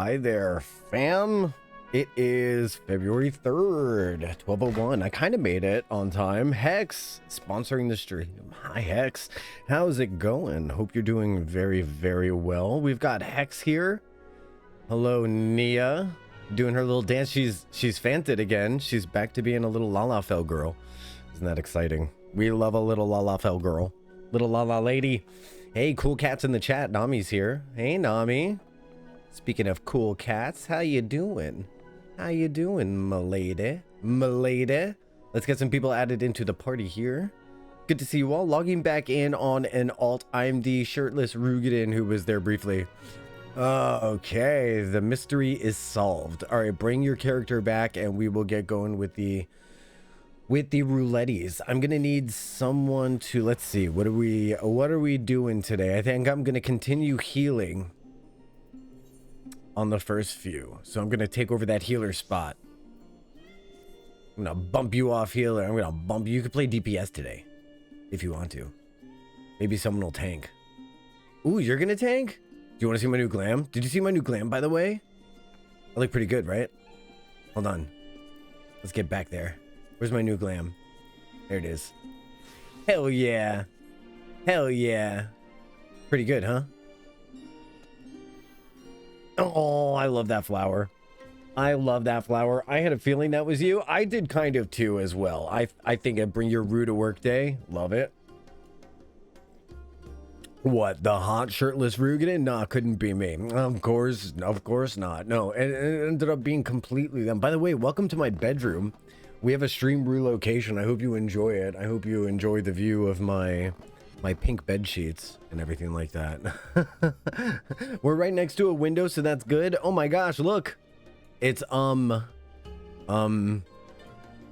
Hi there, fam. It is February 3rd, 12:01. I kind of made it on time. Hex sponsoring the stream. Hi, Hex. How's it going? Hope you're doing very, very well. We've got Hex here. Hello, Nia. Doing her little dance. She's fanted again. She's back to being a little Lalafell girl. Isn't that exciting? We love a little Lalafell girl. Little Lala lady. Hey, cool cats in the chat. Nami's here. Hey, Nami. Speaking of cool cats, how you doing? How you doing, m'lady? M'lady? Let's get some people added into the party here. Good to see you all. Logging back in on an alt. I'm the shirtless Rugadin who was there briefly. Okay, the mystery is solved. All right, bring your character back and we will get going with the roulettes. I'm gonna need someone to, let's see, what are we doing today? I think I'm gonna continue healing on the first few, so I'm gonna take over that healer spot. I'm gonna bump you off healer. I'm gonna bump you. You could play DPS today if you want to. Maybe someone will tank. Ooh, you're gonna tank? Do you want to see my new glam? Did you see my new glam, by the way? I look pretty good, right? Hold on, let's get back there. Where's my new glam? There it is. Hell yeah. Hell yeah. Pretty good, huh? Oh, I love that flower. I love that flower. I had a feeling that was you. I did kind of too as well. I think I'd bring your Rue to work day. Love it. What, the hot shirtless Rugadin? Nah, couldn't be me. Of course not. No, it ended up being completely them. By the way, welcome to my bedroom. We have a stream relocation. I hope you enjoy it. I hope you enjoy the view of my pink bed sheets and everything like that. We're right next to a window, so that's good. Oh my gosh, look. It's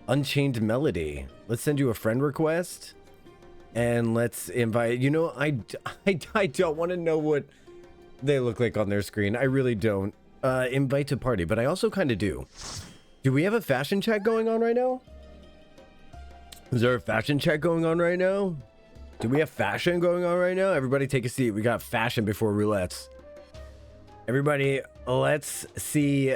Unchained Melody. Let's send you a friend request and let's invite, you know, I don't want to know what they look like on their screen. I really don't. Invite to party, but I also kind of do. Do we have a fashion check going on right now? Is there a fashion check going on right now? Do we have fashion going on right now? Everybody take a seat. We got fashion before roulettes. Everybody, let's see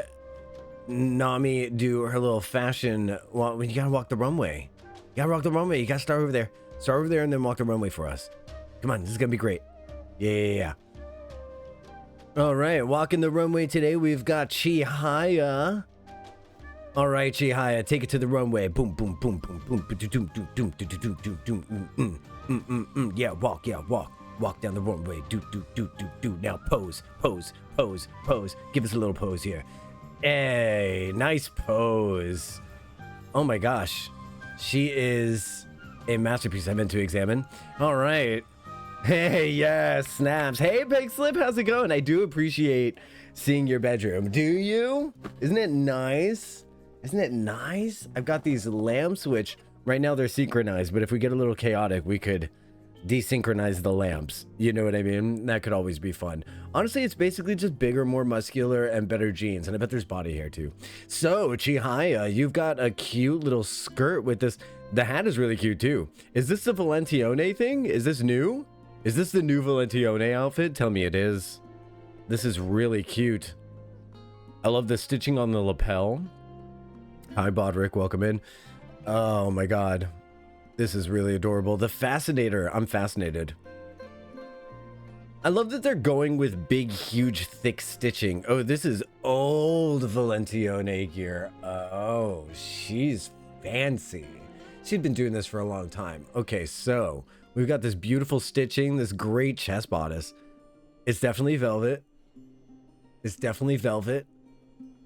Nami do her little fashion. Well, you gotta walk the runway. You gotta walk the runway. You gotta start over there. Start over there and then walk the runway for us. Come on, this is gonna be great. Yeah. All right, walking the runway today, we've got Chihaya. All right, Chihaya, take it to the runway. Boom, boom, boom, boom, boom, boom, boom, boom, boom, boom, boom, boom. Yeah, walk down the runway. Do. Now pose. Give us a little pose here. Hey, nice pose. Oh my gosh, she is a masterpiece. I meant to examine. All right. Hey, yes, snaps. Hey, Big Slip, how's it going? I do appreciate seeing your bedroom. Do you? Isn't it nice? Isn't it nice? I've got these lamps, which right now they're synchronized, but if we get a little chaotic, we could desynchronize the lamps. You know what I mean? That could always be fun. Honestly, it's basically just bigger, more muscular, and better jeans. And I bet there's body hair too. So, Chihaya, you've got a cute little skirt with this. The hat is really cute too. Is this the Valentione thing? Is this new? Is this the new Valentione outfit? Tell me it is. This is really cute. I love the stitching on the lapel. Hi, Bodrick. Welcome in. Oh my god. This is really adorable. The Fascinator. I'm fascinated. I love that they're going with big, huge, thick stitching. Oh, this is old Valentione gear. Oh, she's fancy. She's been doing this for a long time. Okay, so we've got this beautiful stitching, this great chest bodice. It's definitely velvet. It's definitely velvet.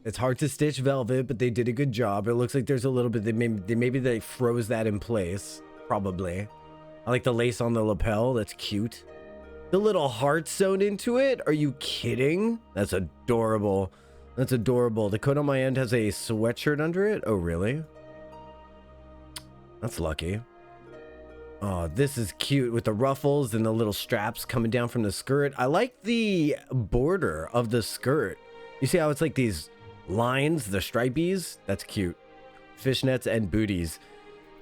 It's hard to stitch velvet, but they did a good job. It looks like there's a little bit, maybe they froze that in place. Probably. I like the lace on the lapel. That's cute. The little heart sewn into it. Are you kidding? That's adorable. That's adorable. The coat on my end has a sweatshirt under it. Oh, really? That's lucky. Oh, this is cute with the ruffles and the little straps coming down from the skirt. I like the border of the skirt. You see how it's like these lines, the stripies? That's cute. Fishnets and booties.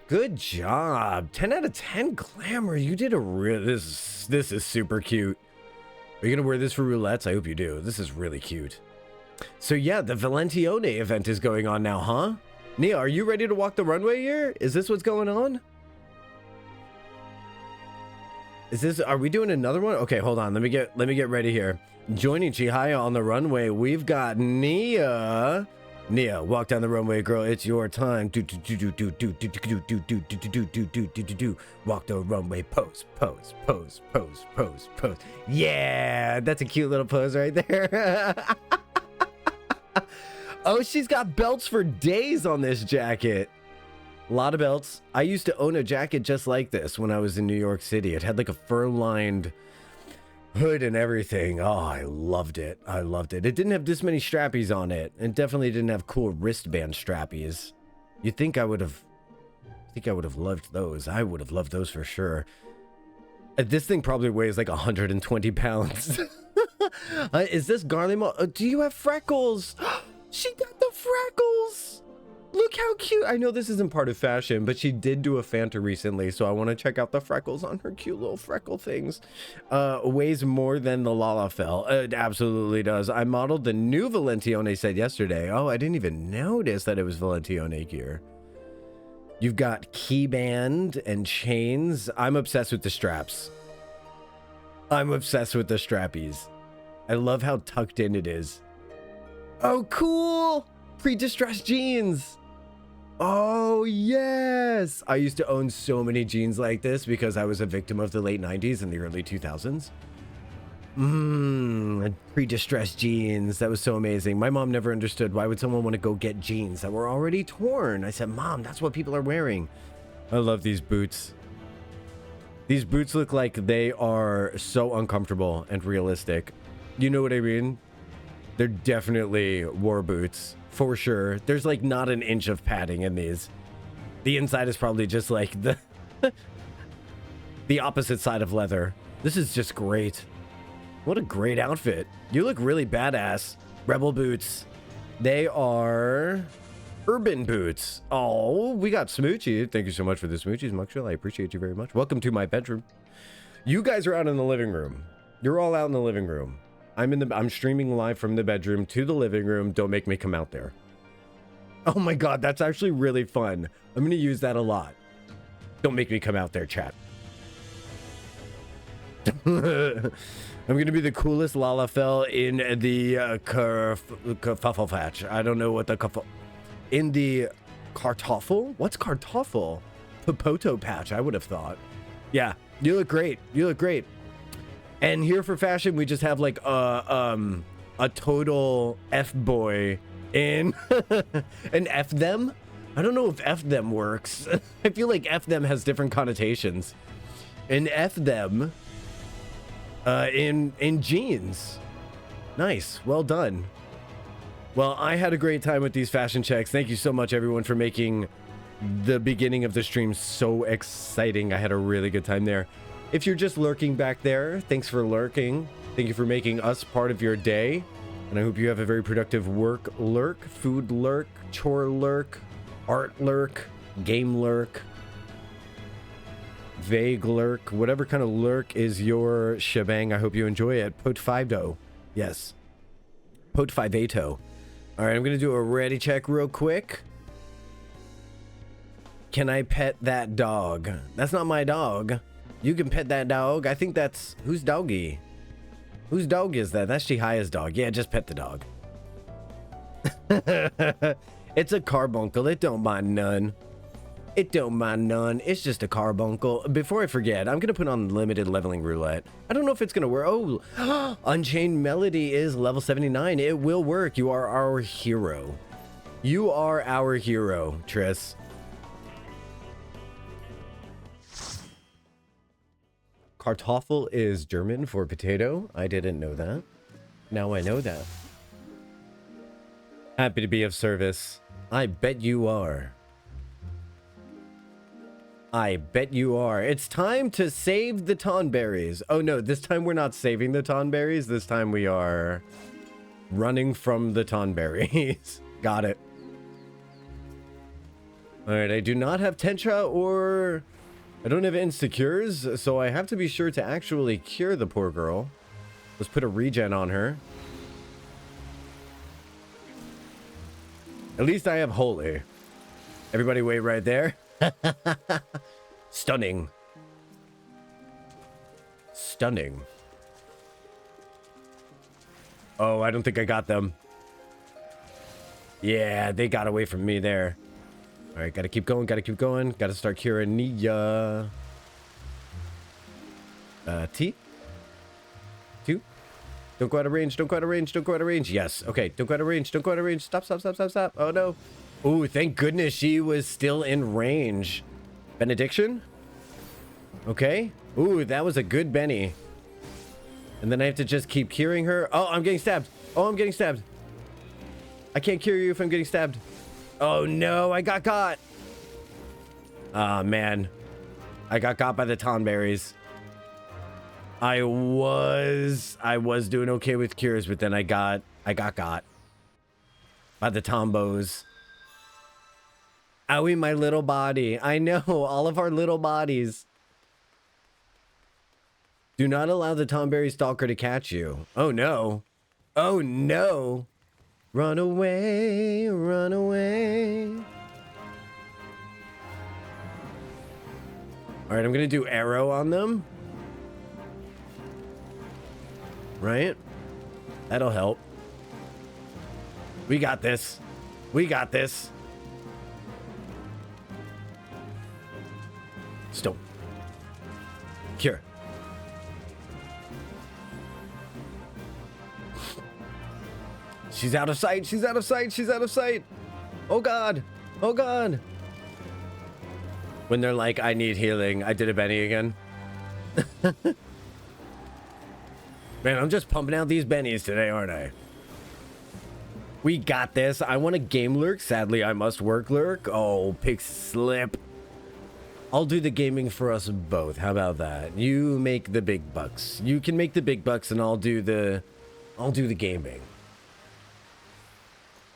Good job. 10 out of 10 glamour. You did a real, this is super cute. Are you gonna wear this for roulettes? I hope you do. This is really cute. So yeah, the Valentione event is going on now, huh? Nia, are you ready to walk the runway here? Is this what's going on? Are we doing another one? Okay, hold on. Let me get ready here. Joining Chihaya on the runway, we've got Nia. Nia, walk down the runway, girl. It's your time. Walk the runway. Pose, pose, pose, pose, pose, pose. Yeah, that's a cute little pose right there. Oh, she's got belts for days on this jacket. A lot of belts. I used to own a jacket just like this when I was in New York City. It had like a fur-lined hood and everything. Oh, I loved it. I loved it. It didn't have this many strappies on it. It definitely didn't have cool wristband strappies. You'd think I would have loved those. I would have loved those for sure. This thing probably weighs like 120 pounds. Is this Garlemald? Do you have freckles? She got the freckles. Look how cute. I know this isn't part of fashion, but she did do a Fanta recently, so I want to check out the freckles on her cute little freckle things. Weighs more than the Lalafell. It absolutely does. I modeled the new Valentione set yesterday. Oh, I didn't even notice that it was Valentione gear. You've got keyband and chains. I'm obsessed with the straps. I'm obsessed with the strappies. I love how tucked in it is. Oh, cool. Pre-distressed jeans. Oh, yes. I used to own so many jeans like this because I was a victim of the late 90s and the early 2000s. Pre-distressed jeans. That was so amazing. My mom never understood why would someone want to go get jeans that were already torn. I said, Mom, that's what people are wearing. I love these boots. These boots look like they are so uncomfortable and realistic. You know what I mean? They're definitely war boots, for sure. There's like not an inch of padding in these. The inside is probably just like the opposite side of leather. This is just great. What a great outfit. You look really badass. Rebel boots. They are urban boots. Oh, we got Smoochie. Thank you so much for the Smoochies, Muckshell. I appreciate you very much. Welcome to my bedroom. You guys are out in the living room. You're all out in the living room. I'm streaming live from the bedroom to the living room. Don't make me come out there. Oh my god, that's actually really fun. I'm gonna use that a lot. Don't make me come out there, chat. I'm gonna be the coolest Lalafell in the kerfufflefatch. I don't know what the in the Kartoffel? What's Kartoffel? Popoto patch, I would have thought. Yeah, you look great. You look great. And here for fashion, we just have like a total F-boy in an F-them. I don't know if F-them works. I feel like F-them has different connotations. An F-them in jeans. Nice. Well done. Well, I had a great time with these fashion checks. Thank you so much, everyone, for making the beginning of the stream so exciting. I had a really good time there. If you're just lurking back there, thanks for lurking. Thank you for making us part of your day. And I hope you have a very productive work lurk, food lurk, chore lurk, art lurk, game lurk, vague lurk, whatever kind of lurk is your shebang. I hope you enjoy it. Pot 5-0. Yes. Pot 5-8-0. All right, I'm going to do a ready check real quick. Can I pet that dog? That's not my dog. You can pet that dog. I think that's... Whose doggy? Whose dog is that? That's Chihaya's dog. Yeah, just pet the dog. It's a carbuncle. It don't mind none. It don't mind none. It's just a carbuncle. Before I forget, I'm going to put on limited leveling roulette. I don't know if it's going to work. Oh, Unchained Melody is level 79. It will work. You are our hero. You are our hero, Triss. Kartoffel is German for potato. I didn't know that. Now I know that. Happy to be of service. I bet you are. I bet you are. It's time to save the tonberries. Oh no, this time we're not saving the tonberries. This time we are running from the tonberries. Got it. All right, I do not have Tentra or... I don't have Insecures, so I have to be sure to actually cure the poor girl. Let's put a regen on her. At least I have holy. Everybody wait right there. Stunning. Stunning. Oh, I don't think I got them. Yeah, they got away from me there. All right, gotta keep going, gotta keep going. Gotta start curing Nia. T? 2? Don't go out of range, don't go out of range, don't go out of range. Yes, okay, don't go out of range, don't go out of range. Stop, stop, stop, stop, stop. Oh, no. Ooh, thank goodness she was still in range. Benediction? Okay. Ooh, that was a good Benny. And then I have to just keep curing her. Oh, I'm getting stabbed. Oh, I'm getting stabbed. I can't cure you if I'm getting stabbed. Oh, no, I got got. Ah, man. I got got by the tonberries. I was doing okay with cures, but then I got got by the tombos. Owie, my little body. I know, all of our little bodies. Do not allow the Tomberry Stalker to catch you. Oh, no. Oh, no. Run away, run away. All right, I'm going to do arrow on them. Right? That'll help. We got this. We got this. Stone. Cure. She's out of sight. She's out of sight. She's out of sight. Oh, God. Oh, God. When they're like, I need healing. I did a Benny again. Man, I'm just pumping out these bennies today, aren't I? We got this. I want a game lurk. Sadly, I must work lurk. Oh, pick slip. I'll do the gaming for us both. How about that? You make the big bucks. You can make the big bucks and I'll do the gaming.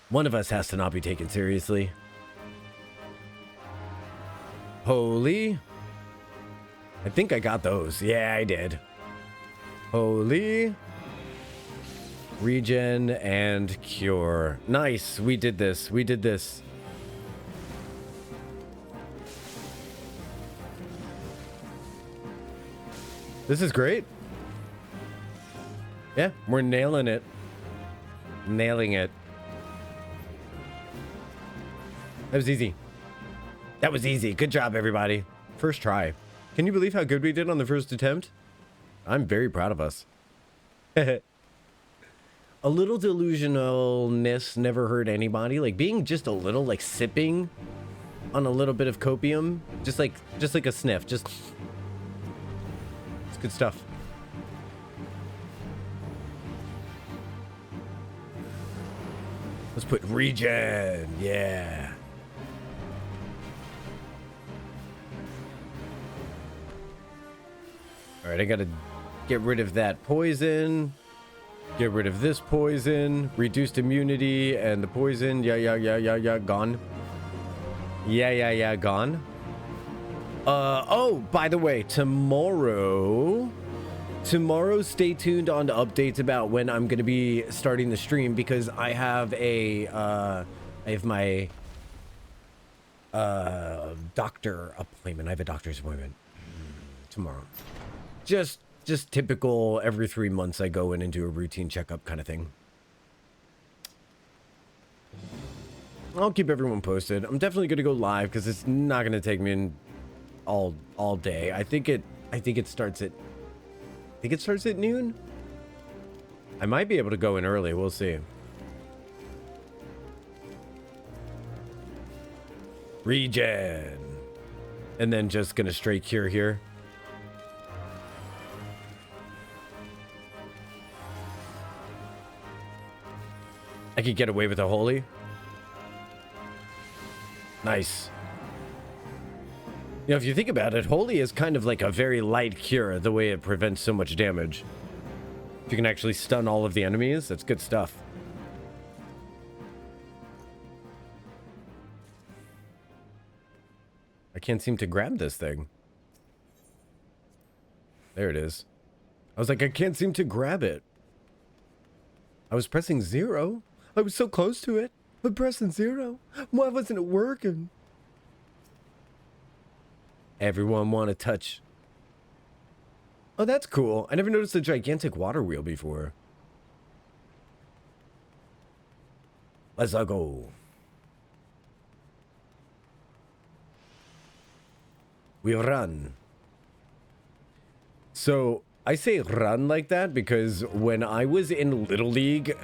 One of us has to not be taken seriously. Holy. I think I got those. Yeah, I did. Holy. Regen and cure. Nice. We did this. We did this. This is great. Yeah, we're nailing it. Nailing it. That was easy. That was easy. Good job, everybody. First try. Can you believe how good we did on the first attempt? I'm very proud of us. A little delusionalness never hurt anybody. Like being just a little, like sipping on a little bit of copium, just like a sniff. Just it's good stuff. Let's put regen. Yeah. All right, I gotta get rid of that poison. Get rid of this poison. Reduced immunity and the poison. Yeah, gone. Yeah, gone. Oh, by the way, tomorrow, stay tuned on to updates about when I'm going to be starting the stream because I have my doctor appointment. I have a doctor's appointment tomorrow. Just typical every 3 months I go in and do a routine checkup kind of thing. I'll keep everyone posted. I'm definitely going to go live because it's not going to take me in all day. I think it starts at noon. I might be able to go in early. We'll see. Regen. And then just going to straight cure here. I could get away with a holy. Nice. You know, if you think about it, holy is kind of like a very light cure, the way it prevents so much damage. If you can actually stun all of the enemies, that's good stuff. I can't seem to grab this thing. There it is. I was like, I can't seem to grab it. I was pressing 0. I was so close to it. I'm pressing 0. Why wasn't it working? Everyone want to touch. Oh, that's cool. I never noticed a gigantic water wheel before. Let's go. We run. So I say run like that because when I was in Little League,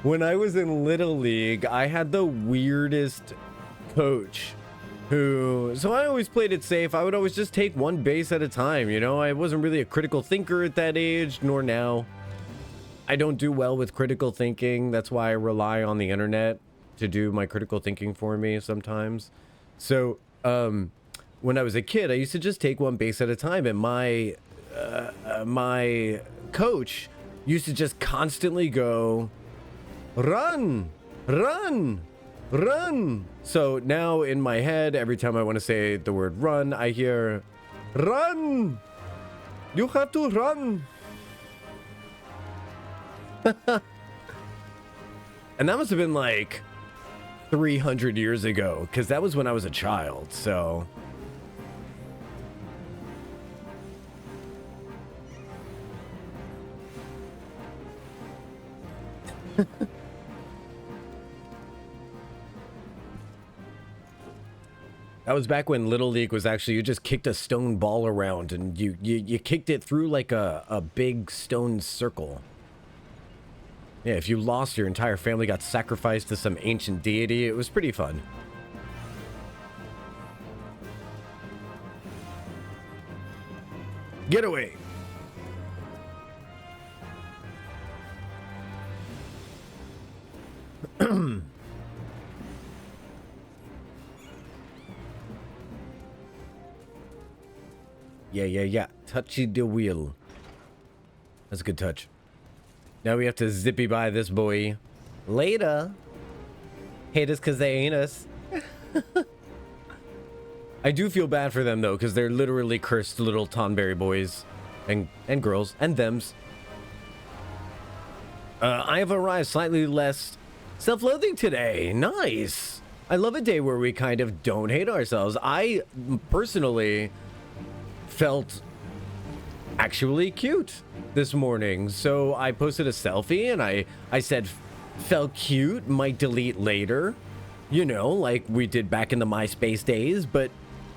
when I was in Little League, I had the weirdest coach so I always played it safe. I would always just take one base at a time, you know? I wasn't really a critical thinker at that age, nor now. I don't do well with critical thinking. That's why I rely on the internet to do my critical thinking for me sometimes. So, when I was a kid, I used to just take one base at a time, and my coach used to just constantly go, run, run, run. So now in my head, every time I want to say the word run, I hear, run, you have to run. And that must have been like 300 years ago, because that was when I was a child, so... That was back when Little League was actually, you just kicked a stone ball around and you kicked it through like a big stone circle. Yeah, if you lost, your entire family got sacrificed to some ancient deity. It was pretty fun. Get away! Yeah. Touchy the wheel. That's a good touch. Now we have to zippy by this boy. Later. Hate us because they ain't us. I do feel bad for them, though, because they're literally cursed little Tonberry boys. And girls. And thems. I have arrived slightly less self-loathing today. Nice. I love a day where we kind of don't hate ourselves. I personally felt actually cute this morning, so I posted a selfie and I said felt cute, might delete later, you know, like we did back in the MySpace days, but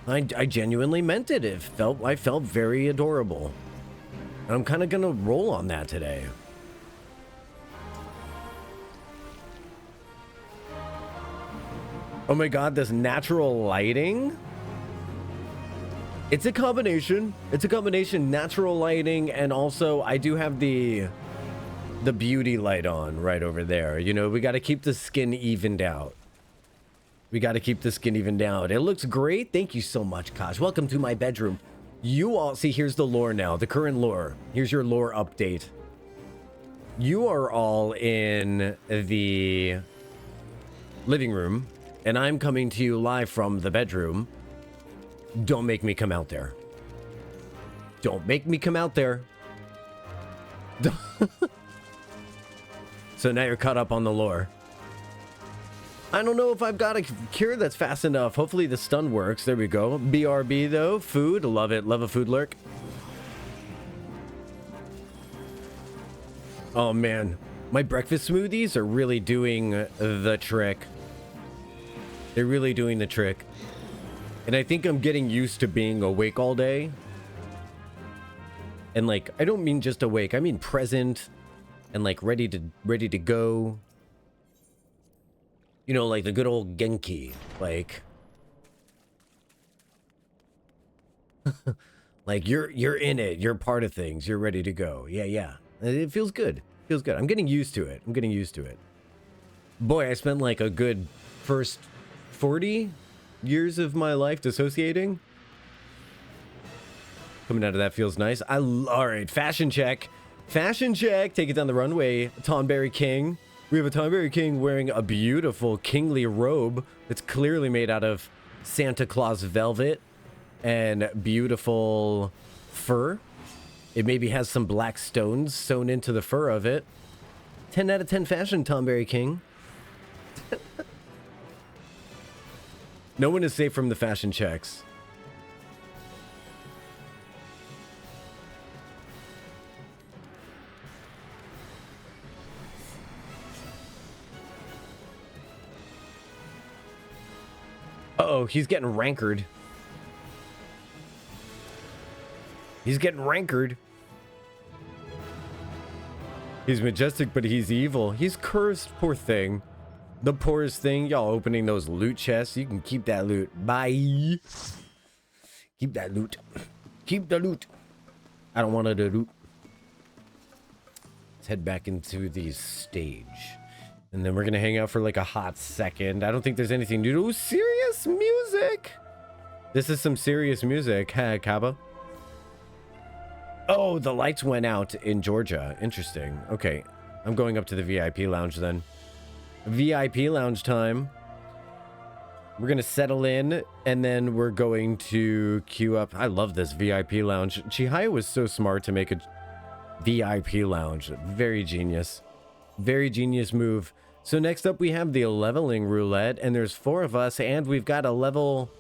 I genuinely meant it. I felt very adorable. And I'm kind of gonna roll on that today. Oh my god, this natural lighting. It's a combination. It's a combination, natural lighting, and also I do have the beauty light on right over there. You know, we got to keep the skin evened out. We got to keep the skin evened out. It looks great. Thank you so much, Kosh. Welcome to my bedroom. You all see, here's the lore now, the current lore. Here's your lore update. You are all in the living room, and I'm coming to you live from the bedroom. Don't make me come out there. Don't make me come out there. So now you're caught up on the lore. I don't know if I've got a cure that's fast enough. Hopefully the stun works. There we go. BRB though. Food. Love it. Love a food lurk. Oh man. My breakfast smoothies are really doing the trick. They're really doing the trick. And I think I'm getting used to being awake all day. And like, I don't mean just awake. I mean present and like ready to go. You know, like the good old Genki. Like like you're in it. You're part of things. You're ready to go. Yeah. It feels good. Feels good. I'm getting used to it. Boy, I spent like a good first 40 years of my life dissociating. Coming out of that feels nice. All right, fashion check. Take it down the runway. Tonberry King. We have a Tonberry King wearing a beautiful kingly robe. It's clearly made out of Santa Claus velvet and beautiful fur. It maybe has some black stones sewn into the fur of it. 10 out of 10 fashion, Tonberry King. No one is safe from the fashion checks. Uh-oh, he's getting rankered. He's getting rankered. He's majestic, but he's evil. He's cursed, poor thing. The poorest thing. Y'all opening those loot chests. You can keep that loot. Bye. Keep that loot. Keep the loot. I don't want to loot. Let's head back into the stage. And then we're going to hang out for like a hot second. I don't think there's anything to do. Ooh, serious music. This is some serious music. Ha, Kaba. Oh, the lights went out in Georgia. Interesting. Okay. I'm going up to the VIP lounge then. VIP lounge time. We're going to settle in and then we're going to queue up. I love this VIP lounge. Chihaya was so smart to make a VIP lounge. Very genius. Very genius move. So next up we have the leveling roulette and there's 4 of us and we've got a level...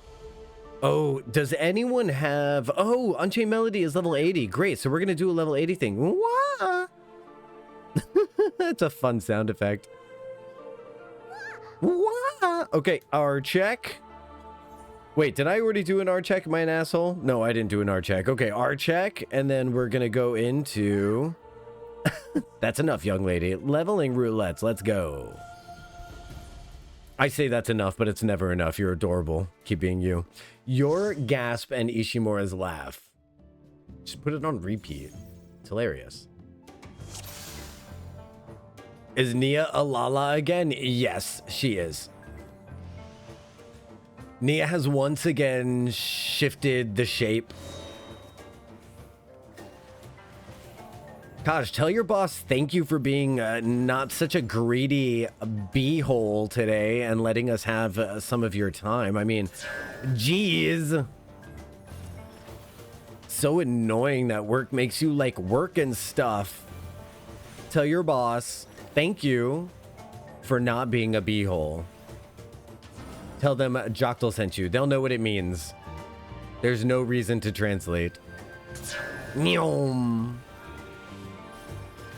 Oh, does anyone have... Oh, Unchained Melody is level 80. Great, so we're going to do a level 80 thing. Wah! That's a fun sound effect. Wah! Okay, R check. Wait, did I already do an R check, my asshole? No, I didn't do an R check. Okay, R check, and then we're going to go into... That's enough, young lady. Leveling roulettes, let's go. I say that's enough, but it's never enough. You're adorable. Keep being you. Your gasp and Ishimura's laugh. Just put it on repeat. It's hilarious. Is Nia a Lala again? Yes, she is. Nia has once again shifted the shape. Gosh, tell your boss thank you for being not such a greedy beehole today and letting us have some of your time. I mean, geez. So annoying that work makes you like work and stuff. Tell your boss thank you for not being a beehole. Tell them Jocktal sent you. They'll know what it means. There's no reason to translate. Nyom.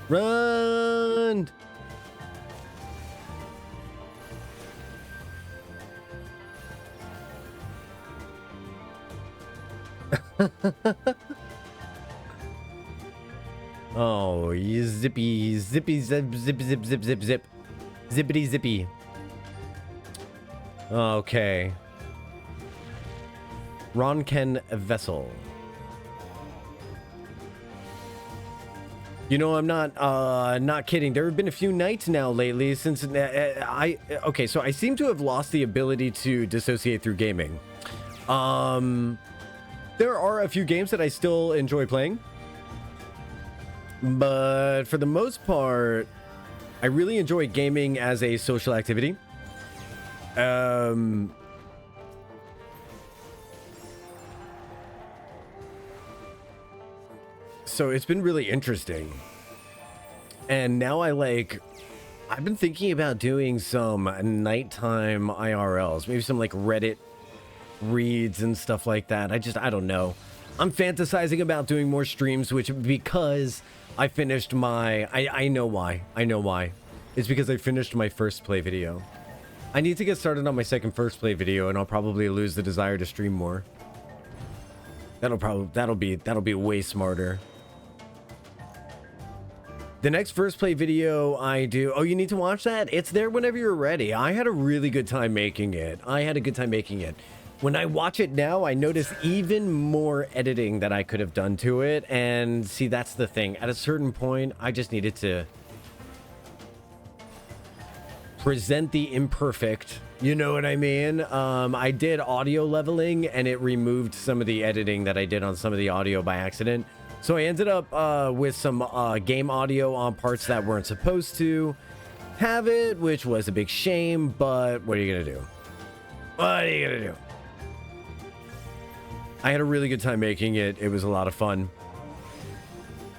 Run! Oh, you zippy, zippy, zip, zip, zip, zip, zip, zip. Zippity, zippy. Okay. Ronken Vessel. You know, I'm not kidding. There have been a few nights now lately since okay, so I seem to have lost the ability to dissociate through gaming. There are a few games that I still enjoy playing, but for the most part, I really enjoy gaming as a social activity. So it's been really interesting. And now I've been thinking about doing some nighttime IRLs, maybe some like Reddit reads and stuff like that. I don't know. I'm fantasizing about doing more streams, which because I finished my, I know why. It's because I finished my first play video. I need to get started on my second first play video and I'll probably lose the desire to stream more. That'll be way smarter. The next first play video I do... Oh, you need to watch that? It's there whenever you're ready. I had a really good time making it. When I watch it now, I notice even more editing that I could have done to it. And see, that's the thing. At a certain point, I just needed to present the imperfect. You know what I mean? I did audio leveling and it removed some of the editing that I did on some of the audio by accident. So I ended up with some game audio on parts that weren't supposed to have it, which was a big shame, but what are you gonna do? I had a really good time making it. It was a lot of fun.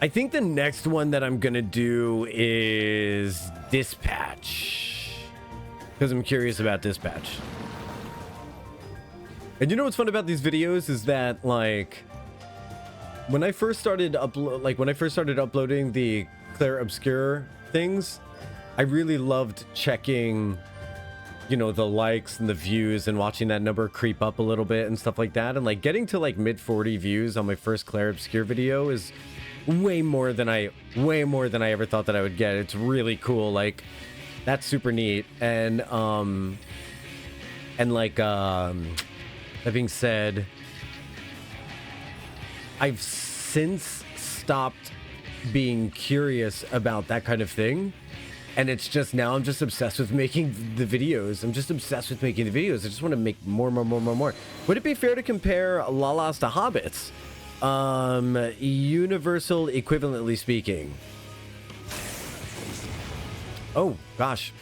I think the next one that I'm gonna do is Dispatch. because I'm curious about dispatch. And you know what's fun about these videos is that, like, when I first started uploading the Claire Obscure things, I really loved checking, you know, the likes and the views and watching that number creep up a little bit and stuff like that. And like getting to like mid 40 views on my first Claire Obscure video is way more than I ever thought that I would get. It's really cool. Like, that's super neat. And like, that being said, I've since stopped being curious about that kind of thing. And it's just now I'm just obsessed with making the videos. I just want to make more. Would it be fair to compare Lalas to hobbits? Universal equivalently speaking. Oh, gosh.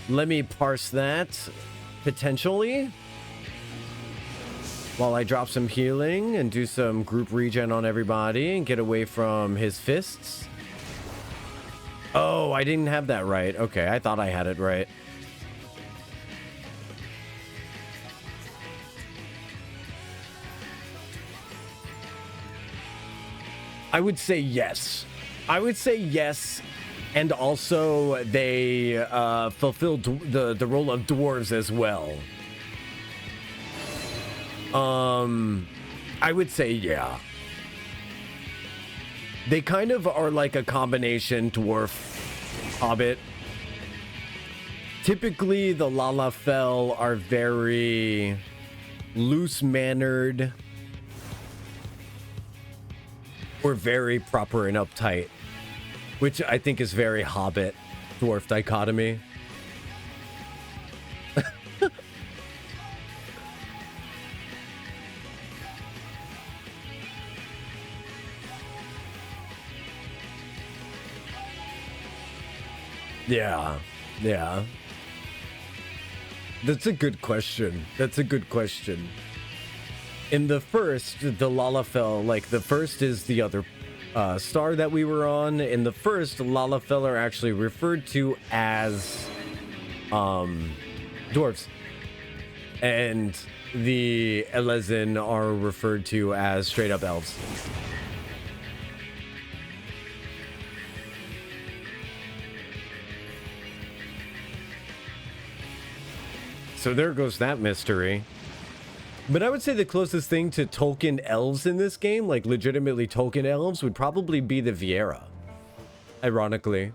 Let me parse that. Potentially. While I drop some healing and do some group regen on everybody and get away from his fists. Oh, I didn't have that right. Okay, I thought I had it right. I would say yes. And also they fulfilled the role of dwarves as well. I would say yeah. They kind of are like a combination dwarf hobbit. Typically the Lalafell are very loose-mannered or very proper and uptight, which I think is very hobbit dwarf dichotomy. Yeah. That's a good question. In the first, the Lalafell, like the first is the other star that we were on. In the first, Lalafell are actually referred to as dwarves. And the Elezen are referred to as straight up elves. So there goes that mystery. But I would say the closest thing to Tolkien elves in this game, like legitimately Tolkien elves, would probably be the Viera. Ironically.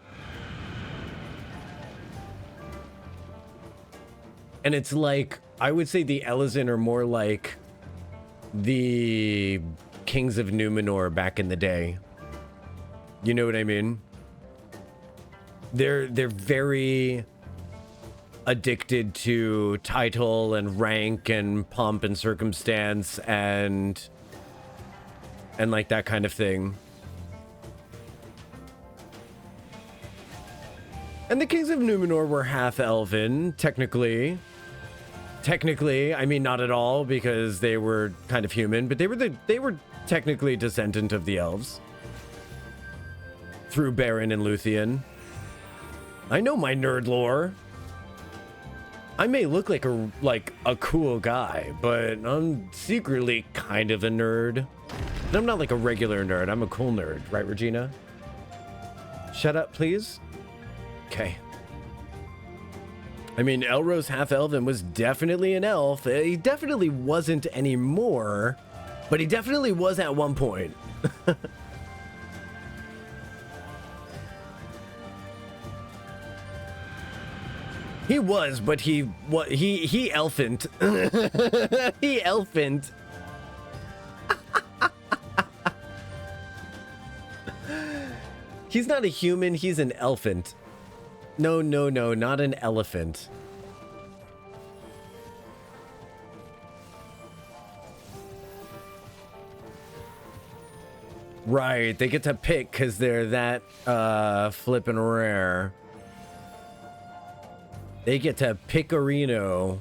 And it's like, I would say the Elezen are more like the kings of Numenor back in the day. You know what I mean? They're very addicted to title and rank and pomp and circumstance and like that kind of thing. And the kings of Numenor were half elven, technically. I mean, not at all, because they were kind of human, but they were technically descendant of the elves through Beren and Luthien. I know my nerd lore. I may look like a cool guy, but I'm secretly kind of a nerd. And I'm not like a regular nerd. I'm a cool nerd, right, Regina? Shut up, please. Okay. I mean, Elros half-elven was definitely an elf. He definitely wasn't anymore, but he definitely was at one point. He was, but he elfant. He elfant. He's not a human, he's an elfant. No, not an elephant. Right, they get to pick because they're that flippin' rare. They get to pick a Reno.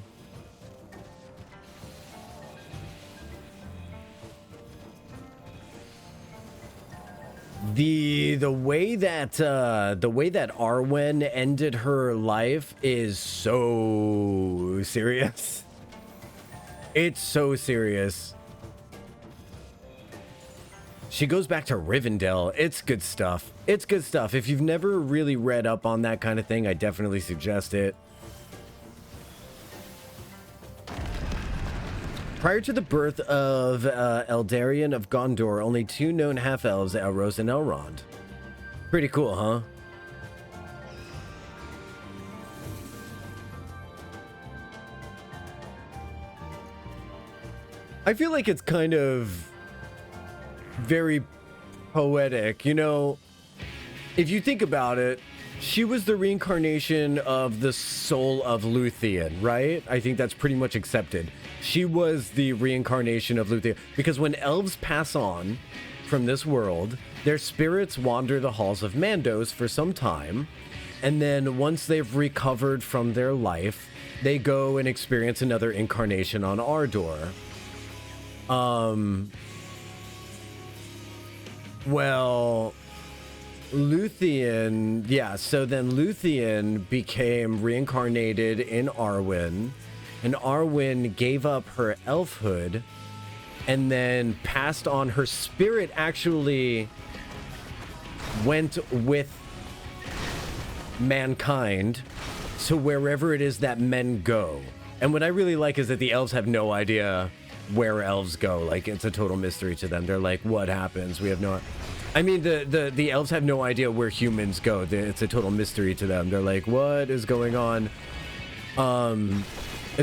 The way that Arwen ended her life is so serious. It's so serious. She goes back to Rivendell. It's good stuff. It's good stuff. If you've never really read up on that kind of thing, I definitely suggest it. Prior to the birth of Eldarion of Gondor, only two known half-elves, Elros and Elrond. Pretty cool, huh? I feel like it's kind of very poetic. You know, if you think about it, she was the reincarnation of the soul of Luthien, right? I think that's pretty much accepted. She was the reincarnation of Luthien, because when elves pass on from this world, their spirits wander the halls of Mandos for some time, and then once they've recovered from their life, they go and experience another incarnation on Ardor. Well, Luthien, yeah, so then Luthien became reincarnated in Arwen, and Arwen gave up her elfhood and then passed on. Her spirit actually went with mankind to wherever it is that men go. And what I really like is that the elves have no idea where elves go. Like, it's a total mystery to them. They're like, what happens? We have no... I mean, the elves have no idea where humans go. It's a total mystery to them. They're like, what is going on? And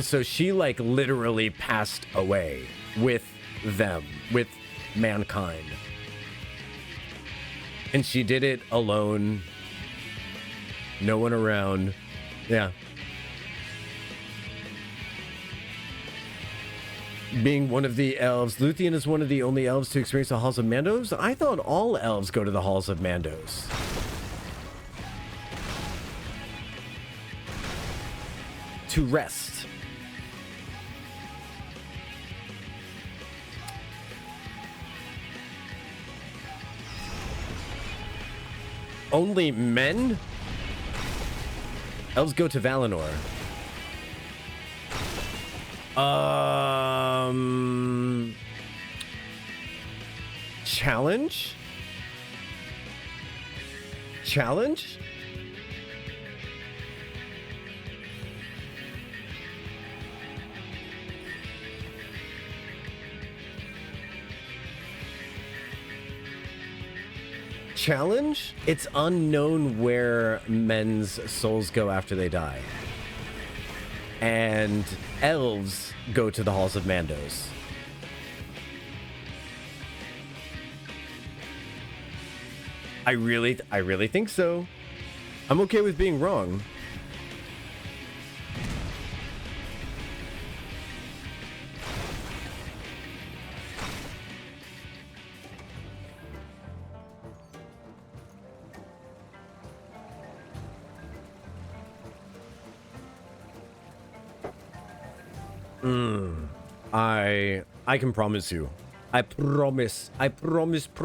so she, like, literally passed away with them, with mankind. And she did it alone. No one around. Yeah. Being one of the elves, Luthien is one of the only elves to experience the Halls of Mandos. I thought all elves go to the Halls of Mandos. To rest. Only men? Elves go to Valinor. Challenge? Challenge? Challenge? It's unknown where men's souls go after they die. And elves go to the Halls of Mandos. I really think so. I'm okay with being wrong. I can promise you. I promise. I promise.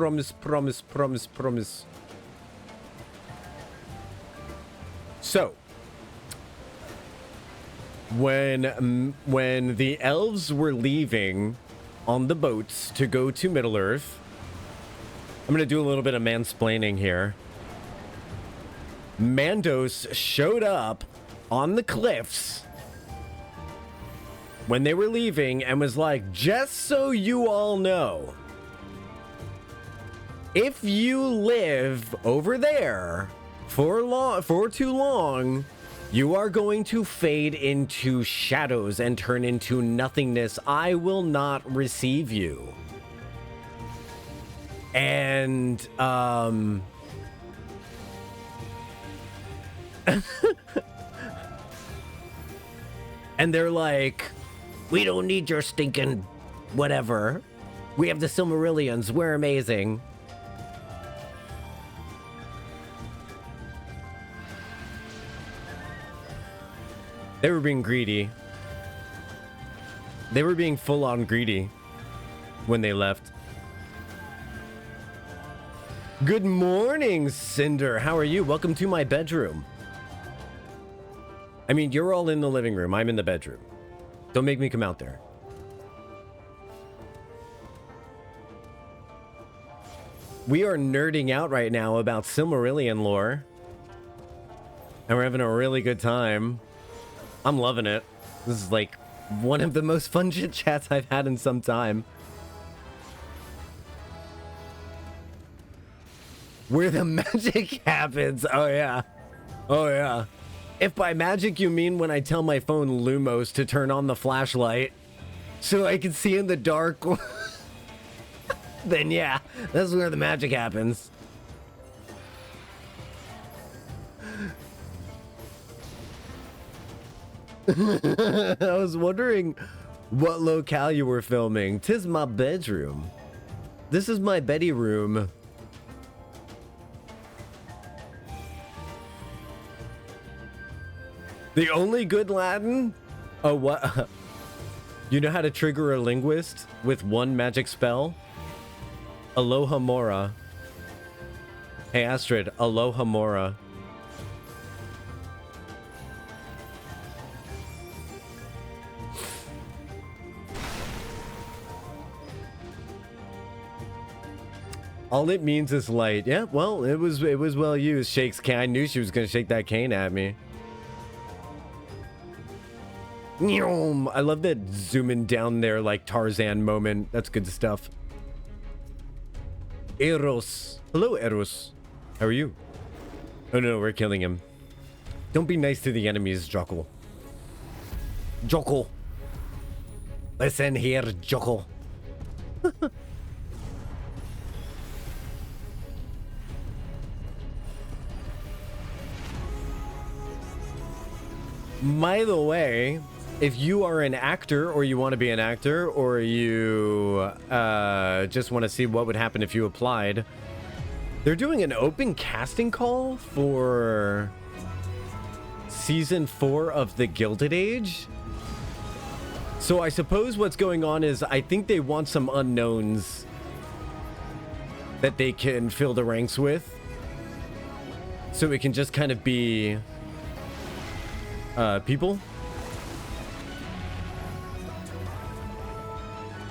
So, when the elves were leaving on the boats to go to Middle-earth, I'm gonna do a little bit of mansplaining here. Mandos showed up on the cliffs when they were leaving and was like, just so you all know, if you live over there for too long, you are going to fade into shadows and turn into nothingness. I will not receive you. And and they're like, we don't need your stinking whatever. We have the Silmarillions. We're amazing. They were being greedy. They were being full-on greedy when they left. Good morning, Cinder. How are you? Welcome to my bedroom. I mean, you're all in the living room. I'm in the bedroom. Don't make me come out there. We are nerding out right now about Silmarillion lore. And we're having a really good time. I'm loving it. This is like one of the most fun chit chats I've had in some time. Where the magic happens. Oh, yeah. Oh, yeah. If by magic you mean when I tell my phone Lumos to turn on the flashlight so I can see in the dark, then yeah, that's where the magic happens. I was wondering what locale you were filming. 'Tis my bedroom. This is my Betty room. The only good Latin? Oh, what? You know how to trigger a linguist with one magic spell? Aloha Mora. Hey, Astrid, Aloha Mora. All it means is light. Yeah, well, it was well used. Shakes cane. I knew she was gonna shake that cane at me. I love that zooming down there like Tarzan moment. That's good stuff. Eros. Hello, Eros. How are you? Oh no, we're killing him. Don't be nice to the enemies, Jocktal. Jocktal. Listen here, Jocktal. By the way, if you are an actor or you want to be an actor or you just want to see what would happen if you applied, they're doing an open casting call for season 4 of The Gilded Age. So I suppose what's going on is I think they want some unknowns that they can fill the ranks with. So it can just kind of be people.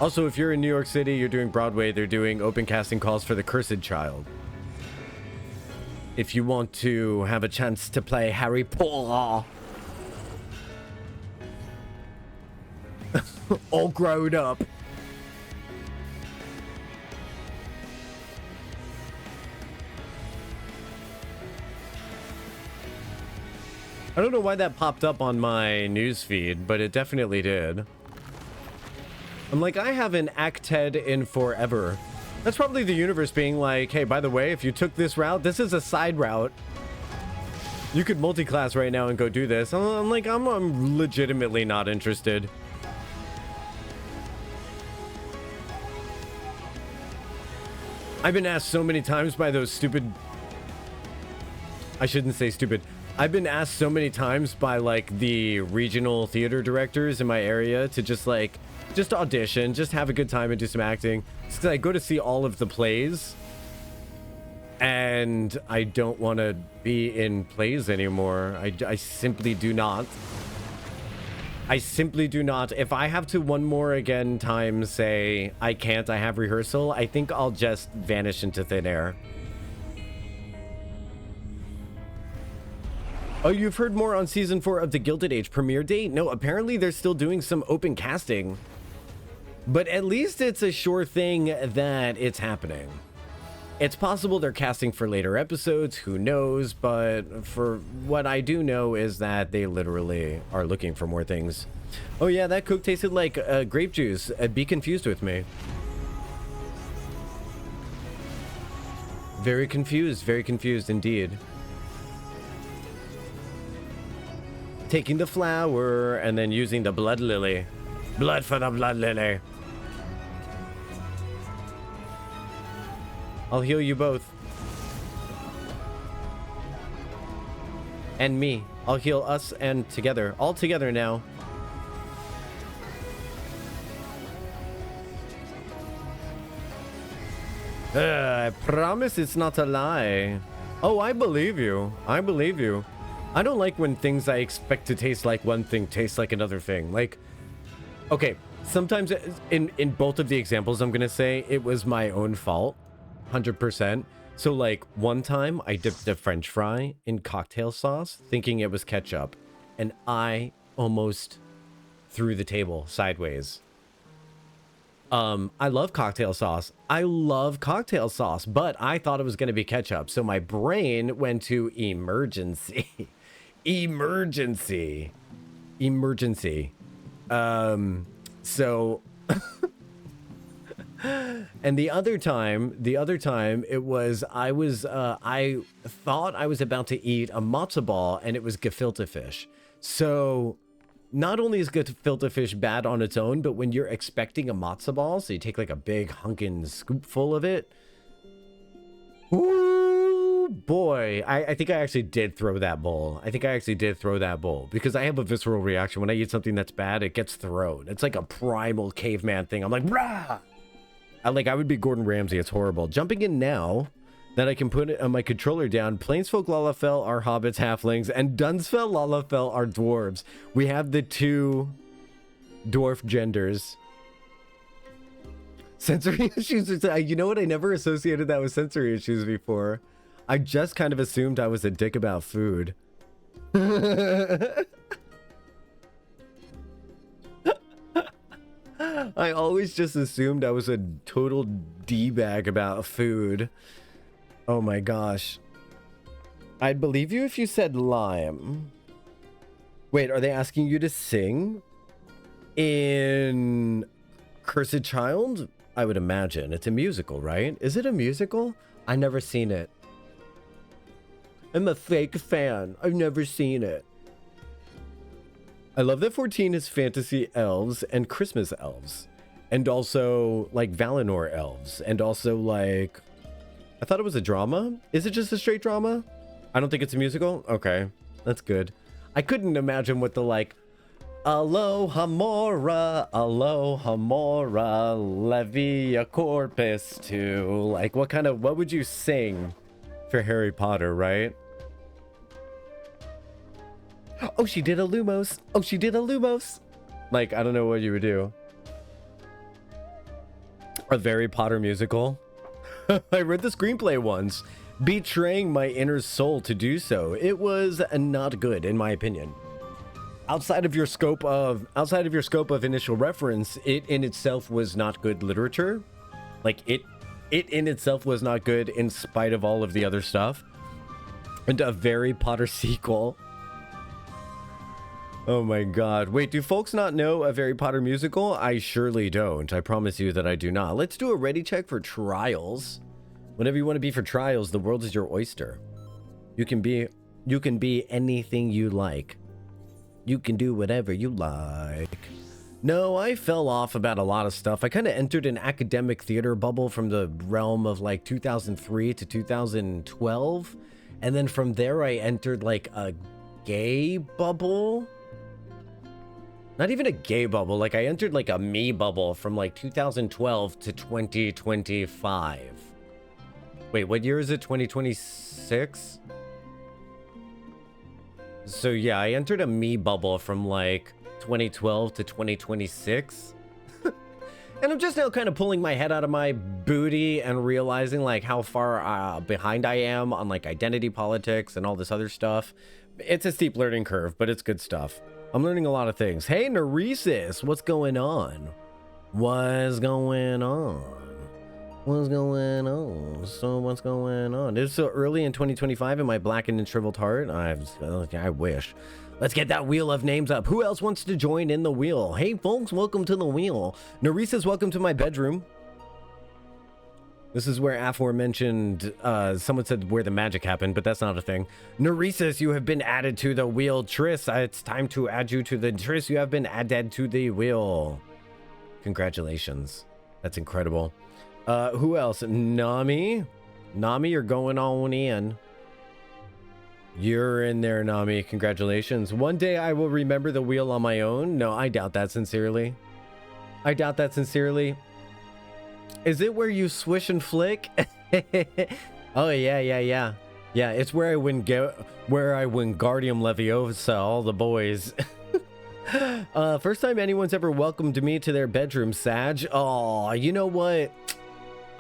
Also, if you're in New York City, you're doing Broadway, they're doing open casting calls for The Cursed Child. If you want to have a chance to play Harry Potter. All grown up. I don't know why that popped up on my news feed, but it definitely did. I'm like, I haven't acted in forever. That's probably the universe being like, hey, by the way, if you took this route, this is a side route. You could multi-class right now and go do this. I'm like, I'm legitimately not interested. I've been asked so many times by those stupid... I shouldn't say stupid. I've been asked so many times by like the regional theater directors in my area to just like, just audition, just have a good time and do some acting. It's because I go to see all of the plays and I don't want to be in plays anymore. I simply do not. I simply do not. If I have to one more again time say I can't, I have rehearsal, I think I'll just vanish into thin air. Oh, you've heard more on season 4 of The Gilded Age premiere date? No, apparently they're still doing some open casting. But at least it's a sure thing that it's happening. It's possible they're casting for later episodes, who knows, but for what I do know is that they literally are looking for more things. Oh yeah, that Coke tasted like grape juice. Be confused with me. Very confused indeed. Taking the flower and then using the blood lily. Blood for the blood lily. I'll heal you both. And me. I'll heal us and together. All together now. I promise it's not a lie. Oh, I believe you. I believe you. I don't like when things I expect to taste like one thing taste like another thing. Like, okay, sometimes in both of the examples I'm gonna say, it was my own fault, 100%. So like one time I dipped a French fry in cocktail sauce thinking it was ketchup, and I almost threw the table sideways. I love cocktail sauce. I love cocktail sauce, but I thought it was going to be ketchup. So my brain went to emergency. Emergency. So and the other time it was I thought I was about to eat a matzo ball and it was gefilte fish. So not only is gefilte fish bad on its own, but when you're expecting a matzo ball, so you take like a big hunkin' scoop full of it. Ooh, boy. I think I actually did throw that bowl. Because I have a visceral reaction. When I eat something that's bad, it gets thrown. It's like a primal caveman thing. I'm like, rah! I would be Gordon Ramsay. It's horrible. Jumping in now that I can put it on my controller down. Plainsfolk Lalafell are hobbits, halflings, and Dunsfell Lalafell are dwarves. We have the two dwarf genders. Sensory issues. You know what? I never associated that with sensory issues before. I just kind of assumed I was a dick about food. I always just assumed I was a total D-bag about food. Oh my gosh. I'd believe you if you said lime. Wait, are they asking you to sing in Cursed Child? I would imagine. It's a musical, right? Is it a musical? I've never seen it. I'm a fake fan. I've never seen it. I love that 14 is fantasy elves and Christmas elves. And also, like, Valinor elves. And also, like... I thought it was a drama. Is it just a straight drama? I don't think it's a musical? Okay. That's good. I couldn't imagine what the, like... Aloha mora, levia corpus to... Like, what would you sing for Harry Potter, right? Oh, she did a Lumos. Oh, she did a Lumos. Like, I don't know what you would do. A Harry Potter musical. I read the screenplay once, betraying my inner soul to do so. It was not good, in my opinion. Outside of your scope of initial reference, it in itself was not good literature. Like it in itself was not good in spite of all of the other stuff. And a Harry Potter sequel. Oh my god. Wait, do folks not know a Harry Potter musical? I surely don't. I promise you that I do not. Let's do a ready check for trials. Whatever you want to be for trials, the world is your oyster. You can be anything you like. You can do whatever you like. No, I fell off about a lot of stuff. I kind of entered an academic theater bubble from the realm of like 2003 to 2012. And then from there I entered like a gay bubble. Not even a gay bubble, like I entered like a me bubble from like 2012 to 2025. Wait, what year is it? 2026? So yeah, I entered a me bubble from like 2012 to 2026. And I'm just now kind of pulling my head out of my booty and realizing like how far behind I am on like identity politics and all this other stuff. It's a steep learning curve, but it's good stuff. I'm learning a lot of things. Hey, Neresis, what's going on? What's going on? What's going on? So what's going on? It's so early in 2025 in my blackened and shriveled heart. I wish. Let's get that wheel of names up. Who else wants to join in the wheel? Hey, folks, welcome to the wheel. Neresis, welcome to my bedroom. This is where aforementioned, someone said where the magic happened, but that's not a thing. Neresis, you have been added to the wheel. Triss, it's time to add you to the... Triss, you have been added to the wheel. Congratulations. That's incredible. Who else? Nami? Nami, you're going on in. You're in there, Nami. Congratulations. One day I will remember the wheel on my own. No, I doubt that sincerely. I doubt that sincerely. Is it where you swish and flick? Oh yeah. Yeah, it's where I win Guardium Leviosa, all the boys. First time anyone's ever welcomed me to their bedroom, Sag. Oh, you know what?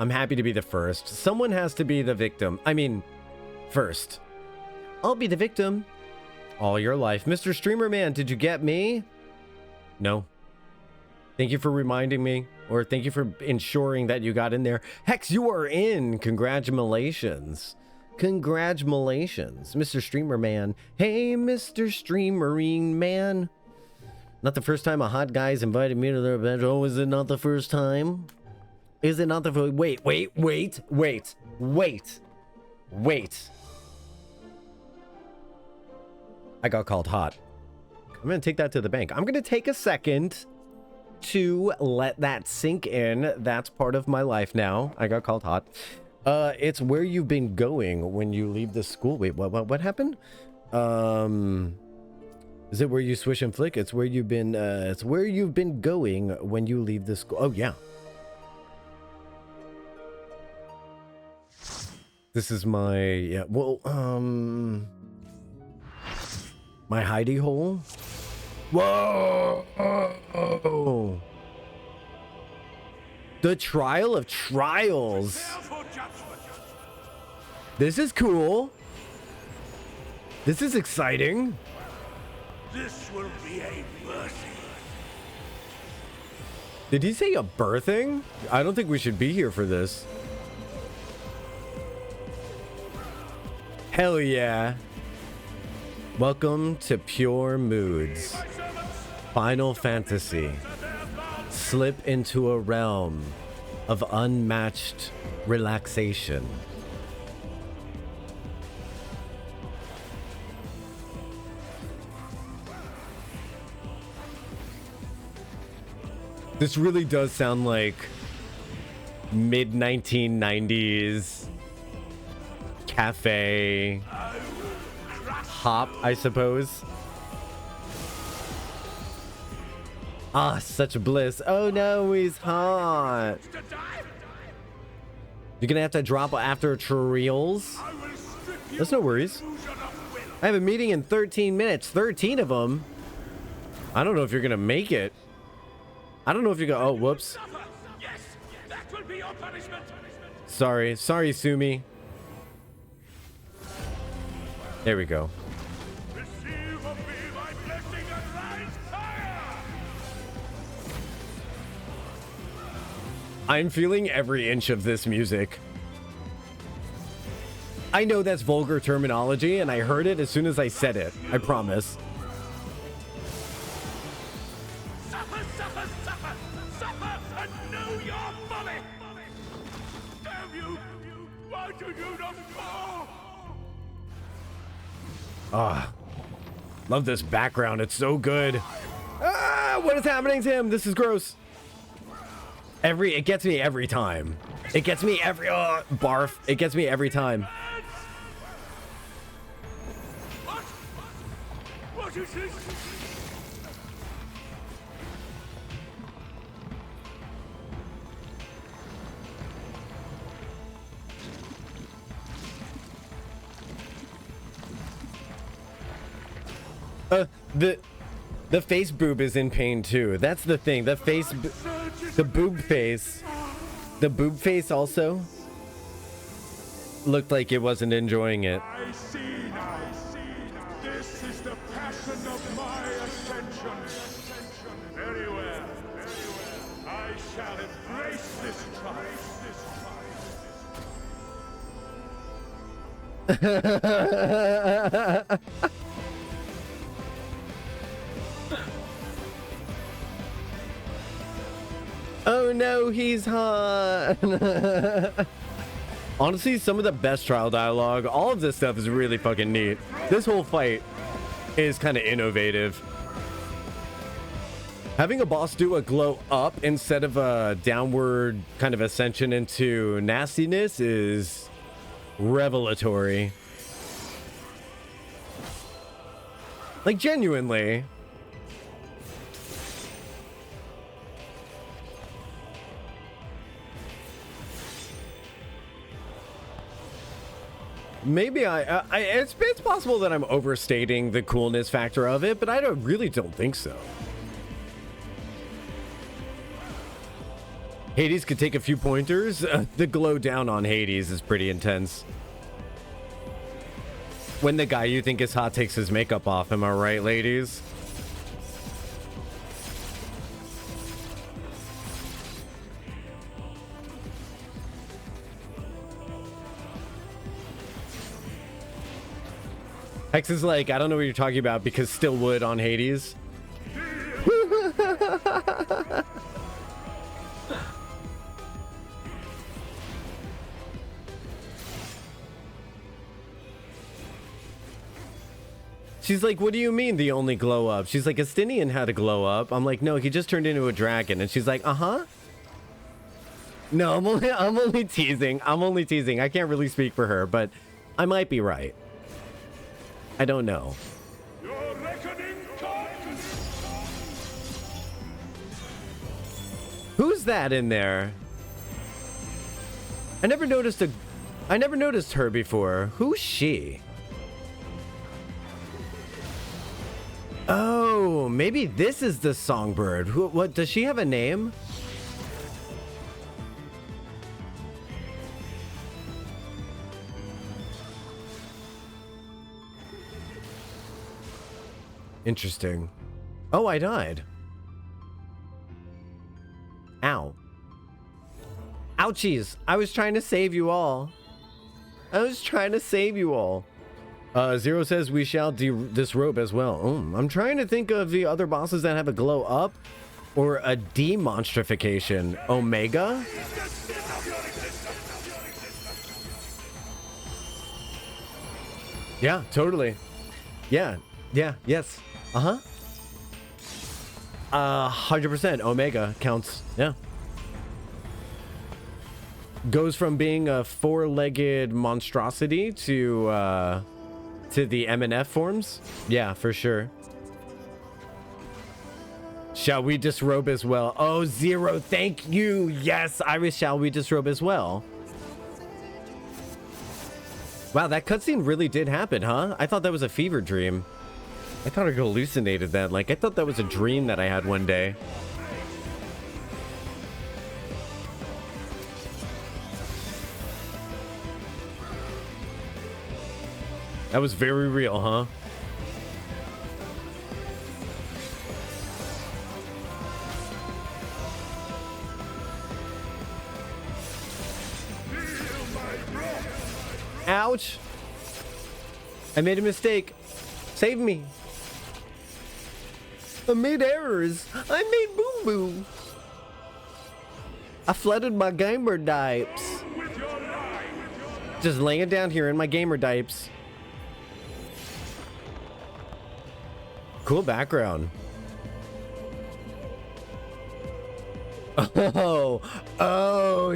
I'm happy to be the first. Someone has to be the victim. I mean, first. I'll be the victim all your life. Mr. Streamer Man, did you get me? No. Thank you for reminding me, or thank you for ensuring that you got in there. Hex, you are in. Congratulations. Congratulations, Mr. Streamer Man. Hey, Mr. Streamering Man. Not the first time a hot guy's invited me to their bedroom. Oh, is it not the first time? Is it not the first? Wait. I got called hot. I'm gonna take that to the bank. I'm gonna take a second to let that sink in. That's part of my life now. I got called hot. It's where you've been going when you leave the school. Wait, what happened? Is it where you swish and flick? It's where you've been going when you leave the school. Oh yeah. This is my, yeah, well, my hidey hole. Whoa! The Trial of Trials. This is cool. This is exciting. This will be a birthing. Did he say a birthing? I don't think we should be here for this. Hell yeah. Welcome to Pure Moods. Final Fantasy. Slip into a realm of unmatched relaxation. This really does sound like mid-1990s cafe hop, I suppose. Ah, such bliss. Oh no, he's hot. You're gonna have to drop after trials. That's no worries. I have a meeting in 13 minutes. 13 of them. I don't know if you're gonna make it. I don't know if you go. Oh, whoops. Sorry, Sumi. There we go. I'm feeling every inch of this music. I know that's vulgar terminology, and I heard it as soon as I said it. I promise. Ah, love this background. It's so good. Ah, what is happening to him? This is gross. It gets me every time. It gets me every, barf. It gets me every time. What is this? The face boob is in pain too. That's the thing. The face, the boob face, the boob face also looked like it wasn't enjoying it. I see. This is the passion of my ascension. Very well. I shall embrace this trial. Oh no, he's hot. Honestly, some of the best trial dialogue, all of this stuff is really fucking neat. This whole fight is kind of innovative. Having a boss do a glow up instead of a downward kind of ascension into nastiness is revelatory. Like, genuinely. Maybe it's possible that I'm overstating the coolness factor of it, but I really don't think so. Hades could take a few pointers. The glow down on Hades is pretty intense. When the guy you think is hot takes his makeup off, am I right, ladies? Hex is like, I don't know what you're talking about because still wood on Hades. She's like, what do you mean the only glow up? She's like, Estinian had a glow up. I'm like, no, he just turned into a dragon. And she's like, uh-huh. No, I'm only teasing. I'm only teasing. I can't really speak for her, but I might be right. I don't know. Who's that in there? I never noticed her before. Who's she? Oh, maybe this is the songbird. What does she have a name? Interesting. Oh, I died. Ow. Ouchies. I was trying to save you all. Zero says we shall disrobe as well. I'm trying to think of the other bosses that have a glow up or a demonstrification. Omega? Yeah, totally. Yeah, yes. 100% Omega counts. Yeah. Goes from being a four-legged monstrosity to the MNF forms. Yeah, for sure. Shall we disrobe as well? Oh, Zero, thank you. Yes, Iris, shall we disrobe as well? Wow, that cutscene really did happen, huh? I thought that was a fever dream. I thought I hallucinated that. Like, I thought that was a dream that I had one day. That was very real, huh? Ouch! I made a mistake. Save me. I made errors. I made boo-boo. I flooded my gamer dipes. Just laying it down here in my gamer dipes. Cool background. Oh,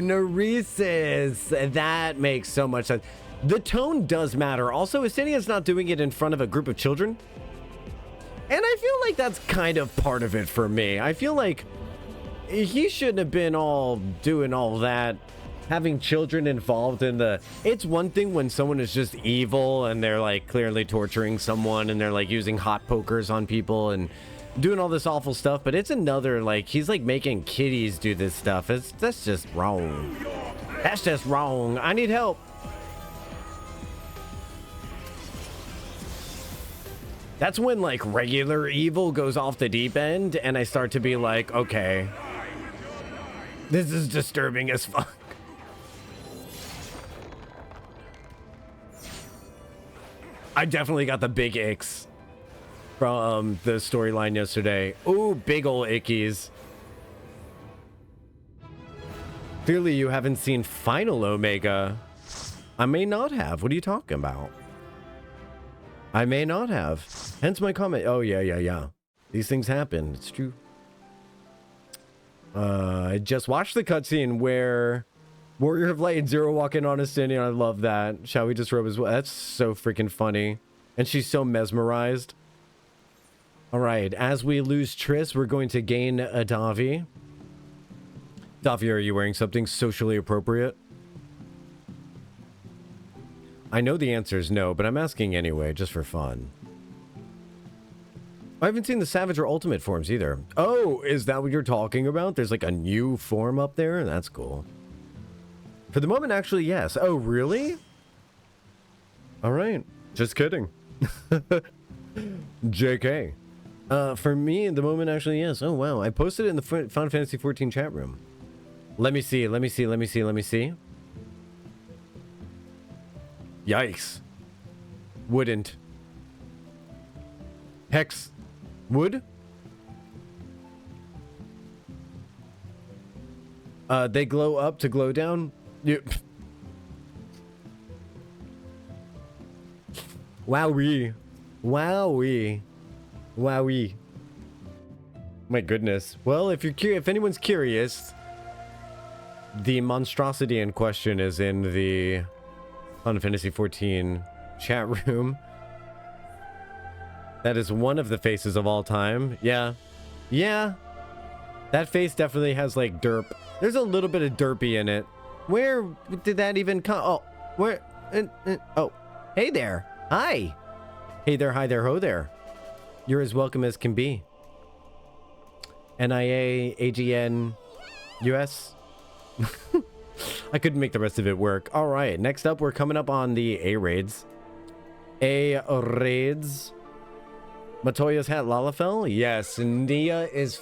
Neresis. That makes so much sense. The tone does matter. Also, Estinian's not doing it in front of a group of children. And I feel like that's kind of part of it for me. I feel like he shouldn't have been all doing all that. Having children involved in the... It's one thing when someone is just evil and they're like clearly torturing someone and they're like using hot pokers on people and doing all this awful stuff. But it's another, like, he's like making kiddies do this stuff. That's just wrong. That's just wrong. I need help. That's when like regular evil goes off the deep end and I start to be like, okay, this is disturbing as fuck. I definitely got the big icks from the storyline yesterday. Ooh, big ol' ickies. Clearly you haven't seen Final Omega. I may not have. What are you talking about? I may not have. Hence my comment. Oh, yeah. These things happen. It's true. I just watched the cutscene where Warrior of Light and Zero walking on a Estinian. I love that. Shall we disrobe as well? That's so freaking funny. And she's so mesmerized. All right. As we lose Triss, we're going to gain a Davi. Davi, are you wearing something socially appropriate? I know the answer is no, but I'm asking anyway, just for fun. I haven't seen the Savage or Ultimate forms either. Oh, is that what you're talking about? There's like a new form up there? That's cool. For the moment, actually, yes. Oh, really? All right. Just kidding. JK. For me, at the moment, actually, yes. Oh, wow. I posted it in the Final Fantasy XIV chat room. Let me see. Let me see. Let me see. Let me see. Yikes. Wouldn't. Hex. Wood? They glow up to glow down? Yeah. Wowee. Wowee. Wowee. My goodness. Well, if you're curious, if anyone's curious, the monstrosity in question is in the Final Fantasy XIV chat room. That is one of the faces of all time. Yeah. Yeah. That face definitely has like derp. There's a little bit of derpy in it. Where did that even come? Oh, where? Oh, hey there. Hi. Hey there, hi there, ho there. You're as welcome as can be. NIA, AGN, US. I couldn't make the rest of it work. All right, next up, we're coming up on the A-Raids. A-Raids. Matoya's hat Lalafell? Yes, Nia is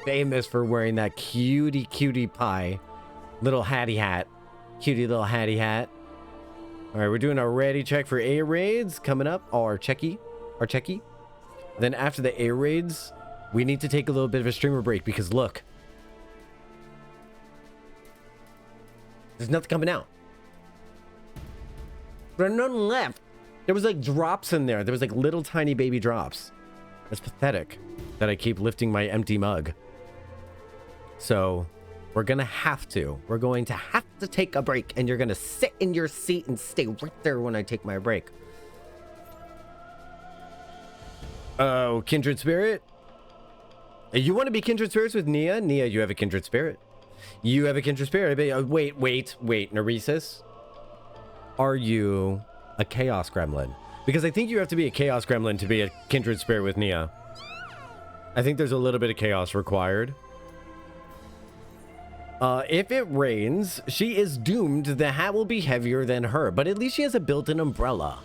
famous for wearing that cutie pie little hattie hat. Cutie little hattie hat. All right, we're doing our ready check for A-Raids coming up. Our checky. Then after the A-Raids, we need to take a little bit of a streamer break because look. There's nothing coming out. There's nothing left. There was like drops in there. There was like little tiny baby drops. It's pathetic that I keep lifting my empty mug. So we're going to have to take a break, and you're going to sit in your seat and stay right there when I take my break. Oh, kindred spirit. You want to be kindred spirits with Nia? Nia, you have a kindred spirit. You have a kindred spirit. Wait, Neresis. Are you a chaos gremlin? Because I think you have to be a chaos gremlin to be a kindred spirit with Nia. I think there's a little bit of chaos required. If it rains, she is doomed. The hat will be heavier than her, but at least she has a built-in umbrella.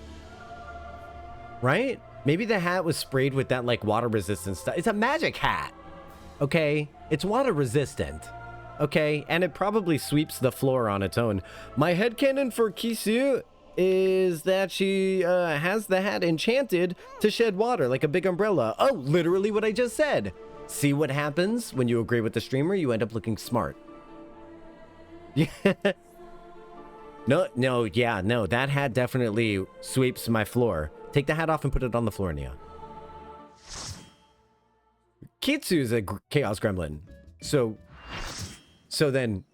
Right? Maybe the hat was sprayed with that like water resistant stuff. It's a magic hat. Okay? It's water resistant. Okay? And it probably sweeps the floor on its own. My headcanon for Kisu is that she has the hat enchanted to shed water like a big umbrella. Oh, literally what I just said. See what happens when you agree with the streamer? You end up looking smart. No, that hat definitely sweeps my floor. Take the hat off and put it on the floor, Nia. Kitsu's a chaos gremlin. So then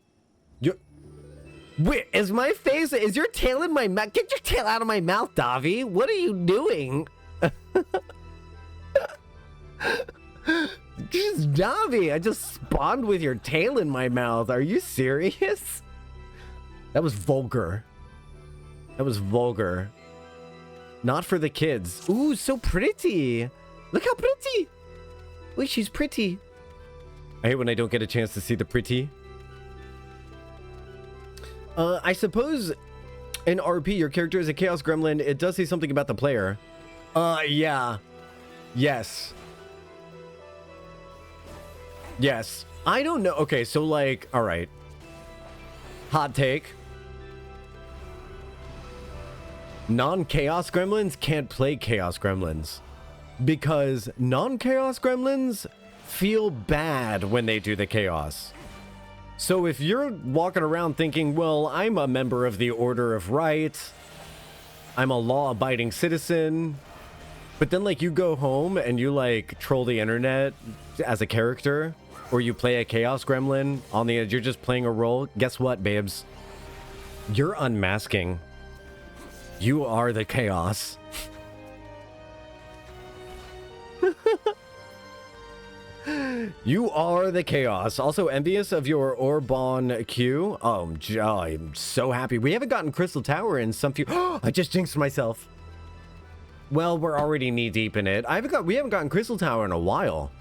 wait, is your tail in my mouth? Get your tail out of my mouth, Davi. What are you doing? Just Davi, I just spawned with your tail in my mouth. Are you serious? That was vulgar. Not for the kids. Ooh, so pretty. Look how pretty. Wait, she's pretty. I hate when I don't get a chance to see the pretty. I suppose in RP, your character is a Chaos Gremlin. It does say something about the player. Yeah. Yes. I don't know. Okay, so like, all right. Hot take. Non-Chaos Gremlins can't play Chaos Gremlins because non-Chaos Gremlins feel bad when they do the Chaos. So if you're walking around thinking, well, I'm a member of the Order of Right, I'm a law-abiding citizen, but then like you go home and you like troll the internet as a character, or you play a Chaos Gremlin on the edge, you're just playing a role, guess what, babes? You're unmasking. You are the chaos. You are the chaos. Also envious of your Orbon Q. Oh, I'm so happy. We haven't gotten Crystal Tower in some few. I just jinxed myself. Well, we're already knee deep in it. We haven't gotten Crystal Tower in a while.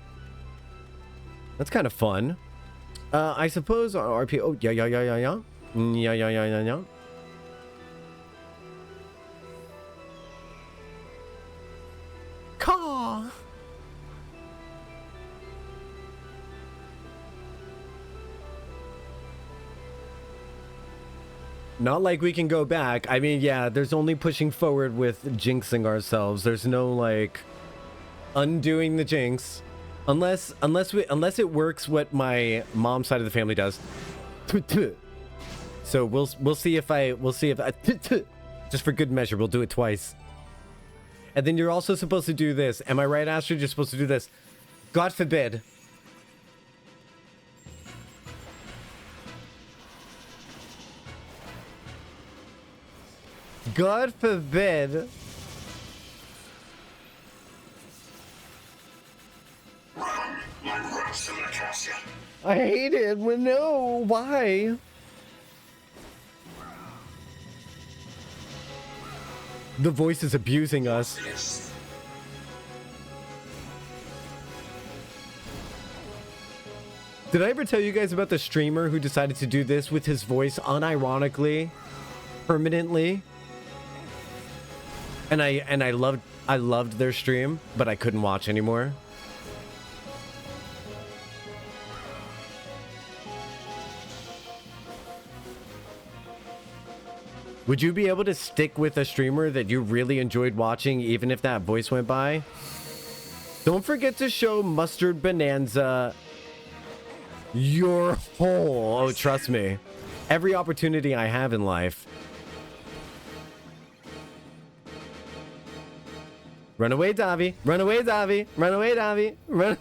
That's kind of fun. I suppose RP. Oh, yeah. Yeah. Caw. Not like we can go back. I mean, yeah, there's only pushing forward with jinxing ourselves. There's no like undoing the jinx. Unless it works what my mom's side of the family does. So we'll see if I just for good measure, we'll do it twice. And then you're also supposed to do this. Am I right, Astrid? You're supposed to do this. God forbid. God forbid. I hate it. No, why? The voice is abusing us. Did I ever tell you guys about the streamer who decided to do this with his voice unironically, permanently? And I loved their stream, but I couldn't watch anymore. Would you be able to stick with a streamer that you really enjoyed watching even if that voice went by? Don't forget to show Mustard Bonanza your hole. Oh, trust me. Every opportunity I have in life. Run away, Davi. Run away, Davi. Run away, Davi. Run.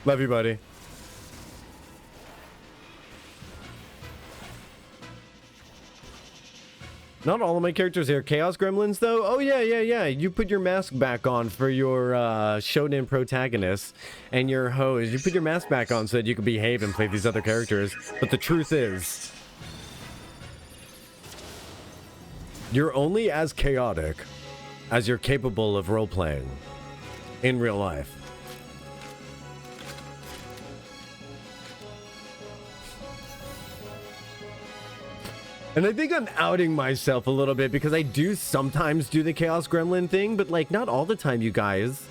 Love you, buddy. Not all of my characters here. Chaos Gremlins, though? Oh, yeah. You put your mask back on for your Shonen protagonist and your hose. You put your mask back on so that you can behave and play these other characters. But the truth is, you're only as chaotic as you're capable of role-playing in real life. And I think I'm outing myself a little bit because I do sometimes do the Chaos Gremlin thing, but like not all the time, you guys.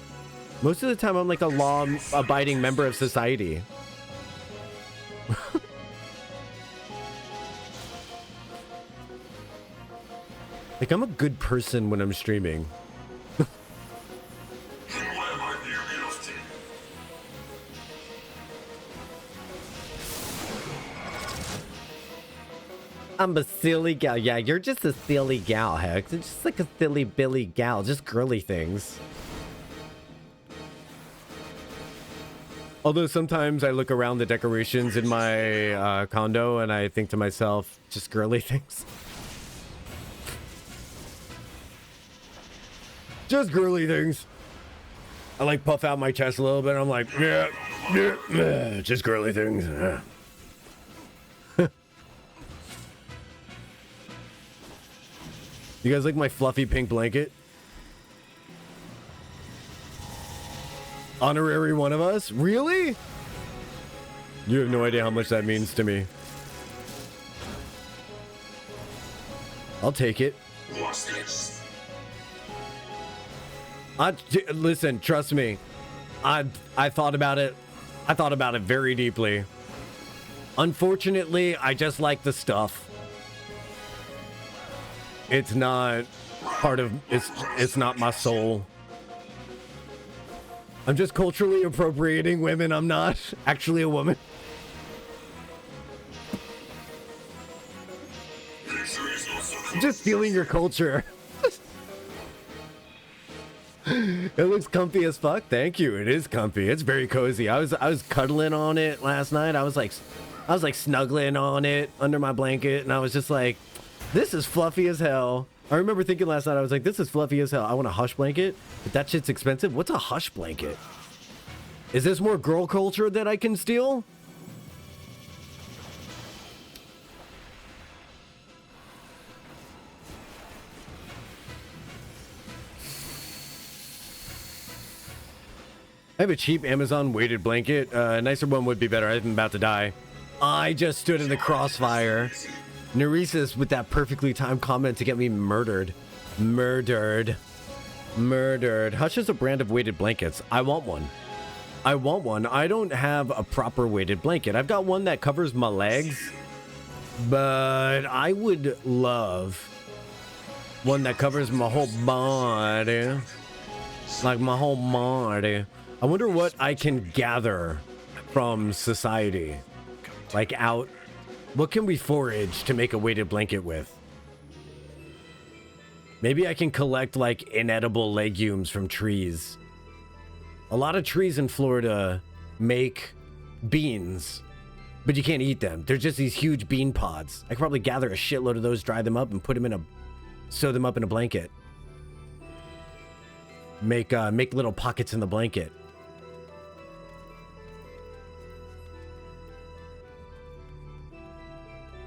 Most of the time I'm like a law-abiding member of society. Like I'm a good person when I'm streaming. I'm a silly gal. Yeah, you're just a silly gal, Hex. It's just like a silly Billy gal. Just girly things. Although sometimes I look around the decorations in my condo and I think to myself, just girly things. Just girly things. I like puff out my chest a little bit. I'm like, yeah, just girly things. Yeah. You guys like my fluffy pink blanket? Honorary one of us? Really? You have no idea how much that means to me. I'll take it. Listen, trust me. I thought about it. I thought about it very deeply. Unfortunately, I just like the stuff. It's not part of it's not my soul. I'm just culturally appropriating women. I'm not actually a woman. I'm just stealing your culture. It looks comfy as fuck. Thank you. It is comfy. It's very cozy. I was cuddling on it last night. I was like snuggling on it under my blanket, and I was just like, this is fluffy as hell. I remember thinking last night, I was like, this is fluffy as hell. I want a hush blanket, but that shit's expensive. What's a hush blanket? Is this more girl culture that I can steal? I have a cheap Amazon weighted blanket. A nicer one would be better. I'm about to die. I just stood in the crossfire. Neresis with that perfectly timed comment to get me murdered. Murdered. Hush is a brand of weighted blankets. I want one. I don't have a proper weighted blanket. I've got one that covers my legs, but I would love one that covers my whole body. Like my whole body. I wonder what I can gather from society. Like out. What can we forage to make a weighted blanket with? Maybe I can collect like inedible legumes from trees. A lot of trees in Florida make beans, but you can't eat them. They're just these huge bean pods. I could probably gather a shitload of those, dry them up, and sew them up in a blanket. Make little pockets in the blanket.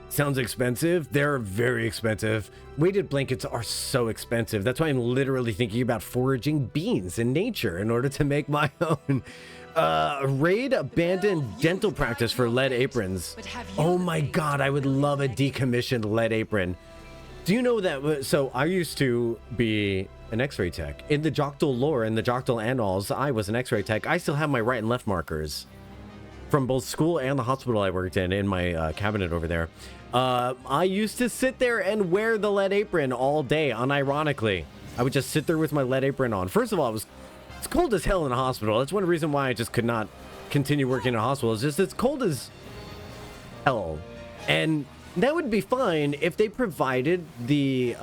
Sounds expensive. They're very expensive. Weighted blankets are so expensive. That's why I'm literally thinking about foraging beans in nature in order to make my own. Raid abandoned dental practice for lead aprons. Oh my god, I would love a decommissioned lead apron. Do you know that? So I used to be an x-ray tech. In the Jocktal lore, in the Jocktal annals, I was an x-ray tech. I still have my right and left markers from both school and the hospital I worked in my cabinet over there. I used to sit there and wear the lead apron all day, unironically. I would just sit there with my lead apron on. First of all, it's cold as hell in a hospital. That's one reason why I just could not continue working in a hospital. It's just it's cold as hell. And that would be fine if they provided the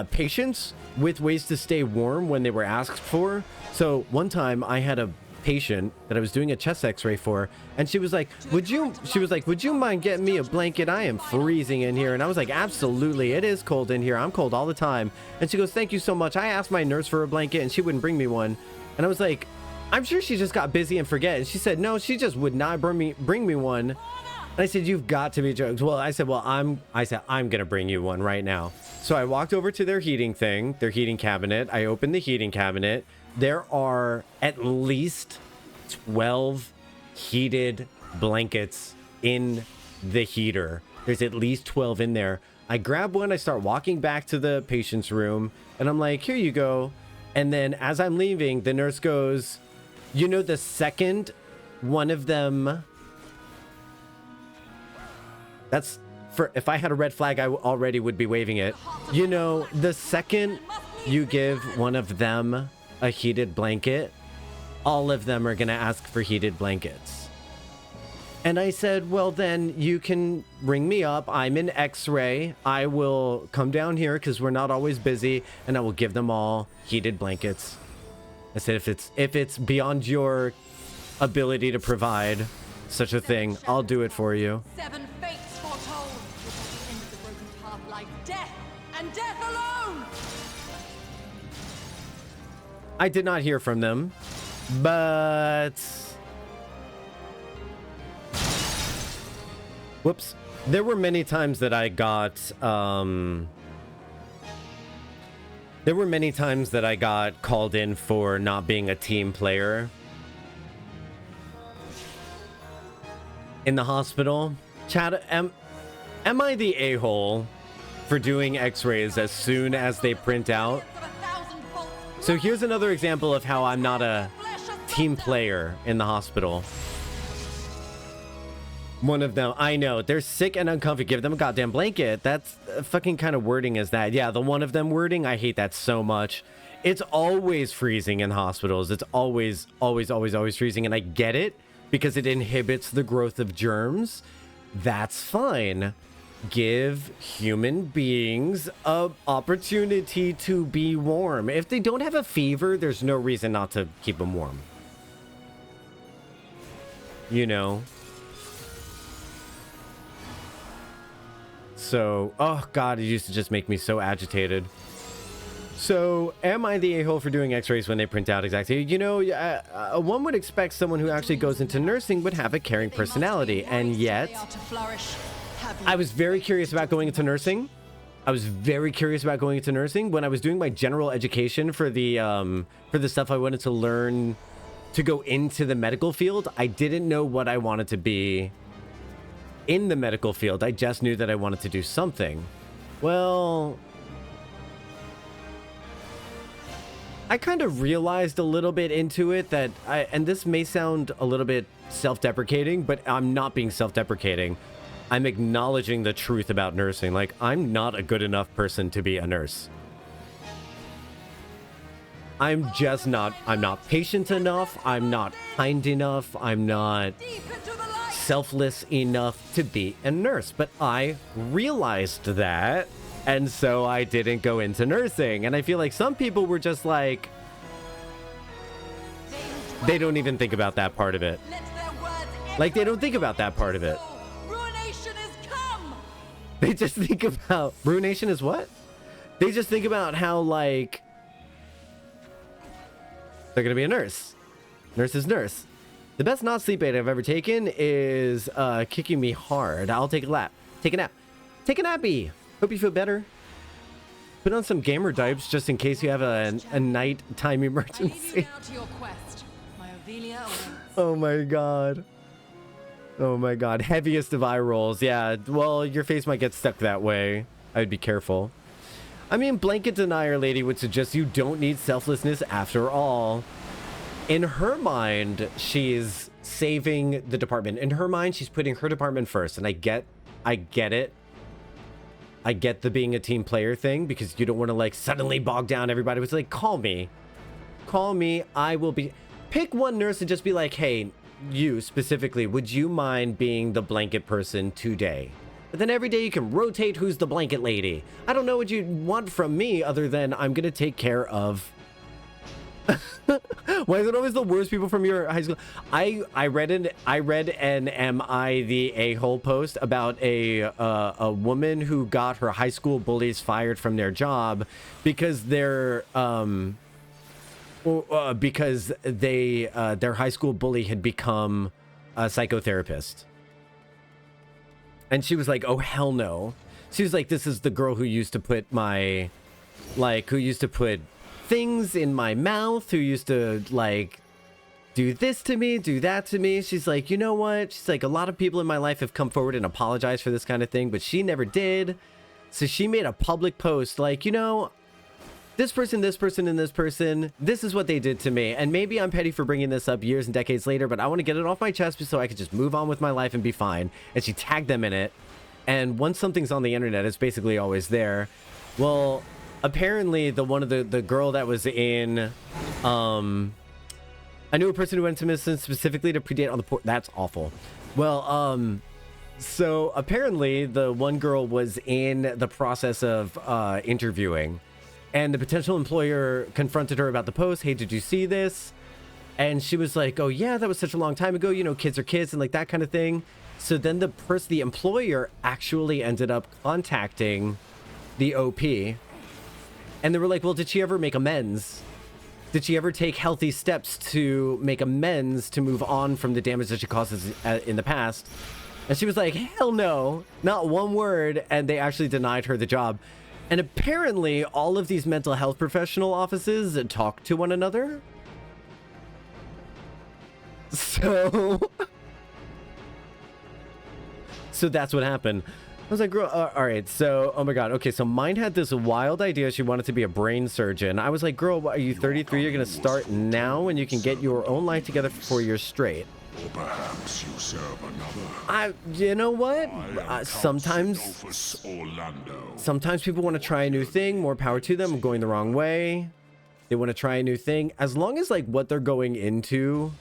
patients with ways to stay warm when they were asked for. So one time I had a patient that I was doing a chest x-ray for, and she was like, would you mind getting me a blanket? I am freezing in here. And I was like, absolutely, it is cold in here. I'm cold all the time. And she goes, thank you so much. I asked my nurse for a blanket and she wouldn't bring me one. And I was like, I'm sure she just got busy and forget. And she said, no, she just would not bring me one. And I said, you've got to be joking. Well, I said, I'm gonna bring you one right now. So I walked over to their heating cabinet. I opened the heating cabinet. There are at least 12 heated blankets in the heater. There's at least 12 in there. I grab one, I start walking back to the patient's room, and I'm like, here you go. And then as I'm leaving, the nurse goes, you know, the second one of them... That's... for if I had a red flag, I already would be waving it. You know, the second you give one of them a heated blanket, all of them are gonna ask for heated blankets. And I said, well, then you can ring me up. I'm in x-ray. I will come down here because we're not always busy, and I will give them all heated blankets. I said, if it's beyond your ability to provide such a thing, I'll do it for you. 7 fates foretold. At the end of the broken path lie death, and death alone. I did not hear from them, but... Whoops. There were many times that I got, called in for not being a team player in the hospital. Chad, am I the a-hole for doing x-rays as soon as they print out? So here's another example of how I'm not a team player in the hospital. One of them, I know, they're sick and uncomfy. Give them a goddamn blanket. That's fucking kind of wording is that. Yeah, the one of them wording, I hate that so much. It's always freezing in hospitals. It's always freezing. And I get it because it inhibits the growth of germs. That's fine. Give human beings an opportunity to be warm. If they don't have a fever, there's no reason not to keep them warm. You know? So, oh God, it used to just make me so agitated. So, am I the a-hole for doing x-rays when they print out exactly? You know, one would expect someone who actually goes into nursing would have a caring personality, and yet I was very curious about going into nursing. When I was doing my general education for the stuff I wanted to learn to go into the medical field. I didn't know what I wanted to be in the medical field. I just knew that I wanted to do something. Well, I kind of realized a little bit into it that and this may sound a little bit self-deprecating, but I'm not being self-deprecating. I'm acknowledging the truth about nursing. Like, I'm not a good enough person to be a nurse. I'm not patient enough. I'm not kind enough. I'm not selfless enough to be a nurse. But I realized that, and so I didn't go into nursing. And I feel like some people were just like, they don't even think about that part of it. Like, they don't think about that part of it. They just think about... Ruination is what? They just think about how, like... They're gonna be a nurse. Nurse is nurse. The best not sleep aid I've ever taken is kicking me hard. I'll take a lap. Take a nap. Take a nappy. Hope you feel better. Put on some gamer diapers just in case you have a nighttime emergency. Oh my god. Oh my god. Heaviest of eye rolls. Yeah, well, your face might get stuck that way. I would be careful. I mean, blanket denier lady would suggest you don't need selflessness after all. In her mind, she's saving the department. In her mind, she's putting her department first. And I get it. I get the being a team player thing, because you don't want to, like, suddenly bog down everybody. It's like, call me. Call me. I will be... Pick one nurse and just be like, hey... You specifically, would you mind being the blanket person today? But then every day you can rotate who's the blanket lady. I don't know what you want from me other than I'm gonna take care of... Why is it always the worst people from your high school? I read an Am I the A-hole post about a woman who got her high school bullies fired from their job because they're because their high school bully had become a psychotherapist. And she was like, oh, hell no. She was like, this is the girl who used to put things in my mouth, who used to, like, do this to me, do that to me. She's like, you know what? She's like, a lot of people in my life have come forward and apologized for this kind of thing, but she never did. So she made a public post like, you know, this person, this person, and this person, this is what they did to me. And maybe I'm petty for bringing this up years and decades later, but I want to get it off my chest so I can just move on with my life and be fine. And she tagged them in it. And once something's on the internet, it's basically always there. Well, apparently the girl that was in, I knew a person who went to Mississippi specifically to predate on the port. That's awful. Well, so apparently the one girl was in the process of interviewing. And the potential employer confronted her about the post. Hey, did you see this? And she was like, oh, yeah, that was such a long time ago. You know, kids are kids and like that kind of thing. So then the employer actually ended up contacting the OP. And they were like, well, did she ever make amends? Did she ever take healthy steps to make amends to move on from the damage that she caused in the past? And she was like, hell no, not one word. And they actually denied her the job. And apparently all of these mental health professional offices talk to one another. So that's what happened. I was like, girl, all right. So, oh my God. Okay. So mine had this wild idea. She wanted to be a brain surgeon. I was like, girl, are you 33? You're going to start now and you can get your own life together for 4 years straight. Or perhaps you serve another. You know what? Sometimes people want to try a new thing. More power to them. I'm going the wrong way. They want to try a new thing. As long as like what they're going into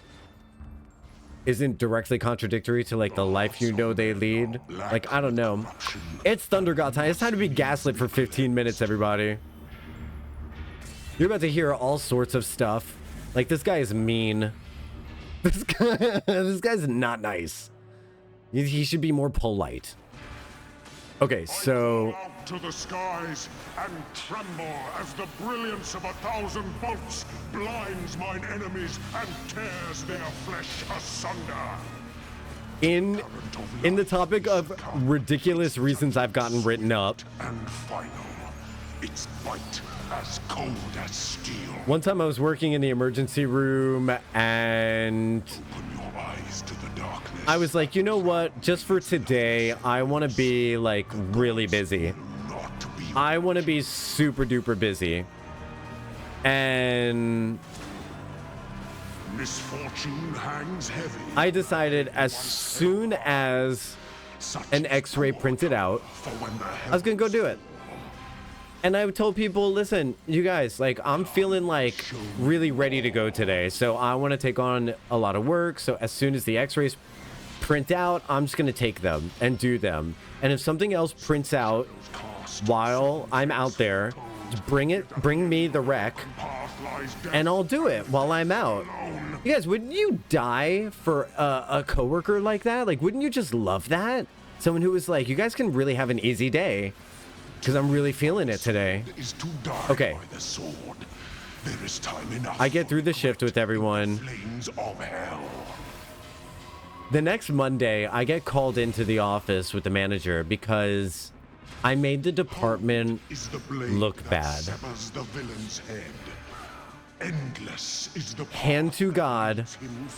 isn't directly contradictory to like the life you know they lead. Like, I don't know. It's Thunder God time. It's time to be gaslit for 15 minutes, everybody. You're about to hear all sorts of stuff. Like, this guy is mean. This guy's not nice. He should be more polite. Okay, so up to the skies and tremble as the brilliance of 1,000 bolts blinds mine enemies and tears their flesh asunder. In the topic of ridiculous reasons I've gotten written up. And final, its bite as cold as steel. One time I was working in the emergency room and Open your eyes to the darkness. I was like, you know what? Just for today, I want to be like really busy. Not be I want to be super duper busy. And misfortune hangs heavy. I decided as soon as Such an x-ray printed out, for when the I was gonna go do it. And I told people, listen, you guys, like, I'm feeling like really ready to go today. So I want to take on a lot of work. So as soon as the x-rays print out, I'm just gonna take them and do them. And if something else prints out while I'm out there, bring me the rec, and I'll do it while I'm out. You guys, wouldn't you die for a coworker like that? Like, wouldn't you just love that? Someone who was like, you guys can really have an easy day because I'm really feeling it today. Okay. There is time enough. I get through the shift with everyone. Flames of hell. The next Monday, I get called into the office with the manager because I made the department Is the blade look that bad. severs the villain's head. Endless is the Hand to God,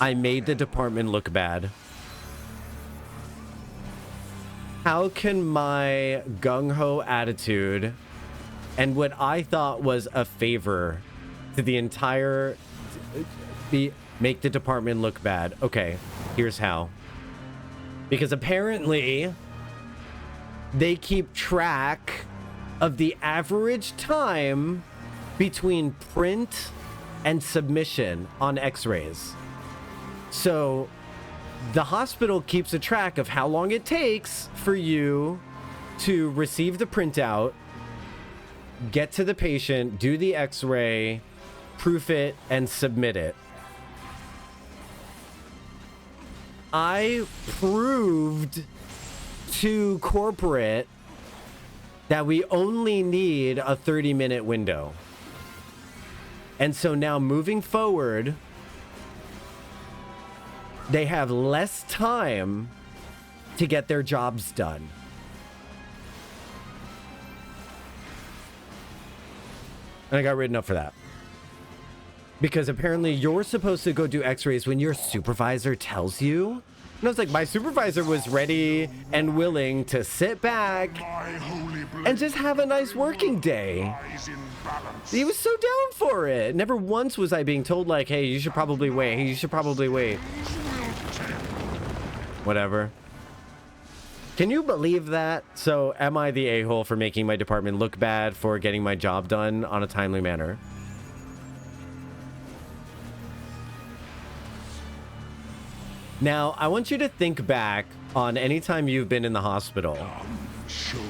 I made the department look bad. How can my gung-ho attitude and what I thought was a favor to the entire make the department look bad? Okay, here's how. Because apparently they keep track of the average time between print and submission on x-rays. So the hospital keeps a track of how long it takes for you to receive the printout, get to the patient, do the x-ray, proof it, and submit it. I proved to corporate that we only need a 30-minute window. And so now moving forward, they have less time to get their jobs done. And I got written up for that. Because apparently you're supposed to go do x-rays when your supervisor tells you. And I was like, my supervisor was ready and willing to sit back and just have a nice working day. He was so down for it. Never once was I being told like, hey, you should probably wait. Hey, you should probably wait. Whatever. Can you believe that? So am I the a-hole for making my department look bad for getting my job done on a timely manner? Now, I want you to think back on any time you've been in the hospital,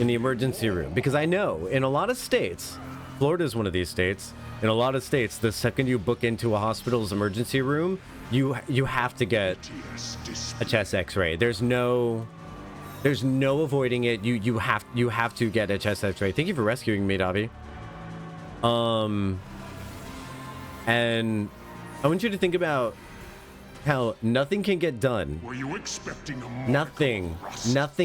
in the emergency room, because I know in a lot of states, Florida is one of these states, in a lot of states, the second you book into a hospital's emergency room, you have to get a chest x-ray. There's no avoiding it. You have to get a chest x-ray. Thank you for rescuing me, Davi. And I want you to think about how nothing can get done. Were you expecting a Nothing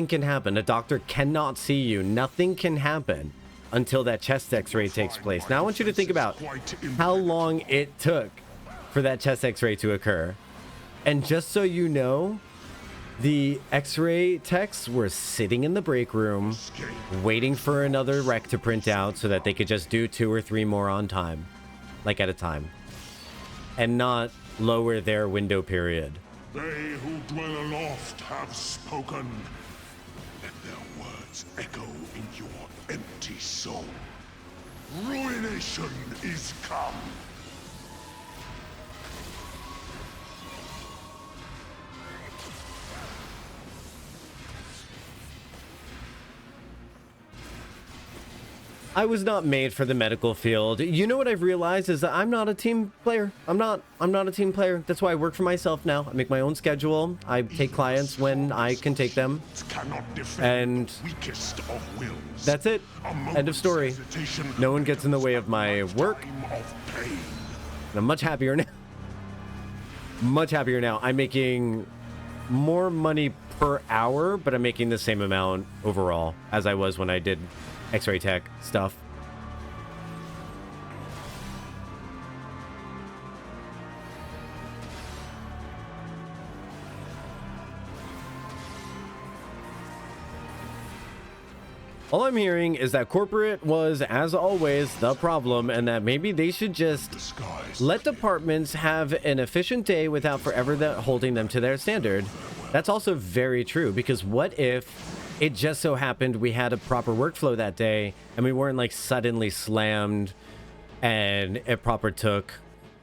can happen. A doctor cannot see you. Nothing can happen until that chest x-ray takes place. Now I want you to think about how long it took for that chest x-ray to occur. And just so you know, the x-ray techs were sitting in the break room waiting for another rec to print out so that they could just do 2 or 3 more on time, like at a time, and not lower their window period. They who dwell aloft have spoken. Let their words echo in your empty soul. Ruination is come. I was not made for the medical field. You know what I've realized is that I'm not a team player. I'm not a team player. That's why I work for myself now. I make my own schedule. I take clients when I can take them. And that's it. End of story. No one gets in the way of my work. And I'm much happier now. Much happier now. I'm making more money per hour, but I'm making the same amount overall as I was when I did X-ray tech stuff. All I'm hearing is that corporate was, as always, the problem, and that maybe they should just let departments have an efficient day without forever holding them to their standard. That's also very true, because what if it just so happened we had a proper workflow that day and we weren't like suddenly slammed and it proper took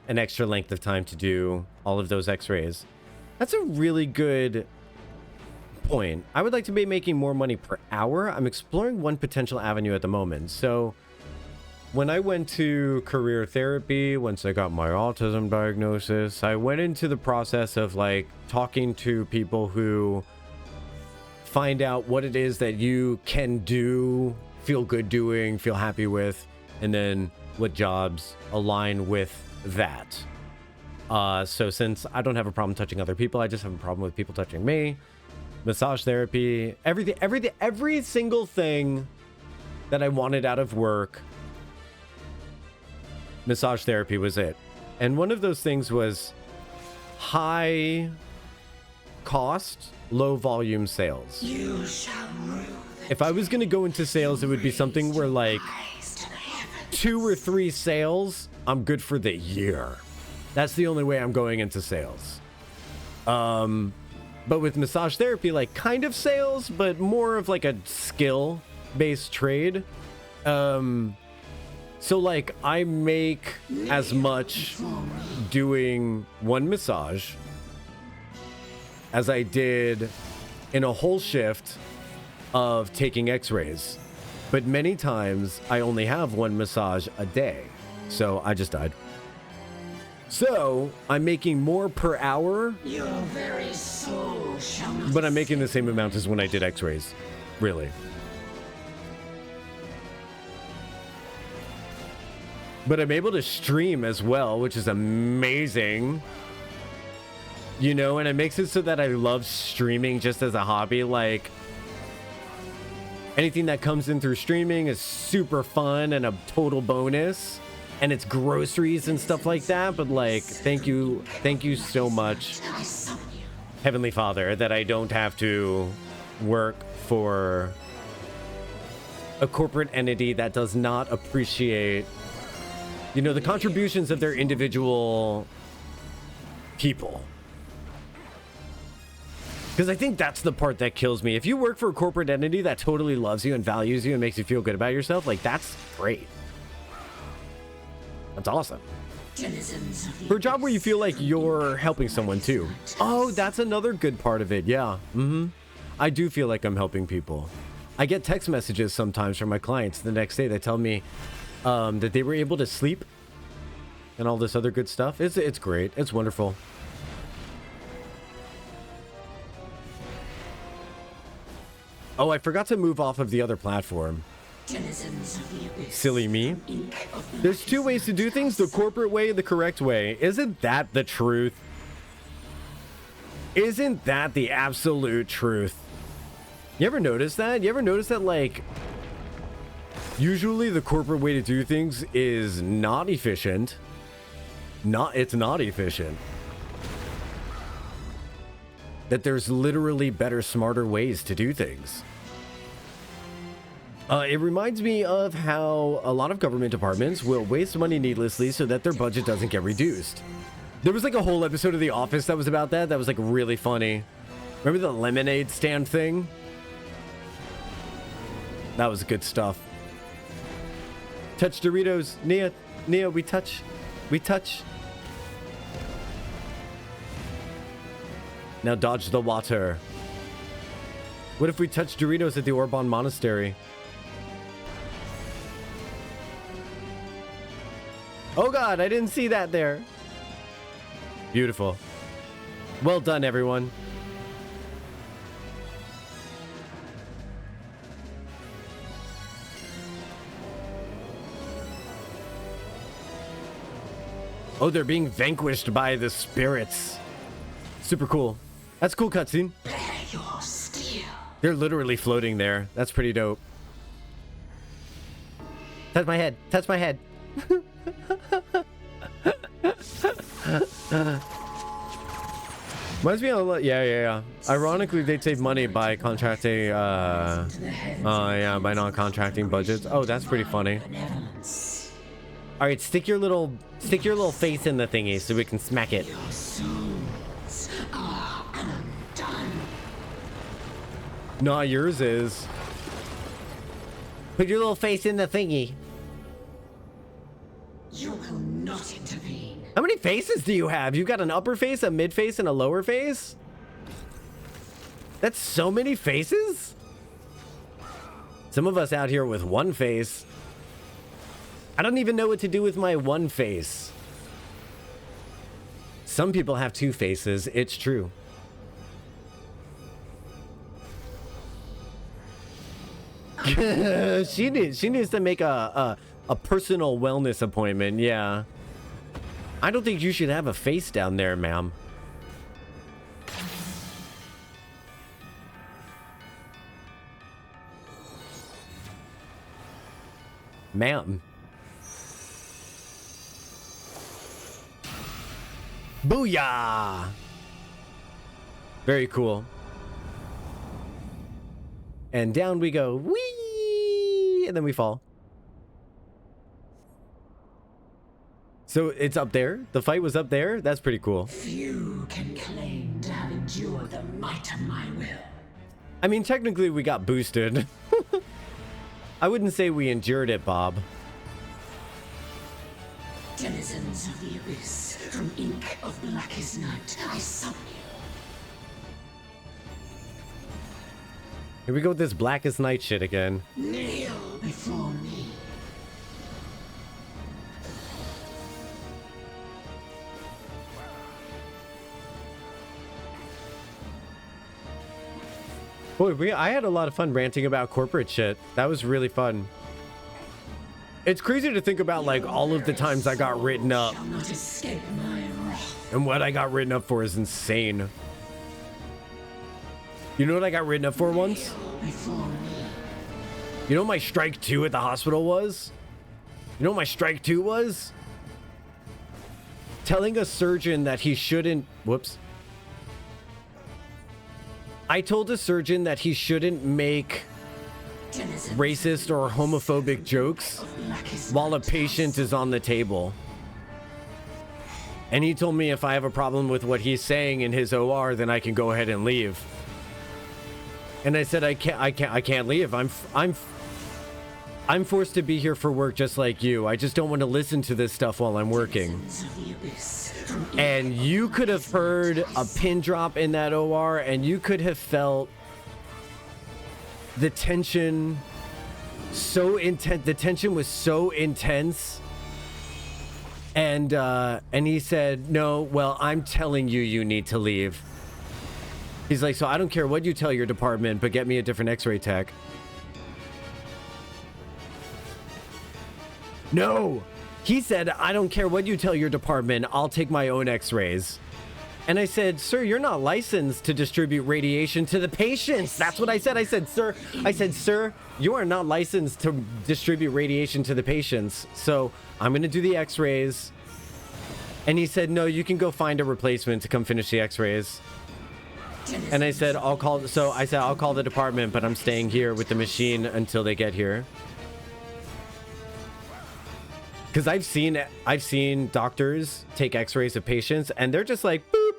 an extra length of time to do all of those x-rays? That's a really good point. I would like to be making more money per hour. I'm exploring one potential avenue at the moment. So when I went to career therapy, once I got my autism diagnosis, I went into the process of like talking to people who find out what it is that you can do, feel good doing, feel happy with, and then what jobs align with that. So since I don't have a problem touching other people, I just have a problem with people touching me. Massage therapy, every single thing that I wanted out of work, massage therapy was it. And one of those things was high cost, low volume sales. If I was going to go into sales, it would be something where like 2 or 3 sales, I'm good for the year. That's the only way I'm going into sales. But with massage therapy, like kind of sales, but more of like a skill based trade. So like I make as much doing one massage as I did in a whole shift of taking x-rays. But many times I only have one massage a day. So I just died. So I'm making more per hour, but I'm making the same amount as when I did x-rays, really. But I'm able to stream as well, which is amazing. You know, and it makes it so that I love streaming just as a hobby. Like, anything that comes in through streaming is super fun and a total bonus. And it's groceries and stuff like that. But like, thank you so much, Heavenly Father, that I don't have to work for a corporate entity that does not appreciate, you know, the contributions of their individual people. Because I think that's the part that kills me. If you work for a corporate entity that totally loves you and values you and makes you feel good about yourself, like, that's great. That's awesome. For a job where you feel like you're helping someone too. Oh, that's another good part of it. Yeah. I do feel like I'm helping people. I get text messages sometimes from my clients the next day that tell me that they were able to sleep and all this other good stuff. It's great. It's wonderful. Oh, I forgot to move off of the other platform. Silly me. There's 2 ways to do things, the corporate way and the correct way. Isn't that the truth? Isn't that the absolute truth? You ever notice that? You ever notice that, like, usually the corporate way to do things is not efficient. It's not efficient. That there's literally better, smarter ways to do things. It reminds me of how a lot of government departments will waste money needlessly so that their budget doesn't get reduced. There was like a whole episode of The Office that was about that. That was like really funny. Remember the lemonade stand thing? That was good stuff. Touch Doritos. Nia, we touch. We touch. Now dodge the water. What if we touch Doritos at the Orban Monastery? Oh God, I didn't see that there. Beautiful. Well done, everyone. Oh, they're being vanquished by the spirits. Super cool. That's a cool cutscene. Your steel. They're literally floating there. That's pretty dope. Touch my head. Touch my head. Reminds me of a lot. Yeah. Ironically, they'd save money by contracting. By not contracting budgets. Oh, that's pretty funny. All right, stick your little face in the thingy so we can smack it. Your souls are undone. Nah, yours is. Put your little face in the thingy. You will not intervene. How many faces do you have? You've got an upper face, a mid face, and a lower face? That's so many faces? Some of us out here with one face. I don't even know what to do with my one face. Some people have two faces. It's true. She needs to make a personal wellness appointment. Yeah. I don't think you should have a face down there, ma'am. Ma'am. Booyah! Very cool. And down we go. Whee! And then we fall. So it's up there? The fight was up there? That's pretty cool. Few can claim to have endured the might of my will. I mean, technically we got boosted. I wouldn't say we endured it, Bob. Denizens of the abyss, from ink of blackest night, I summon you. Here we go with this Blackest Night shit again. Kneel before me. Boy, I had a lot of fun ranting about corporate shit. That was really fun. It's crazy to think about, like, all of the times I got written up. Shall not escape my wrath. And what I got written up for is insane. You know what I got written up for once? Before me. You know what my strike 2 at the hospital was? You know what my strike 2 was? Telling a surgeon that he shouldn't... Whoops. I told a surgeon that he shouldn't make racist or homophobic jokes while a patient is on the table. And he told me if I have a problem with what he's saying in his OR, then I can go ahead and leave. And I said I can't leave. I'm forced to be here for work just like you. I just don't want to listen to this stuff while I'm working. And you could have heard a pin drop in that OR, and you could have felt the tension so intense. The tension was so intense. And he said, no, well, I'm telling you, you need to leave. He's like, so I don't care what you tell your department, but get me a different x-ray tech. No! He said, I don't care what you tell your department, I'll take my own x-rays. And I said, sir, you're not licensed to distribute radiation to the patients. That's what I said. I said, sir, you are not licensed to distribute radiation to the patients. So I'm going to do the x-rays. And he said, no, you can go find a replacement to come finish the x-rays. And I said, I'll call the department, but I'm staying here with the machine until they get here. Because I've seen doctors take x-rays of patients and they're just like, boop,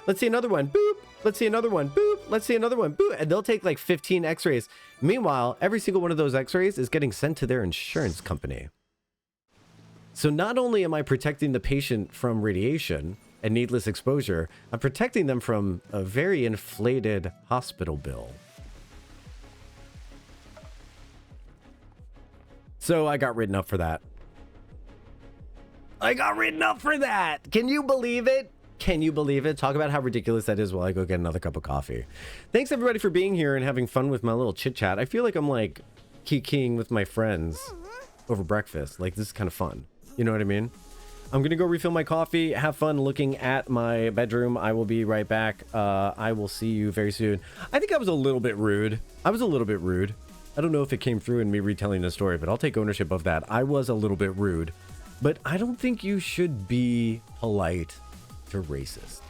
let's see another one, boop, let's see another one, boop, let's see another one, boop. And they'll take like 15 x-rays. Meanwhile, every single one of those x-rays is getting sent to their insurance company. So not only am I protecting the patient from radiation and needless exposure, I'm protecting them from a very inflated hospital bill. So I got written up for that. I got written up for that. Can you believe it? Can you believe it? Talk about how ridiculous that is while I go get another cup of coffee. Thanks everybody for being here and having fun with my little chit chat. I feel like I'm like kikiing with my friends over breakfast. Like this is kind of fun. You know what I mean? I'm gonna go refill my coffee, have fun looking at my bedroom. I will be right back. I will see you very soon. I think I was a little bit rude. I don't know if it came through in me retelling the story, but I'll take ownership of that. I was a little bit rude, but I don't think you should be polite to racists.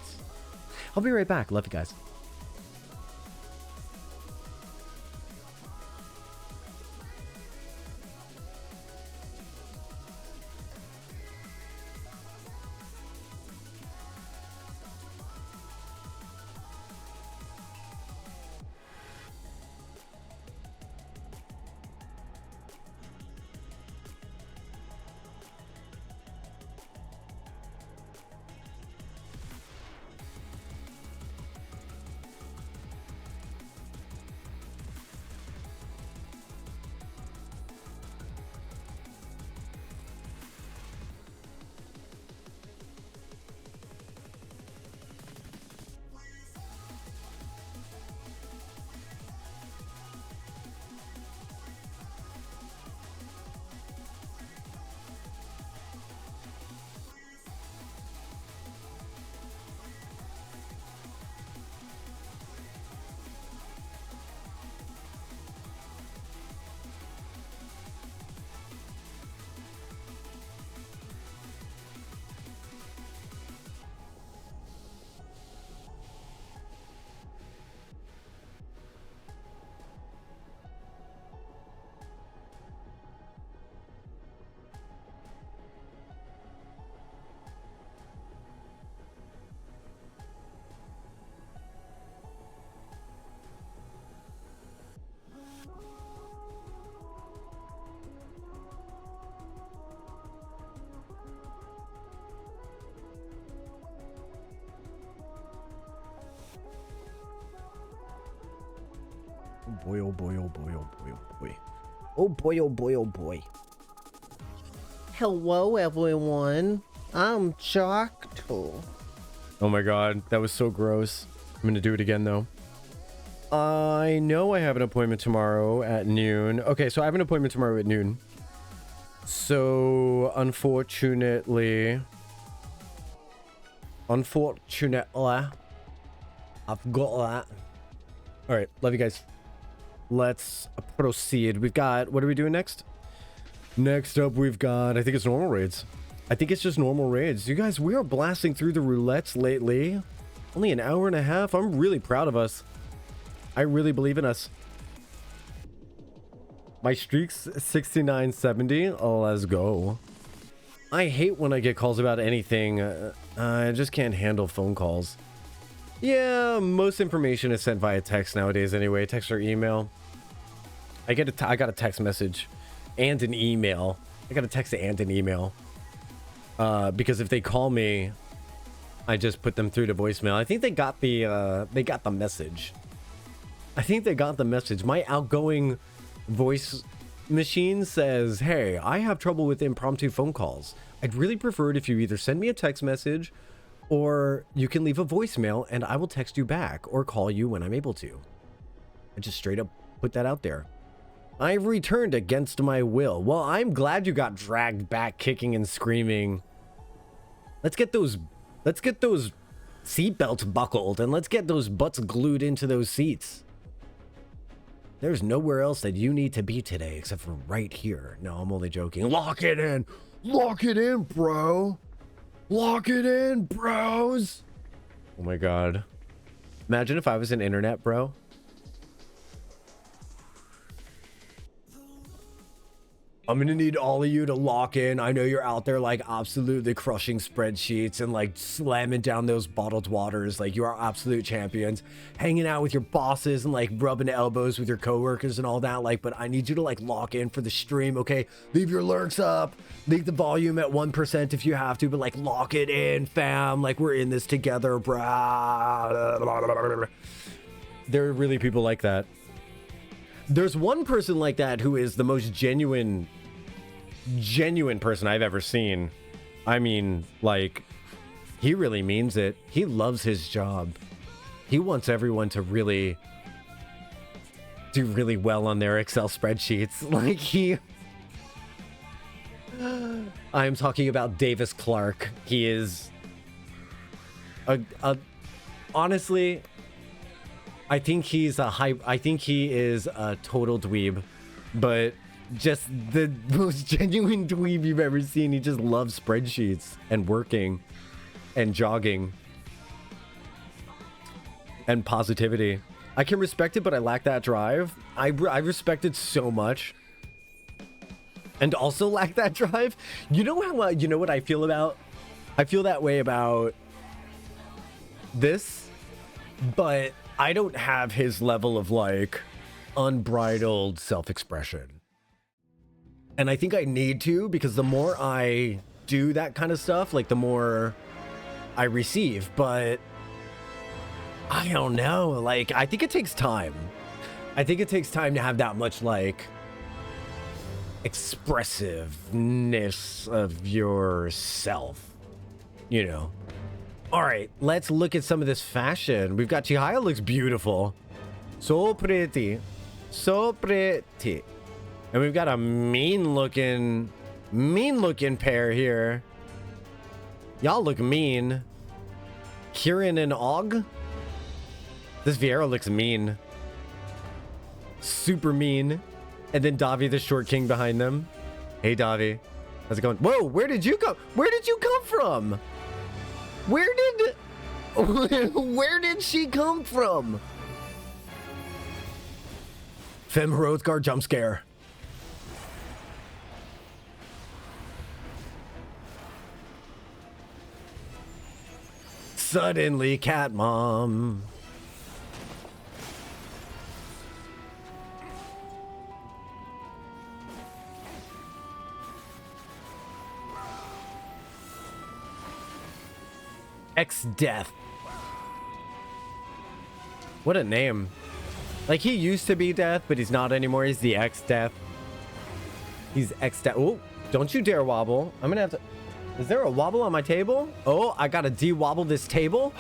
I'll be right back. Love you guys. Boy, oh boy, oh boy, oh boy, oh boy. Oh boy, oh boy, oh boy. Hello, everyone. I'm Jocktal. Oh my god, that was so gross. I'm gonna do it again, though. I know I have an appointment tomorrow at noon. Okay, so I have an appointment tomorrow at noon. So, unfortunately, I've got that. All right, love you guys. Let's proceed. We've got, what are we doing next? Next up, we've got, I think it's normal raids. I think it's just normal raids. You guys, we are blasting through the roulettes lately. Only an hour and a half. I'm really proud of us. I really believe in us. My streak's 69.70. Oh, let's go. I hate when I get calls about anything. I just can't handle phone calls. Yeah, most information is sent via text nowadays anyway. Text or email. I got a text message and an email. I got a text and an email. Because if they call me, I just put them through to voicemail. I think they got the message. I think they got the message. My outgoing voice machine says, "Hey, I have trouble with impromptu phone calls. I'd really prefer it if you either send me a text message or you can leave a voicemail and I will text you back or call you when I'm able to." I just straight up put that out there. I've returned against my will. Well, I'm glad you got dragged back kicking and screaming. Let's get those seatbelts buckled and let's get those butts glued into those seats. There's nowhere else that you need to be today except for right here. No, I'm only joking. Lock it in. Lock it in, bro. Lock it in, bros. Oh my god. Imagine if I was an internet bro. I'm gonna need all of you to lock in. I know you're out there like absolutely crushing spreadsheets and like slamming down those bottled waters. Like you are absolute champions. Hanging out with your bosses and like rubbing elbows with your coworkers and all that. Like, but I need you to like lock in for the stream, okay? Leave your lurks up. Leave the volume at 1% if you have to, but like lock it in, fam. Like we're in this together, brah. There are really people like that. There's one person like that who is the most genuine person I've ever seen. I mean, like, he really means it. He loves his job. He wants everyone to really do really well on their Excel spreadsheets. Like, I'm talking about Davis Clark. He is honestly, I think he is a total dweeb, but just the most genuine dweeb you've ever seen. He just loves spreadsheets and working and jogging and positivity. I can respect it, but I lack that drive. I respect it so much and also lack that drive. You know how you know what I feel about? I feel that way about this, but I don't have his level of like unbridled self-expression. And I think I need to, because the more I do that kind of stuff, like the more I receive. But I don't know, like, I think it takes time. I think it takes time to have that much like expressiveness of yourself, you know. All right, let's look at some of this fashion. We've got Chihaya, looks beautiful. So pretty. So pretty. And we've got a mean looking pair here. Y'all look mean. Kieran and Og. This Vieira looks mean. Super mean. And then Davi, the short king behind them. Hey, Davi. How's it going? Whoa, where did you come? Where did you come from? Where did she come from? Fem Hrothgar jump scare. Suddenly, cat mom. X-Death. What a name. Like, he used to be Death, but he's not anymore. He's the X-Death. He's X-Death. Oh, don't you dare wobble. I'm gonna have to... Is there a wobble on my table? Oh, I gotta de-wobble this table?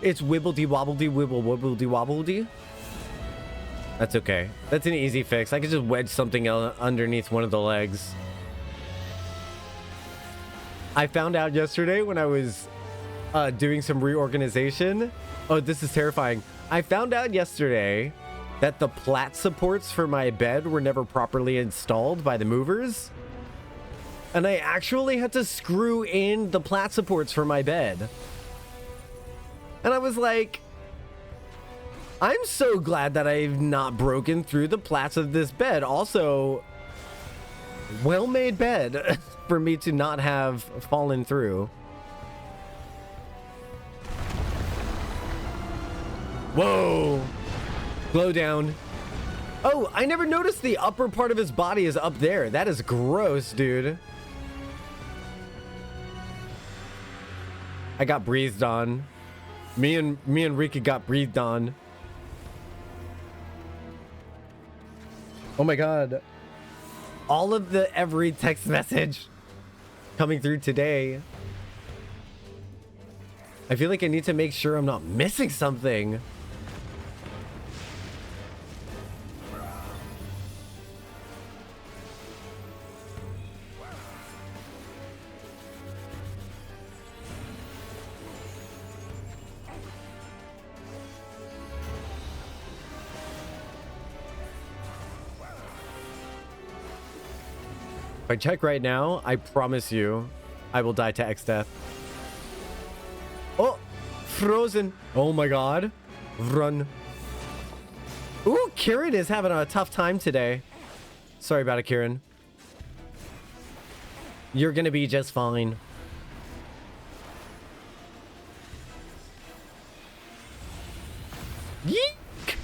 It's wibble-de-wobble-de, wibble-wobble-de-wobble-de. That's okay. That's an easy fix. I could just wedge something underneath one of the legs. I found out yesterday when I was doing some reorganization. Oh, this is terrifying. I found out yesterday that the plat supports for my bed were never properly installed by the movers. And I actually had to screw in the plat supports for my bed. And I was like, I'm so glad that I've not broken through the plats of this bed. Also, well-made bed for me to not have fallen through. Whoa. Glow down. Oh, I never noticed the upper part of his body is up there. That is gross, dude. I got breathed on. Me and Rika got breathed on. Oh my god. All of every text message coming through today. I feel like I need to make sure I'm not missing something. If I check right now, I promise you, I will die to X-Death. Oh, frozen. Oh my god. Run. Ooh, Kieran is having a tough time today. Sorry about it, Kieran. You're gonna be just fine. Yeek!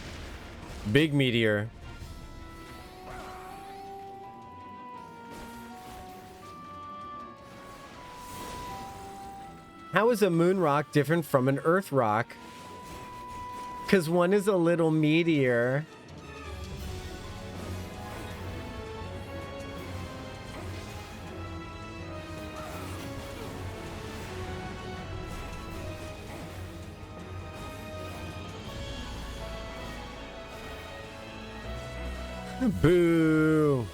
Big meteor. How is a moon rock different from an earth rock? Because one is a little meteor. Boo.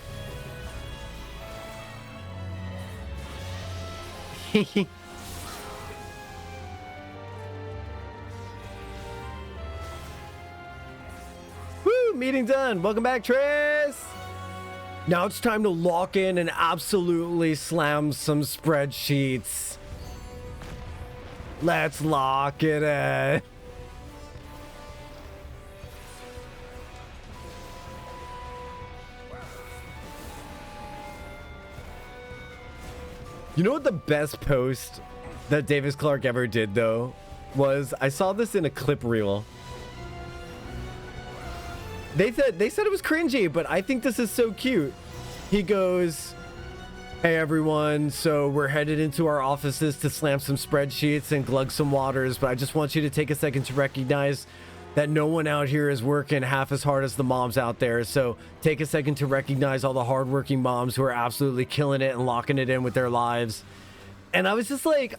Woo, meeting done. Welcome back, Tris. Now it's time to lock in and absolutely slam some spreadsheets. Let's lock it in. You know what the best post that Davis Clark ever did, though, was? I saw this in a clip reel. They said it was cringy, but I think this is so cute. He goes, "Hey everyone, so we're headed into our offices to slam some spreadsheets and glug some waters, but I just want you to take a second to recognize that no one out here is working half as hard as the moms out there. So take a second to recognize all the hardworking moms who are absolutely killing it and locking it in with their lives." And I was just like,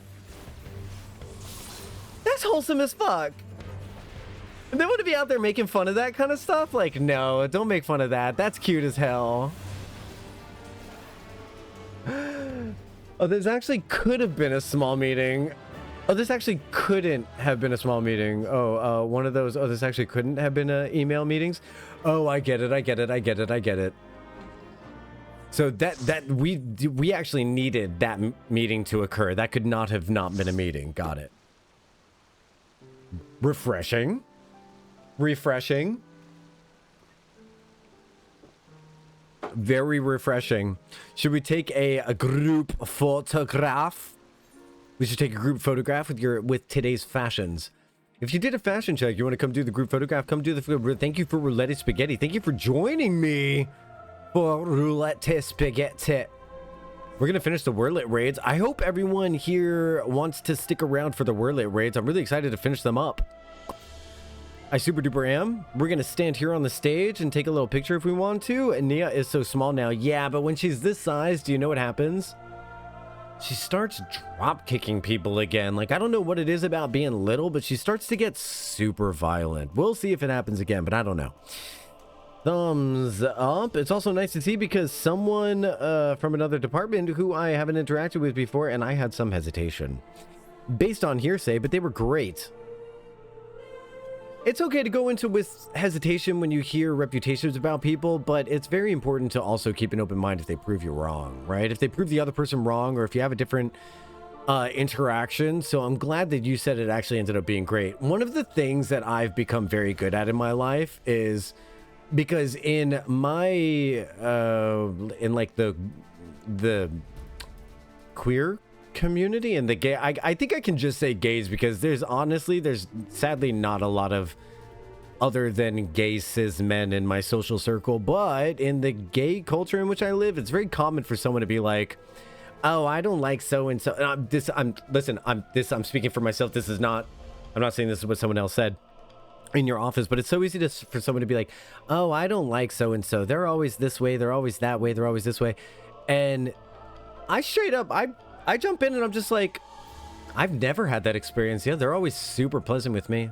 that's wholesome as fuck. And they want to be out there making fun of that kind of stuff? Like, no, don't make fun of that. That's cute as hell. Oh, this actually could have been a small meeting. Oh, this actually couldn't have been a small meeting. Oh, one of those. Oh, this actually couldn't have been email meetings. Oh, I get it. I get it. I get it. I get it. So that we actually needed that meeting to occur. That could not have not been a meeting. Got it. Refreshing. Refreshing. Very refreshing. Should we take a group photograph? We should take a group photograph with today's fashions. If you did a fashion check, you want to come do the group photograph, come do the. Thank you for Roulette Spaghetti. Thank you for joining me for Roulette Spaghetti. We're going to finish the Werlyt raids. I hope everyone here wants to stick around for the Werlyt raids. I'm really excited to finish them up. I super duper am. We're going to stand here on the stage and take a little picture if we want to. And Nia is so small now. Yeah, but when she's this size, do you know what happens? She starts drop kicking people again. Like, I don't know what it is about being little, but she starts to get super violent. We'll see if it happens again, but I don't know. Thumbs up. It's also nice to see because someone from another department who I haven't interacted with before, and I had some hesitation based on hearsay, but they were great. It's okay to go into with hesitation when you hear reputations about people, but it's very important to also keep an open mind if they prove you wrong, right? If they prove the other person wrong, or if you have a different interaction. So I'm glad that you said it actually ended up being great. One of the things that I've become very good at in my life is because in my in like the queer community and the gay, I think I can just say gays because there's sadly not a lot of other than gay cis men in my social circle, but in the gay culture in which I live, it's very common for someone to be like, "Oh, I don't like so and so." I'm speaking for myself. I'm not saying this is what someone else said in your office, but it's so easy for someone to be like, "Oh, I don't like so and so. They're always this way. They're always that way. They're always this way." And I straight up, I jump in and I'm just like, I've never had that experience. Yeah, they're always super pleasant with me.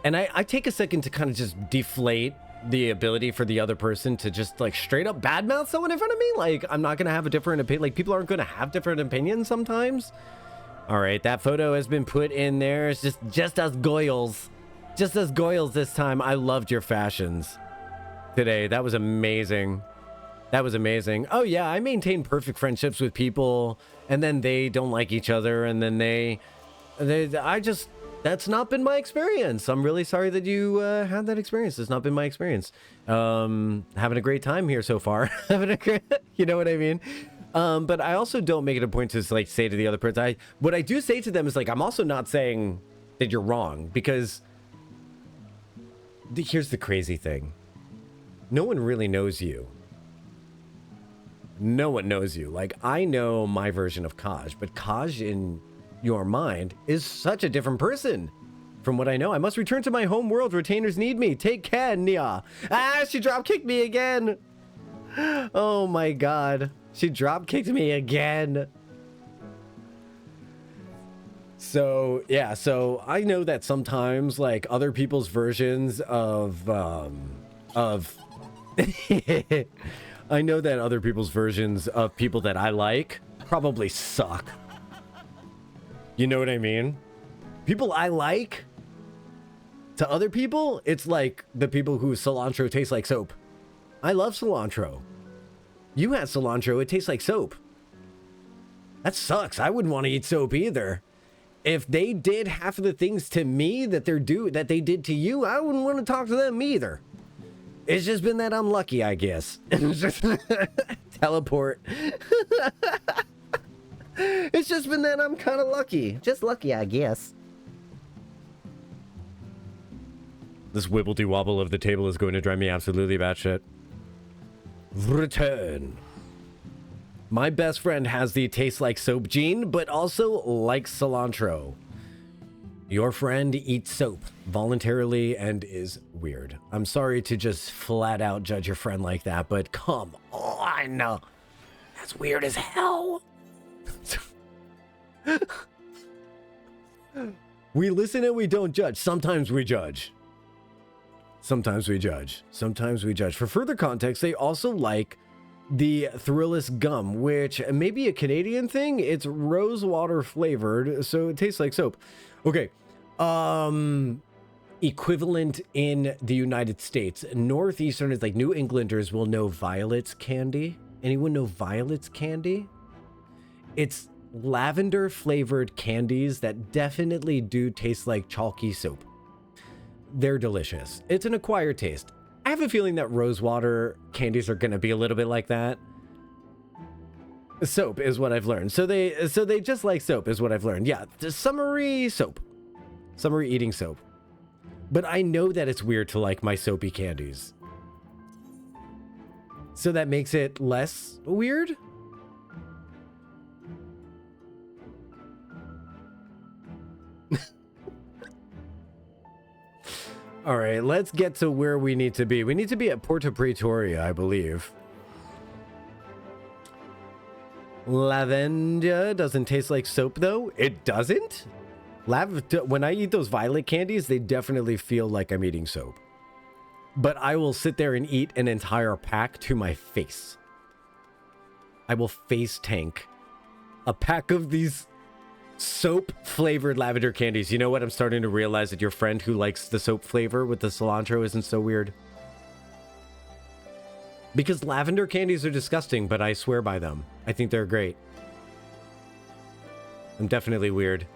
And I take a second to kind of just deflate the ability for the other person to just like straight up badmouth someone in front of me. Like, I'm not going to have a different opinion. Like, people aren't going to have different opinions sometimes. All right, that photo has been put in there. It's just us goyles. Just us goyles this time. I loved your fashions today. That was amazing. That was amazing. Oh yeah, I maintain perfect friendships with people, and then they don't like each other, and then that's not been my experience. I'm really sorry that you had that experience. It's not been my experience. Having a great time here so far. You know what I mean? But I also don't make it a point to like say to the other person. What I do say to them is like, I'm also not saying that you're wrong, because here's the crazy thing. No one really knows you. No one knows you. Like, I know my version of Kaj, but Kaj in your mind is such a different person from what I know. I must return to my home world. Retainers need me. Take care, Nia. Ah, she drop kicked me again. Oh my god. She drop kicked me again. So, yeah, so I know that sometimes, like, other people's versions of of... I know that other people's versions of people that I like probably suck. You know what I mean? People I like, to other people, it's like the people whose cilantro tastes like soap. I love cilantro. You had cilantro, it tastes like soap. That sucks. I wouldn't want to eat soap either. If they did half of the things to me that they did to you, I wouldn't want to talk to them either. It's just been that I'm lucky, I guess. Teleport. It's just been that I'm kind of lucky. Just lucky, I guess. This wibbledy-wobble of the table is going to drive me absolutely batshit. Return. My best friend has the taste like soap gene, but also likes cilantro. Your friend eats soap voluntarily and is weird. I'm sorry to just flat out judge your friend like that, but come on. That's weird as hell. We listen and we don't judge. Sometimes we judge. Sometimes we judge. Sometimes we judge. For further context, they also like the Thrillist gum, which may be a Canadian thing. It's rose water flavored, so it tastes like soap. Okay. Equivalent in the United States. Northeastern is like New Englanders will know Violet's candy. Anyone know Violet's candy? It's lavender flavored candies that definitely do taste like chalky soap. They're delicious. It's an acquired taste. I have a feeling that rosewater candies are going to be a little bit like that. Soap is what I've learned. So they just like soap is what I've learned. Yeah, the summery soap. Summery eating soap. But I know that it's weird to like my soapy candies. So that makes it less weird? All right, let's get to where we need to be. We need to be at Porta Pretoria, I believe. Lavender doesn't taste like soap, though. It doesn't? When I eat those violet candies, they definitely feel like I'm eating soap. But I will sit there and eat an entire pack to my face. I will face tank a pack of these soap flavored lavender candies. You know what? I'm starting to realize that your friend who likes the soap flavor with the cilantro isn't so weird. Because lavender candies are disgusting, but I swear by them. I think they're great. I'm definitely weird.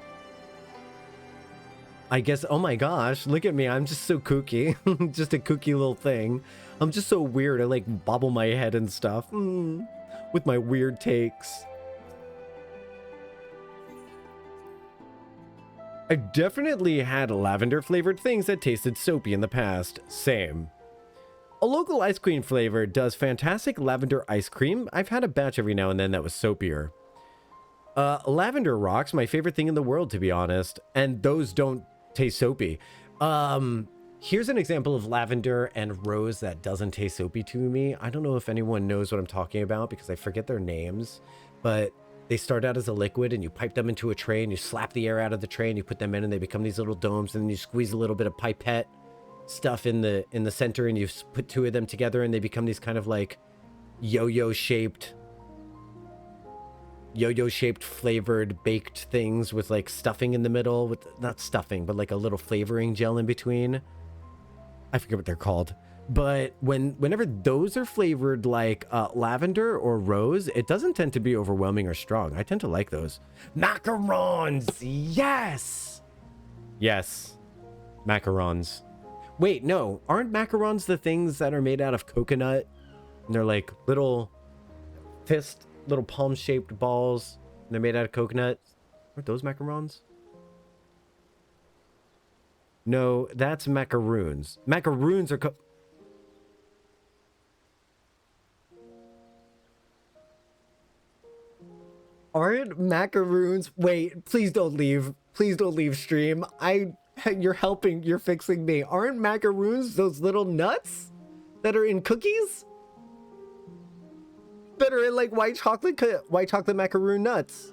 I guess, oh my gosh, look at me. I'm just so kooky. Just a kooky little thing. I'm just so weird. I like bobble my head and stuff. With my weird takes. I definitely had lavender flavored things that tasted soapy in the past. Same. A local ice cream flavor does fantastic lavender ice cream. I've had a batch every now and then that was soapier. Lavender rocks, my favorite thing in the world, to be honest. And those don't taste soapy. Here's an example of lavender and rose that doesn't taste soapy to me. I don't know if anyone knows what I'm talking about because I forget their names, but they start out as a liquid and you pipe them into a tray and you slap the air out of the tray and you put them in and they become these little domes, and then you squeeze a little bit of pipette stuff in the center and you put two of them together and they become these kind of like yo-yo shaped flavored baked things with like stuffing in the middle, with not stuffing but like a little flavoring gel in between. I forget what they're called. But whenever those are flavored like lavender or rose, it doesn't tend to be overwhelming or strong. I tend to like those. Macarons! Yes! Yes. Macarons. Wait, no. Aren't macarons the things that are made out of coconut? And they're like little palm-shaped balls. And they're made out of coconut. Aren't those macarons? No, that's macaroons. Macaroons are Aren't macaroons? Wait, please don't leave. Please don't leave stream. You're fixing me. Aren't macaroons those little nuts that are in cookies? That are in like white chocolate macaroon nuts.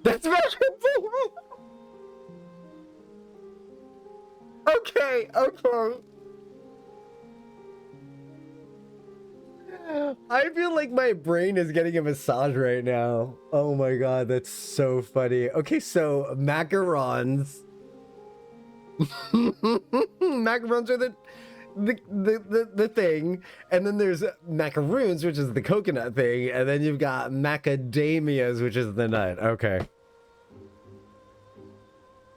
That's macaroon. Okay, okay. I feel like my brain is getting a massage right now. Oh my god, that's so funny. Okay, so macarons. Macarons are the thing, and then there's macaroons, which is the coconut thing, and then you've got macadamias, which is the nut. Okay.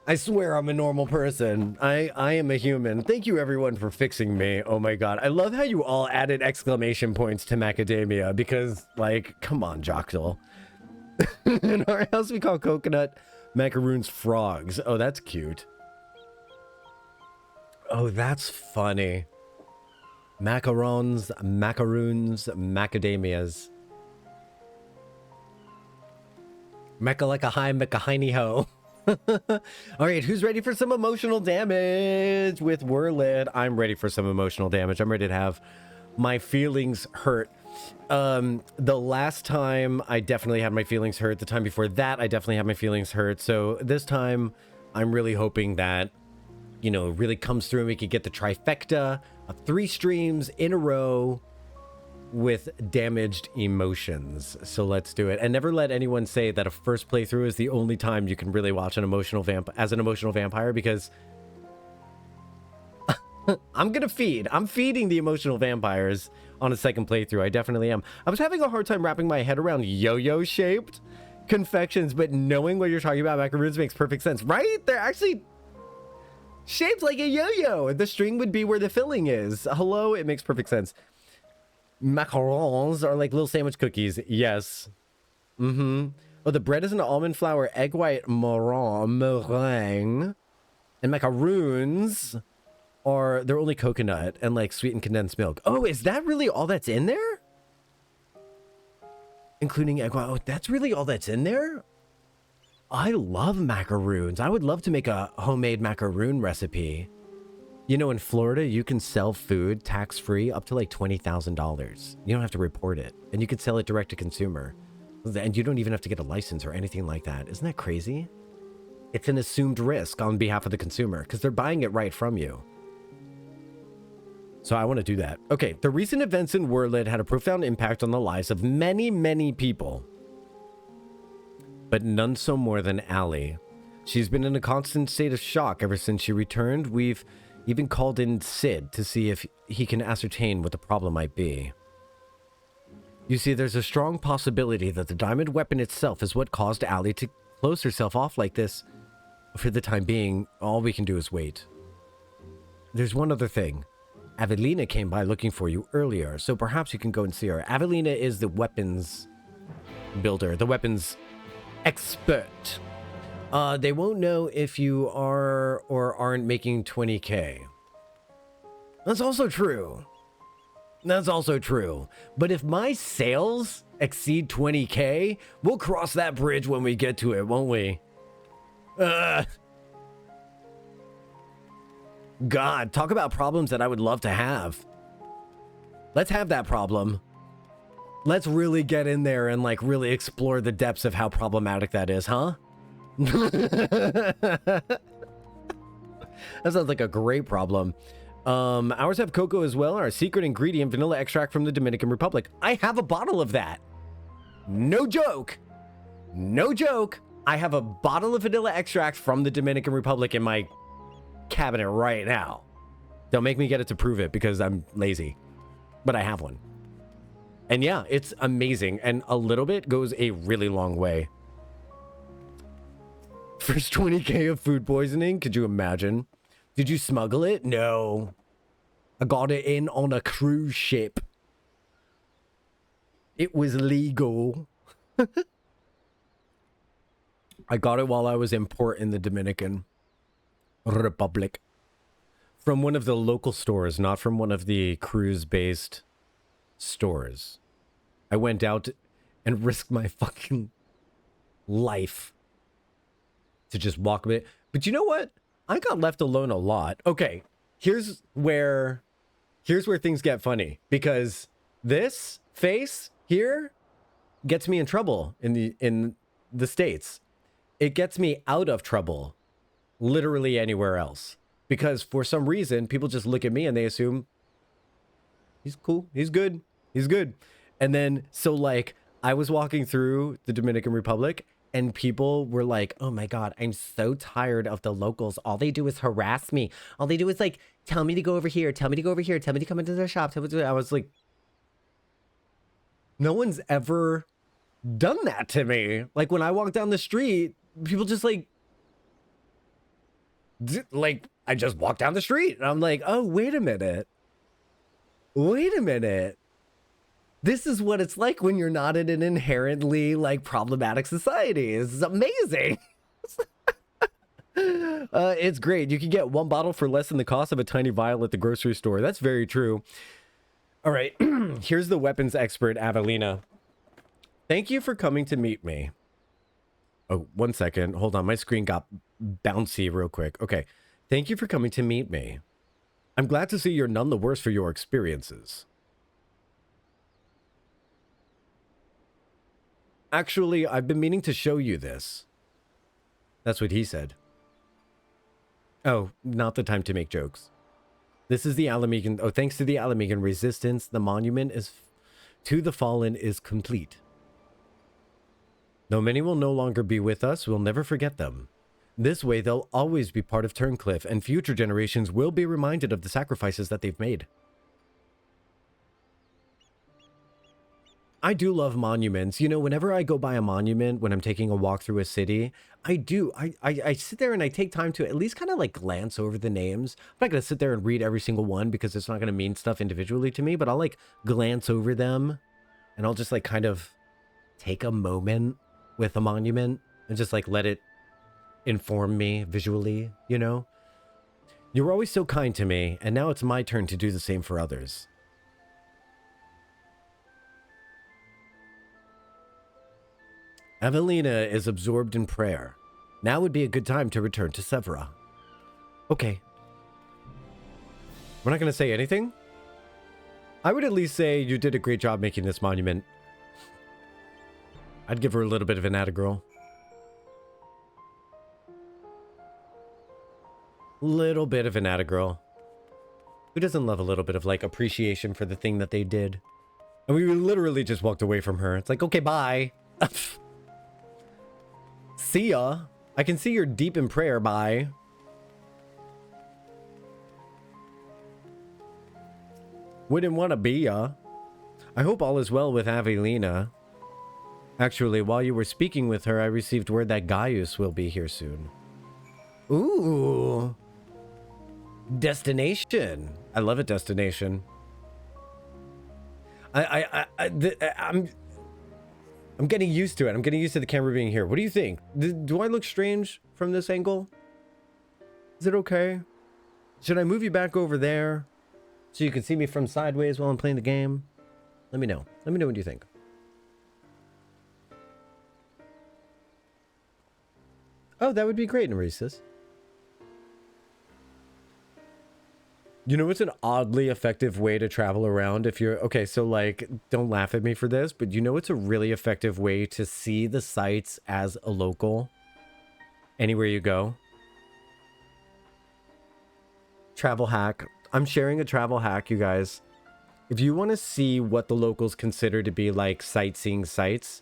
I swear I'm a normal person. I am a human. Thank you everyone for fixing me. Oh my god. I love how you all added exclamation points to macadamia because, like, come on, Jocktal. In our house we call coconut macaroons frogs. Oh, that's cute. Oh, that's funny. Macarons, macaroons, macadamias. Mecha like a high, mecha hiney ho. All right, who's ready for some emotional damage with Werlyt? I'm ready for some emotional damage. I'm ready to have my feelings hurt. The last time I definitely had my feelings hurt. The time before that, I definitely had my feelings hurt. So this time, I'm really hoping that, you know, it really comes through and we could get the trifecta of 3 streams in a row with damaged emotions. So let's do it. And never let anyone say that a first playthrough is the only time you can really watch an emotional vampire, because I'm feeding the emotional vampires on a second playthrough. I definitely am. I was having a hard time wrapping my head around yo-yo shaped confections, but knowing what you're talking about, macaroons, makes perfect sense, right? They're actually shaped like a yo-yo. The string would be where the filling is. Hello, it makes perfect sense. Macarons are like little sandwich cookies. Yes. Oh, the bread is an almond flour, egg white meringue. And macaroons are, they're only coconut and like sweetened condensed milk. Oh, is that really all that's in there? Including egg white. Oh, that's really all that's in there? I love macaroons. I would love to make a homemade macaroon recipe. You know, in Florida, you can sell food tax-free up to like $20,000. You don't have to report it. And you can sell it direct to consumer. And you don't even have to get a license or anything like that. Isn't that crazy? It's an assumed risk on behalf of the consumer because they're buying it right from you. So I want to do that. Okay, the recent events in Werlyt had a profound impact on the lives of many, many people. But none so more than Allie. She's been in a constant state of shock ever since she returned. We've even called in Sid to see if he can ascertain what the problem might be. You see, there's a strong possibility that the diamond weapon itself is what caused Allie to close herself off like this. For the time being, all we can do is wait. There's one other thing. Avelina came by looking for you earlier, so perhaps you can go and see her. Avelina is the weapons builder, the weapons expert. They won't know if you are or aren't making 20K. That's also true. That's also true. But if my sales exceed 20K, we'll cross that bridge when we get to it, won't we? God, talk about problems that I would love to have. Let's have that problem. Let's really get in there and like really explore the depths of how problematic that is, huh? That sounds like a great problem. Ours have cocoa as well. Our secret ingredient, vanilla extract from the Dominican Republic. I have a bottle of that. No joke. No joke. I have a bottle of vanilla extract from the Dominican Republic in my cabinet right now. Don't make me get it to prove it because I'm lazy. But I have one. And yeah, it's amazing. And a little bit goes a really long way. First 20K of food poisoning? Could you imagine? Did you smuggle it? No. I got it in on a cruise ship. It was legal. I got it while I was in port in the Dominican Republic. From one of the local stores, not from one of the cruise-based stores. I went out and risked my fucking life to just walk a bit. But you know what? I got left alone a lot. Okay, here's where things get funny, because this face here gets me in trouble in the States. It gets me out of trouble literally anywhere else. because for some reason people just look at me and they assume he's cool, he's good, he's good. And then so like I was walking through the Dominican Republic and people were like, oh my God, I'm so tired of the locals. All they do is harass me. All they do is like, tell me to go over here, tell me to go over here, tell me to come into their shop. I was like, no one's ever done that to me. Like when I walk down the street, people just like I just walk down the street and I'm like, oh, wait a minute. Wait a minute. This is what it's like when you're not in an inherently like problematic society. This is amazing. It's great. You can get one bottle for less than the cost of a tiny vial at the grocery store. That's very true. All right. Here's the weapons expert, Avelina. Thank you for coming to meet me. Oh, 1 second. Hold on. My screen got bouncy real quick. Okay. Thank you for coming to meet me. I'm glad to see you're none the worse for your experiences. Actually, I've been meaning to show you this. That's what he said. Oh, not the time to make jokes. This is the Alamegan. Oh, thanks to the Alamegan resistance, the monument is to the fallen is complete. Though many will no longer be with us, we'll never forget them. This way, they'll always be part of Turncliffe, and future generations will be reminded of the sacrifices that they've made. I do love monuments. You know, whenever I go by a monument, when I'm taking a walk through a city, I sit there and I take time to at least kind of like glance over the names. I'm not going to sit there and read every single one because it's not going to mean stuff individually to me, but I'll like glance over them and I'll just like kind of take a moment with a monument and just like let it inform me visually, you know? You were always so kind to me, and now it's my turn to do the same for others. Avelina is absorbed in prayer. Now would be a good time to return to Severa. Okay. We're not going to say anything? I would at least say you did a great job making this monument. I'd give her a little bit of an attagirl. Little bit of an attagirl. Who doesn't love a little bit of like appreciation for the thing that they did? And we literally just walked away from her. It's like, okay, bye. See ya. I can see you're deep in prayer. Bye. Wouldn't want to be ya. I hope all is well with Avelina. Actually, while you were speaking with her, I received word that Gaius will be here soon. Ooh. Destination. I love a destination. I'm getting used to it. I'm getting used to the camera being here. What do you think? Do I look strange from this angle? Is it okay? Should I move you back over there so you can see me from sideways while I'm playing the game? Let me know. Let me know what you think. Oh, that would be great, Neresis. You know, it's an oddly effective way to travel around if you're... Okay, so, like, don't laugh at me for this, but you know it's a really effective way to see the sights as a local anywhere you go? Travel hack. I'm sharing a travel hack, you guys. If you want to see what the locals consider to be, like, sightseeing sites,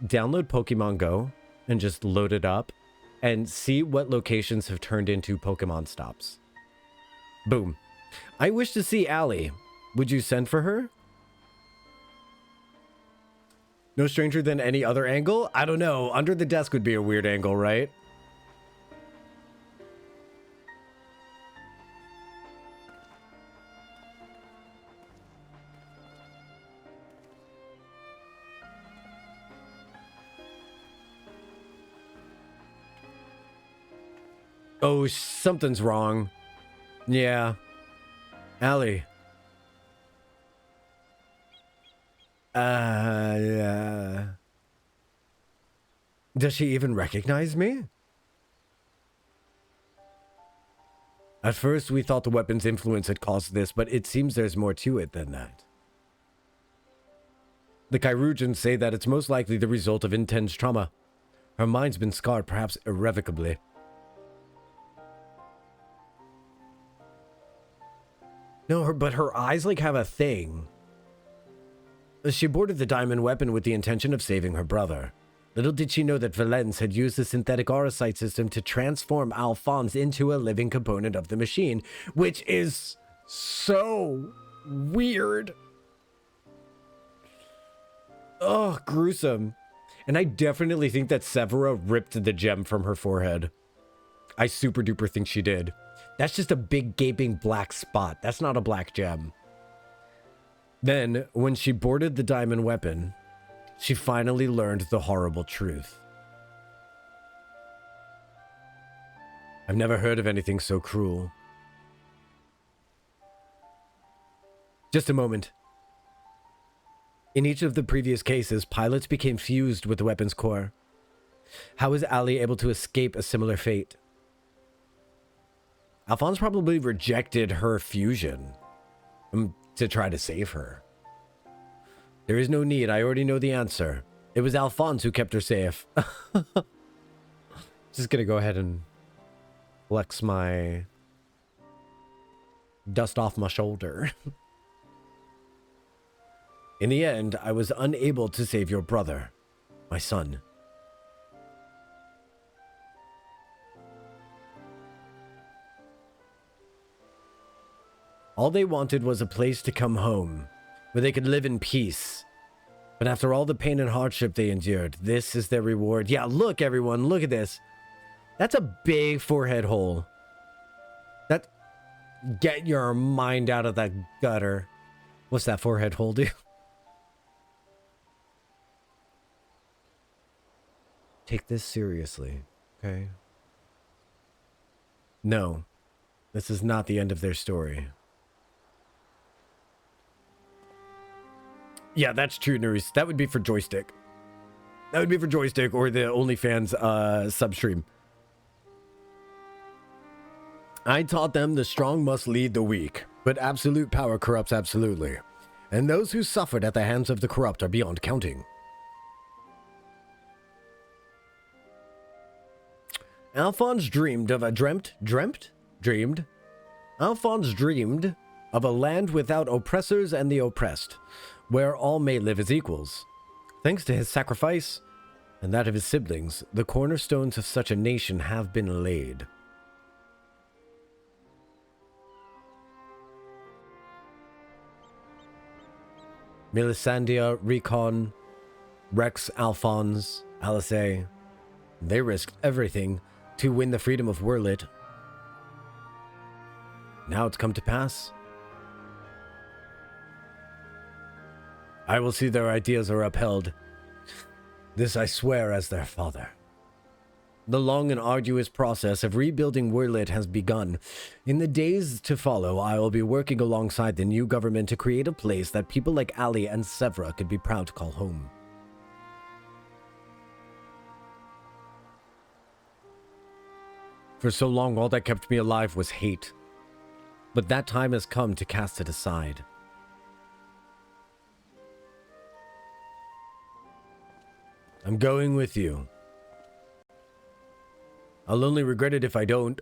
download Pokemon Go and just load it up and see what locations have turned into Pokemon stops. Boom. I wish to see Allie. Would you send for her? No stranger than any other angle? I don't know. Under the desk would be a weird angle, right? Oh, something's wrong. Yeah. Allie. Yeah. Does she even recognize me? At first, we thought the weapon's influence had caused this, but it seems there's more to it than that. The Chirurgeons say that it's most likely the result of intense trauma. Her mind's been scarred, perhaps irrevocably. No, but her eyes like have a thing. She boarded the diamond weapon with the intention of saving her brother. Little did she know that Valence had used the synthetic aura sight system to transform Alphonse into a living component of the machine, which is so weird. Oh, gruesome. And I definitely think that Severa ripped the gem from her forehead. I super duper think she did. That's just a big gaping black spot. That's not a black gem. Then, when she boarded the diamond weapon, she finally learned the horrible truth. I've never heard of anything so cruel. Just a moment. In each of the previous cases, pilots became fused with the weapon's core. How was Ali able to escape a similar fate? Alphonse probably rejected her fusion to try to save her. There is no need. I already know the answer. It was Alphonse who kept her safe. Just gonna go ahead and flex my dust off my shoulder. In the end, I was unable to save your brother, my son. All they wanted was a place to come home, where they could live in peace. But after all the pain and hardship they endured, this is their reward. Yeah, look, everyone, look at this. That's a big forehead hole. That... Get your mind out of that gutter. What's that forehead hole do? Take this seriously, okay? No, this is not the end of their story. Yeah, that's true, Nerys. That would be for Joystick. That would be for Joystick or the OnlyFans substream. I taught them the strong must lead the weak, but absolute power corrupts absolutely. And those who suffered at the hands of the corrupt are beyond counting. Alphonse dreamed of a Alphonse dreamed of a land without oppressors and the oppressed, where all may live as equals. Thanks to his sacrifice and that of his siblings, the cornerstones of such a nation have been laid. Melisandre, Recon, Rex, Alphonse, Alice, they risked everything to win the freedom of Werlyt. Now it's come to pass. I will see their ideas are upheld. This I swear as their father. The long and arduous process of rebuilding Werlyt has begun. In the days to follow, I will be working alongside the new government to create a place that people like Ali and Severa could be proud to call home. For so long, all that kept me alive was hate. But that time has come to cast it aside. I'm going with you. I'll only regret it if I don't.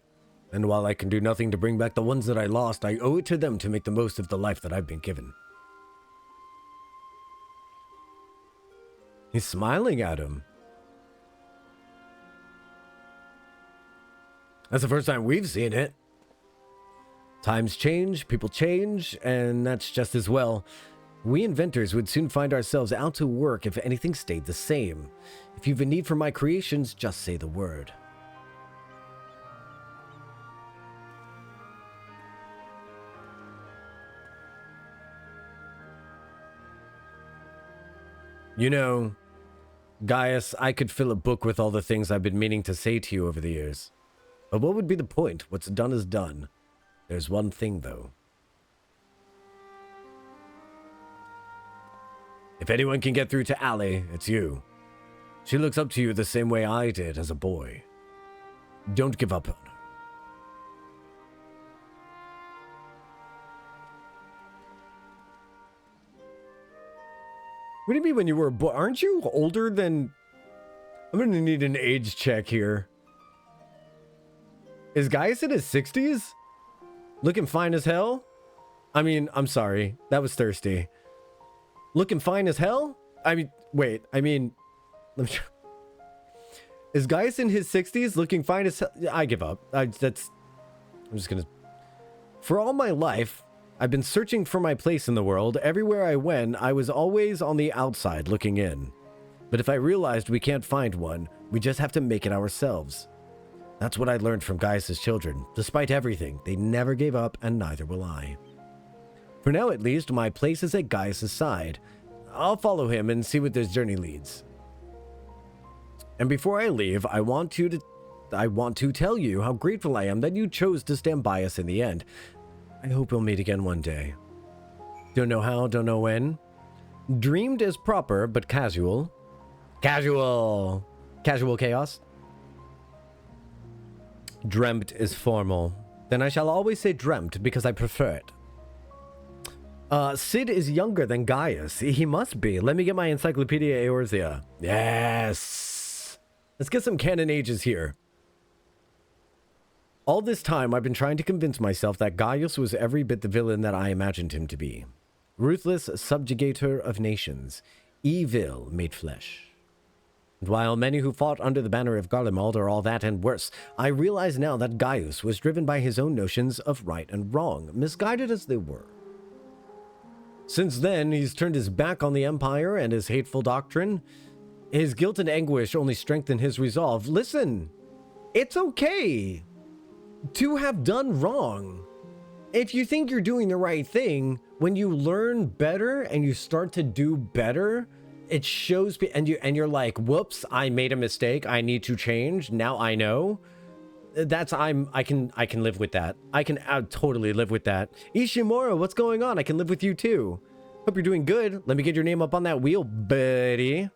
And while I can do nothing to bring back the ones that I lost, I owe it to them to make the most of the life that I've been given. He's smiling at him. That's the first time we've seen it. Times change, people change, and that's just as well. We inventors would soon find ourselves out to work if anything stayed the same. If you've a need for my creations, just say the word. You know, Gaius, I could fill a book with all the things I've been meaning to say to you over the years. But what would be the point? What's done is done. There's one thing, though. If anyone can get through to Ali, it's you. She looks up to you the same way I did as a boy. Don't give up on her. What do you mean when you were a boy? Aren't you older than... I'm going to need an age check here. Is Gaius in his 60s? Looking fine as hell? I mean, I'm sorry. That was thirsty. Looking fine as hell? I mean, wait. I mean, let me try. Is Gaius in his 60s looking fine as hell? I give up. I'm just gonna... For all my life, I've been searching for my place in the world. Everywhere I went, I was always on the outside looking in. But if I realized we can't find one, we just have to make it ourselves. That's what I learned from Gaius' children. Despite everything, they never gave up, and neither will I. For now, at least, my place is at Gaius' side. I'll follow him and see what this journey leads. And before I leave, I want to tell you how grateful I am that you chose to stand by us in the end. I hope we'll meet again one day. Don't know how, don't know when. Dreamed is proper, but casual. Casual chaos. Dreamt is formal. Then I shall always say dreamt because I prefer it. Sid is younger than Gaius. He must be. Let me get my Encyclopedia Eorzea. Yes. Let's get some canon ages here. All this time, I've been trying to convince myself that Gaius was every bit the villain that I imagined him to be. Ruthless subjugator of nations. Evil made flesh. And while many who fought under the banner of Garlemald are all that and worse, I realize now that Gaius was driven by his own notions of right and wrong, misguided as they were. Since then, he's turned his back on the Empire and his hateful doctrine. His guilt and anguish only strengthen his resolve. Listen, it's okay to have done wrong. If you think you're doing the right thing, when you learn better and you start to do better, it shows, and you're like, whoops, I made a mistake. I need to change. Now I know. I can live with that. I can totally live with that. Ishimura, what's going on? I can live with you too. Hope you're doing good. Let me get your name up on that wheel, buddy.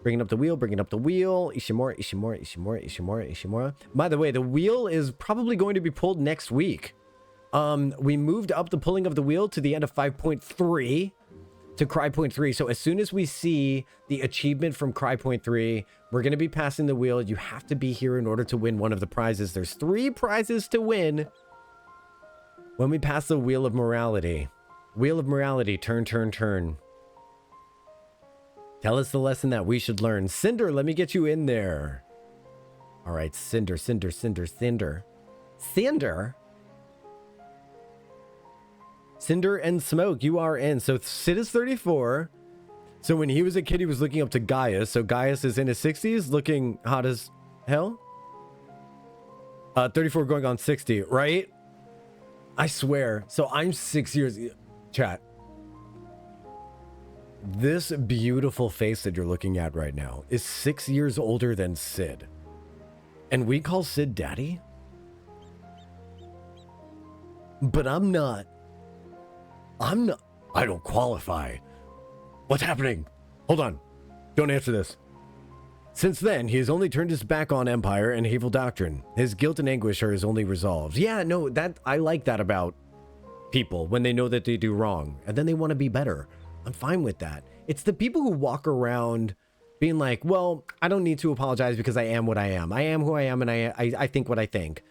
Bringing up the wheel, bringing up the wheel. Ishimura. By the way, the wheel is probably going to be pulled next week. We moved up the pulling of the wheel to the end of 5.3 to Cry.3. So as soon as we see the achievement from Cry.3, we're going to be passing the wheel. You have to be here in order to win one of the prizes. There's 3 prizes to win when we pass the Wheel of Morality. Wheel of Morality, turn. Tell us the lesson that we should learn. Cinder, let me get you in there. All right, Cinder. Cinder and Smoke, you are in. So Sid is 34. So when he was a kid, he was looking up to Gaius. So Gaius is in his 60s, looking hot as hell. 34 going on 60, right? I swear. So I'm 6 years... Chat. This beautiful face that you're looking at right now is 6 years older than Sid. And we call Sid daddy? But I'm not. I don't qualify. What's happening? Hold on. Don't answer this. Since then, he has only turned his back on Empire and hateful doctrine. His guilt and anguish are his only resolves. Yeah, no, I like that about people when they know that they do wrong and then they want to be better. I'm fine with that. It's the people who walk around being like, well, I don't need to apologize because I am what I am. I am who I am and I think what I think.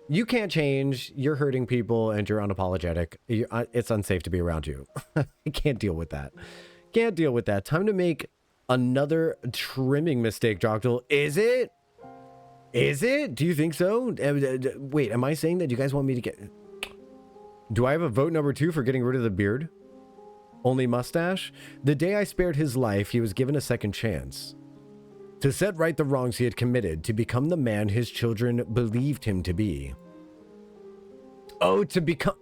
You can't change. You're hurting people and you're unapologetic. It's unsafe to be around you. I can't deal with that. Can't deal with that. Time to make another trimming mistake, Jocktal. Is it? Is it? Do you think so? Wait, am I saying that you guys want me to get... Do I have a vote number 2 for getting rid of the beard? Only mustache? The day I spared his life, he was given a second chance. To set right the wrongs he had committed, to become the man his children believed him to be. Oh, to become...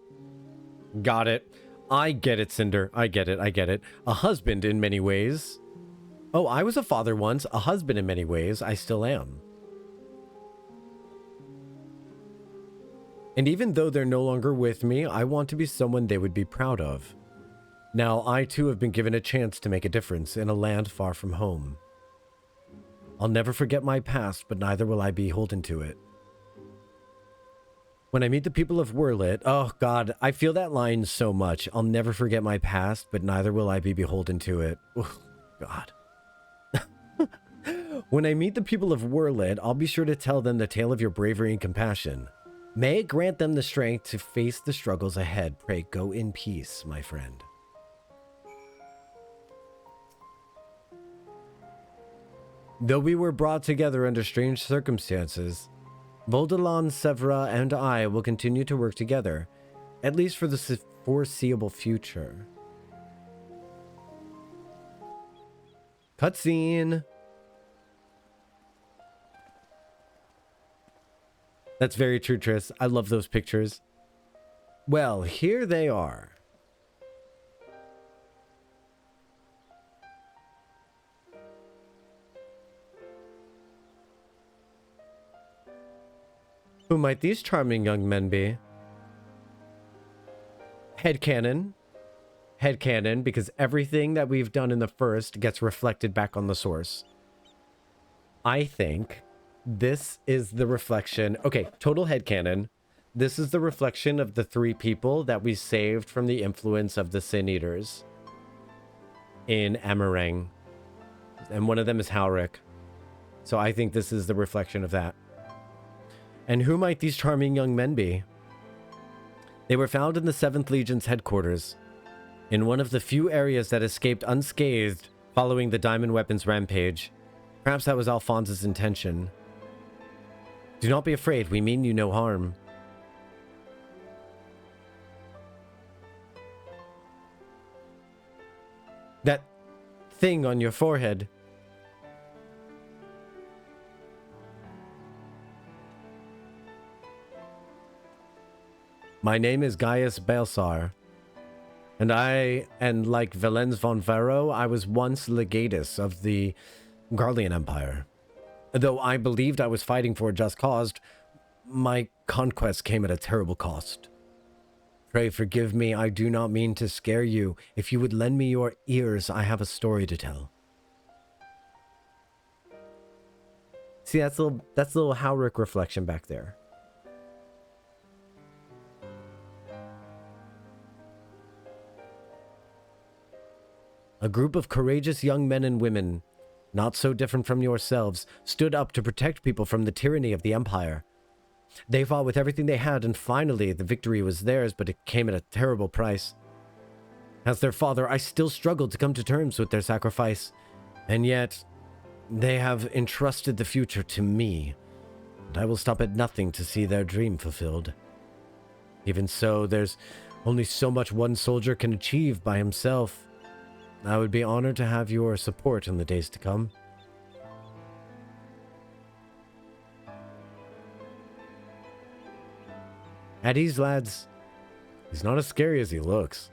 Got it. I get it, Cinder. I get it. A husband in many ways. Oh, I was a father once. A husband in many ways. I still am. And even though they're no longer with me, I want to be someone they would be proud of. Now, I too have been given a chance to make a difference in a land far from home. I'll never forget my past, but neither will I be beholden to it. When I meet the people of Werlyt, oh God, I feel that line so much. I'll never forget my past, but neither will I be beholden to it. Oh, God. When I meet the people of Werlyt, I'll be sure to tell them the tale of your bravery and compassion. May it grant them the strength to face the struggles ahead. Pray go in peace, my friend. Though we were brought together under strange circumstances, Voldelon, Severa, and I will continue to work together, at least for the foreseeable future. Cutscene. That's very true, Triss. I love those pictures. Well, here they are. Who might these charming young men be? Headcanon. Headcanon, because everything that we've done in the first gets reflected back on the source. I think this is the reflection. Okay, total headcanon. This is the reflection of the 3 people that we saved from the influence of the Sin Eaters in Amarang. And one of them is Halric. So I think this is the reflection of that. And who might these charming young men be? They were found in the 7th Legion's headquarters, in one of the few areas that escaped unscathed following the Diamond Weapons rampage. Perhaps that was Alphonse's intention. Do not be afraid, we mean you no harm. That thing on your forehead. My name is Gaius Balsar, and like Valens von Vero, I was once legatus of the Garlean Empire. Though I believed I was fighting for a just cause, my conquest came at a terrible cost. Pray forgive me, I do not mean to scare you. If you would lend me your ears, I have a story to tell. See, that's a little Halric reflection back there. A group of courageous young men and women, not so different from yourselves, stood up to protect people from the tyranny of the Empire. They fought with everything they had, and finally the victory was theirs, but it came at a terrible price. As their father, I still struggled to come to terms with their sacrifice, and yet they have entrusted the future to me, and I will stop at nothing to see their dream fulfilled. Even so, there's only so much one soldier can achieve by himself. I would be honored to have your support in the days to come. At ease, lads. He's not as scary as he looks.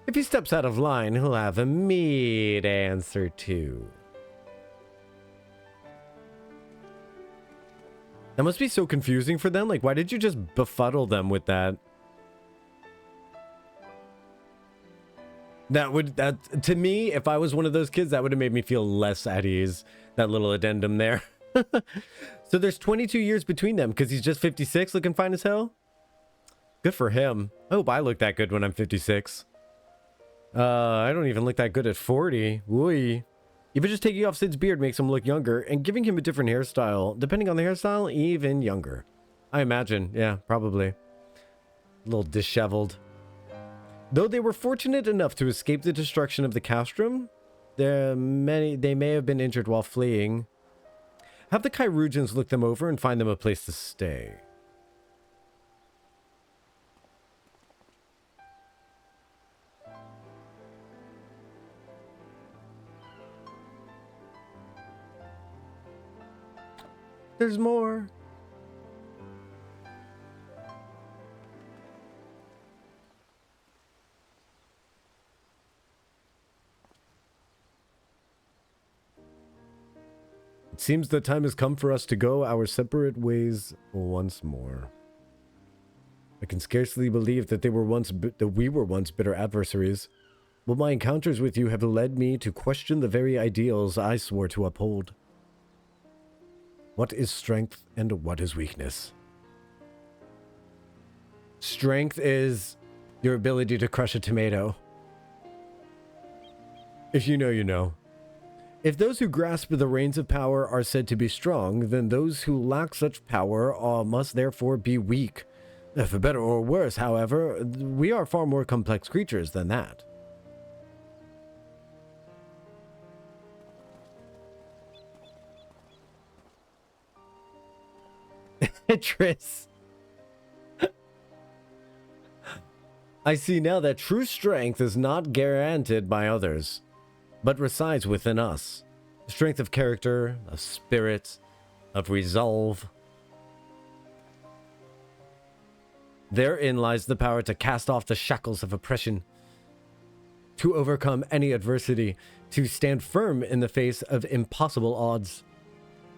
If he steps out of line, he'll have a meat answer too. That must be so confusing for them. Like, why did you just befuddle them with that? That to me, if I was one of those kids, that would have made me feel less at ease. That little addendum there. So there's 22 years between them because he's just 56, looking fine as hell. Good for him. I hope I look that good when I'm 56. I don't even look that good at 40. Wooey. Even just taking off Sid's beard makes him look younger, and giving him a different hairstyle, depending on the hairstyle, even younger. I imagine. Yeah, probably. A little disheveled. Though they were fortunate enough to escape the destruction of the castrum, they may have been injured while fleeing. Have the Chirurgeons look them over and find them a place to stay. There's more. It seems the time has come for us to go our separate ways once more. I can scarcely believe that we were once bitter adversaries, but my encounters with you have led me to question the very ideals I swore to uphold. What is strength and what is weakness? Strength is your ability to crush a tomato. If you know, you know. If those who grasp the reins of power are said to be strong, then those who lack such power must therefore be weak. For better or worse, however, we are far more complex creatures than that. Tris. I see now that true strength is not guaranteed by others, but resides within us. Strength of character, of spirit, of resolve. Therein lies the power to cast off the shackles of oppression, to overcome any adversity, to stand firm in the face of impossible odds.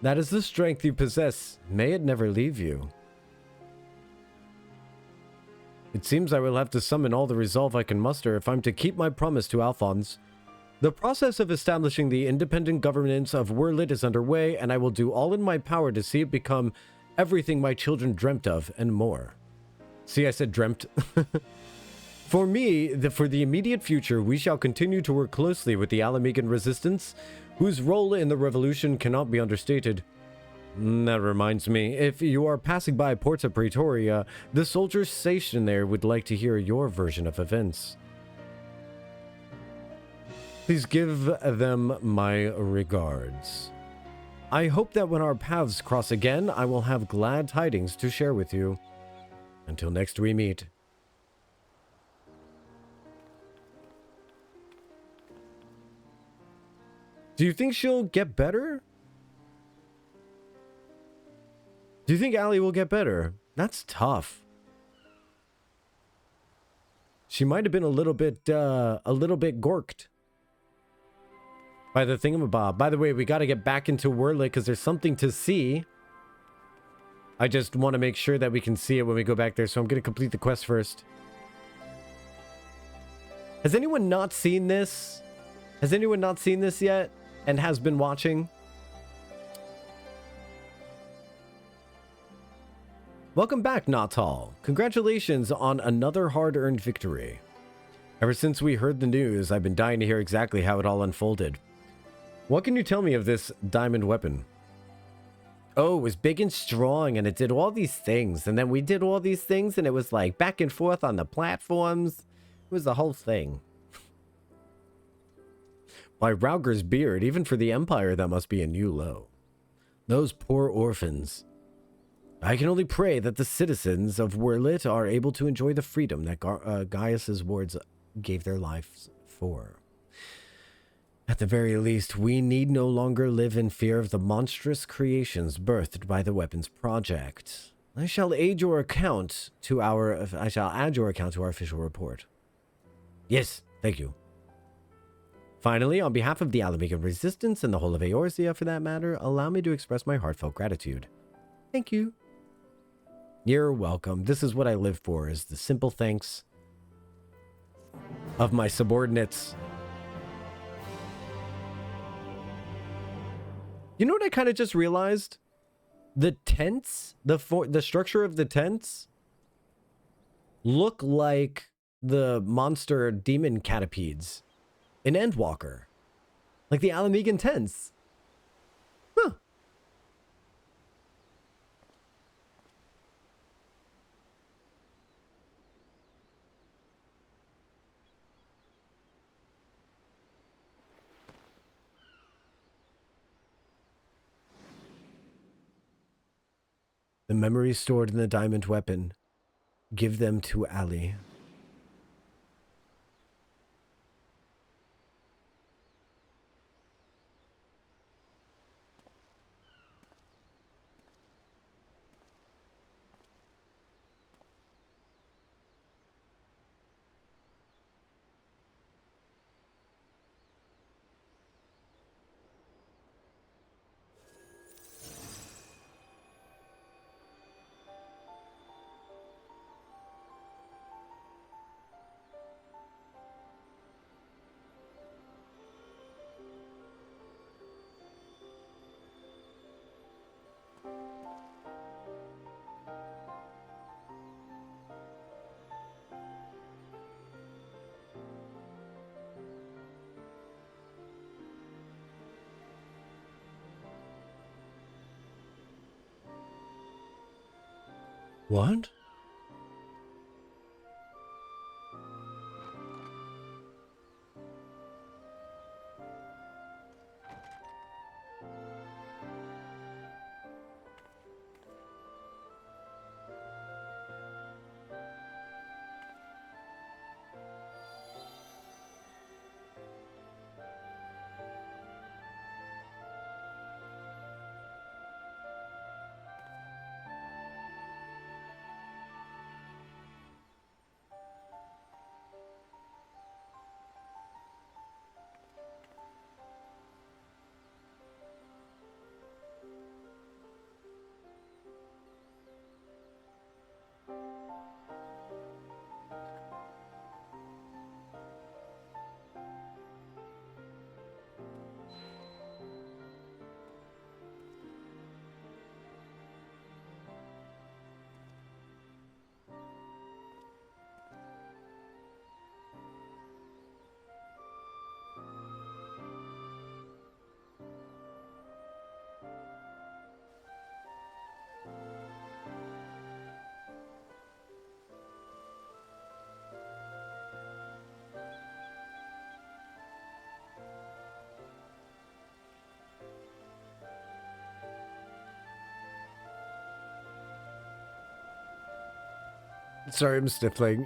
That is the strength you possess. May it never leave you. It seems I will have to summon all the resolve I can muster if I'm to keep my promise to Alphonse. The process of establishing the independent governance of Werlyt is underway, and I will do all in my power to see it become everything my children dreamt of and more. See, I said dreamt. For me, for the immediate future, we shall continue to work closely with the Alamegan resistance, whose role in the revolution cannot be understated. That reminds me, if you are passing by Porta Praetoria, the soldiers stationed there would like to hear your version of events. Please give them my regards. I hope that when our paths cross again, I will have glad tidings to share with you. Until next we meet. Do you think she'll get better? Do you think Allie will get better? That's tough. She might have been a little bit gorked by the thingamabob. By the way, we got to get back into Werlyt because there's something to see. I just want to make sure that we can see it when we go back there, so I'm going to complete the quest first. Has anyone not seen this? Has anyone not seen this yet and has been watching? Welcome back, Jocktal. Congratulations on another hard-earned victory. Ever since we heard the news, I've been dying to hear exactly how it all unfolded. What can you tell me of this diamond weapon? Oh, it was big and strong, and it did all these things. And then we did all these things, and it was like back and forth on the platforms. It was the whole thing. By Rauger's beard, even for the Empire, that must be a new low. Those poor orphans. I can only pray that the citizens of Werlyt are able to enjoy the freedom that Gaius's wards gave their lives for. At the very least, we need no longer live in fear of the monstrous creations birthed by the weapons project. I shall add your account to our official report. Yes, thank you. Finally, on behalf of the Alamegan Resistance and the whole of Eorzea, for that matter, allow me to express my heartfelt gratitude. Thank you. You're welcome. This is what I live for, is the simple thanks of my subordinates. You know what I kind of just realized? The tents, the structure of the tents look like the monster demon catapedes in Endwalker. Like the Alamegan tents. Huh. The memories stored in the diamond weapon. Give them to Ali. What? Sorry, I'm sniffling.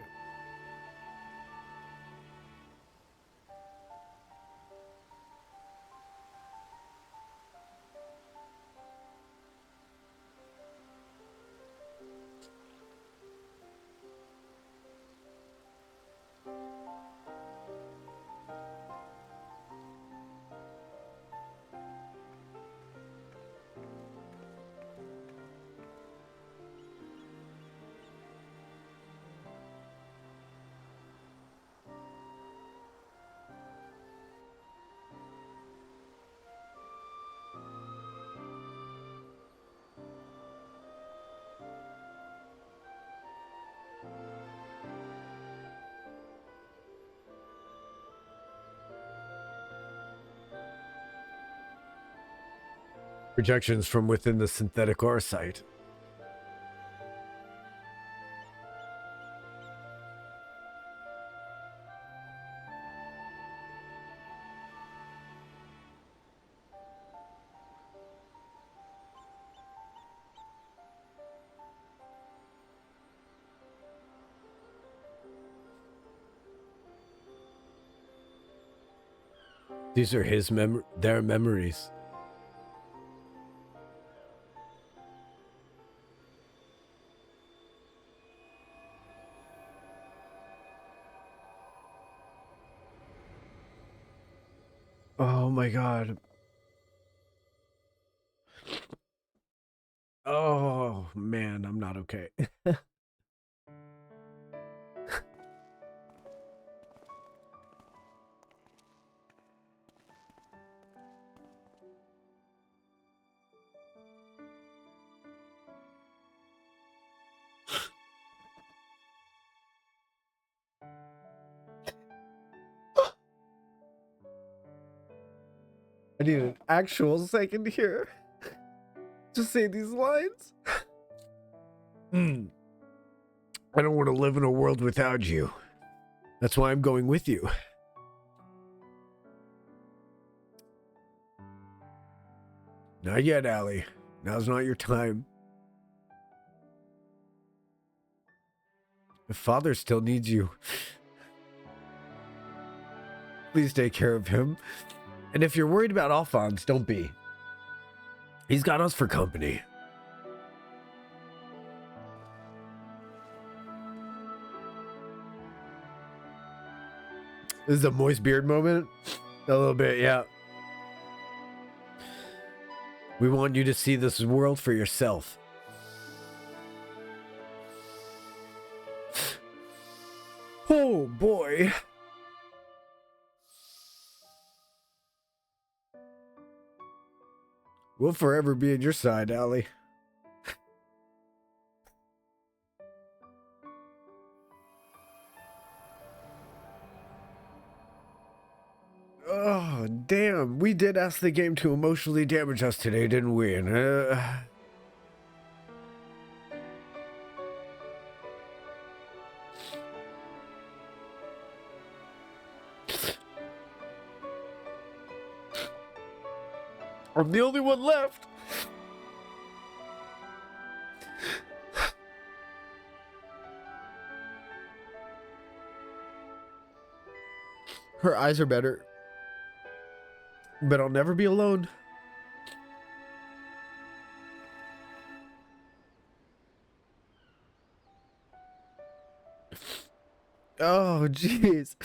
Projections from within the synthetic ore site. These are their memories. Oh my god. Oh man, I'm not okay. I need an actual second here to say these lines. I don't want to live in a world without you. That's why I'm going with you. Not yet, Allie. Now's not your time. Your father still needs you. Please take care of him. And if you're worried about Alphonse, don't be. He's got us for company. This is a moist beard moment. A little bit, yeah. We want you to see this world for yourself. Oh boy. We'll forever be at your side, Allie. Oh, damn. We did ask the game to emotionally damage us today, didn't we? And, I'm the only one left. Her eyes are better. But I'll never be alone. Oh, jeez.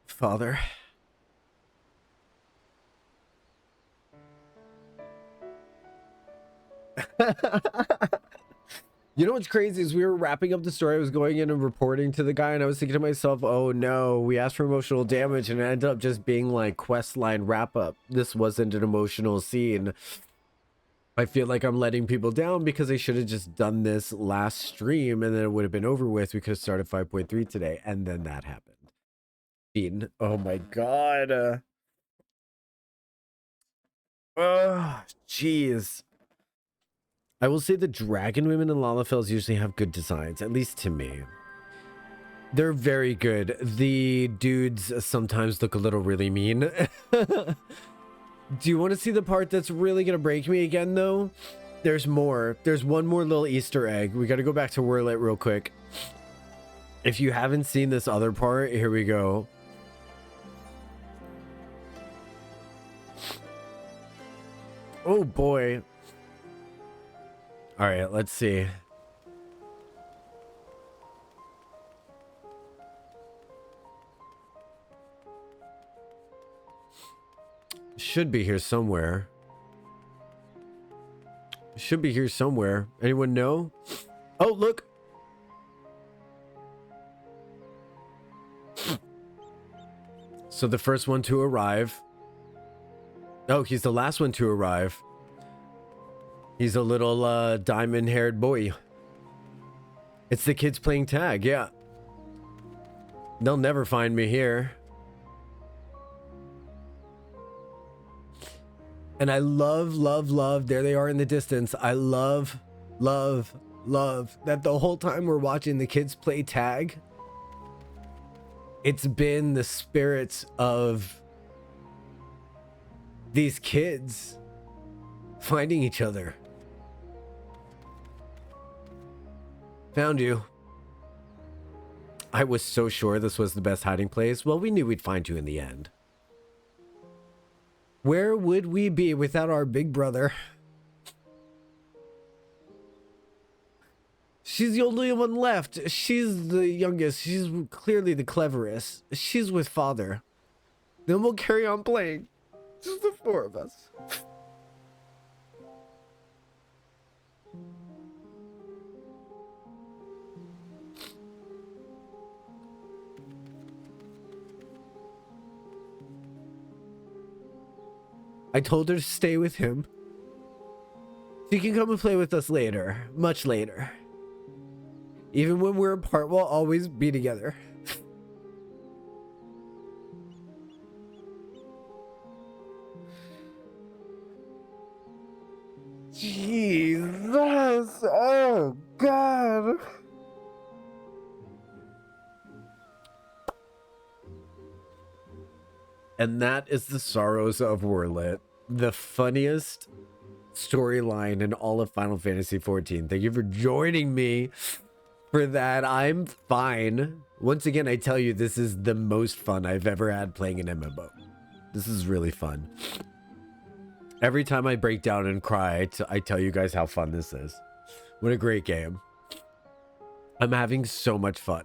Father. You know what's crazy is we were wrapping up the story. I was going in and reporting to the guy, and I was thinking to myself, oh no, we asked for emotional damage, and it ended up just being like quest line wrap up. This wasn't an emotional scene. I feel like I'm letting people down because I should have just done this last stream, and then it would have been over with. We could have started 5.3 today, and then that happened. Bean. Oh my god. Oh, jeez. I will say the dragon women in Lalafells usually have good designs, at least to me. They're very good. The dudes sometimes look a little really mean. Do you want to see the part that's really going to break me again, though? There's more. There's one more little Easter egg. We got to go back to Werlyt real quick. If you haven't seen this other part, here we go. Oh, boy. All right, let's see. Should be here somewhere. Should be here somewhere. Anyone know? Oh, look. So the first one to arrive. Oh, he's the last one to arrive. He's a little diamond-haired boy. It's the kids playing tag, yeah. They'll never find me here. And I love, love, love, there they are in the distance. I love, love, love that the whole time we're watching the kids play tag, it's been the spirits of these kids finding each other. Found you. I was so sure this was the best hiding place. Well, we knew we'd find you in the end. Where would we be without our big brother? She's the only one left. She's the youngest. She's clearly the cleverest. She's with father. Then we'll carry on playing. Just the four of us. I told her to stay with him. She can come and play with us later. Much later. Even when we're apart, we'll always be together. Jesus! Oh, God! And that is the sorrows of Werlyt, the funniest storyline in all of Final Fantasy XIV. Thank you for joining me for that. I'm fine. Once again, I tell you, this is the most fun I've ever had playing an MMO. This is really fun. Every time I break down and cry, I tell you guys how fun this is. What a great game. I'm having so much fun.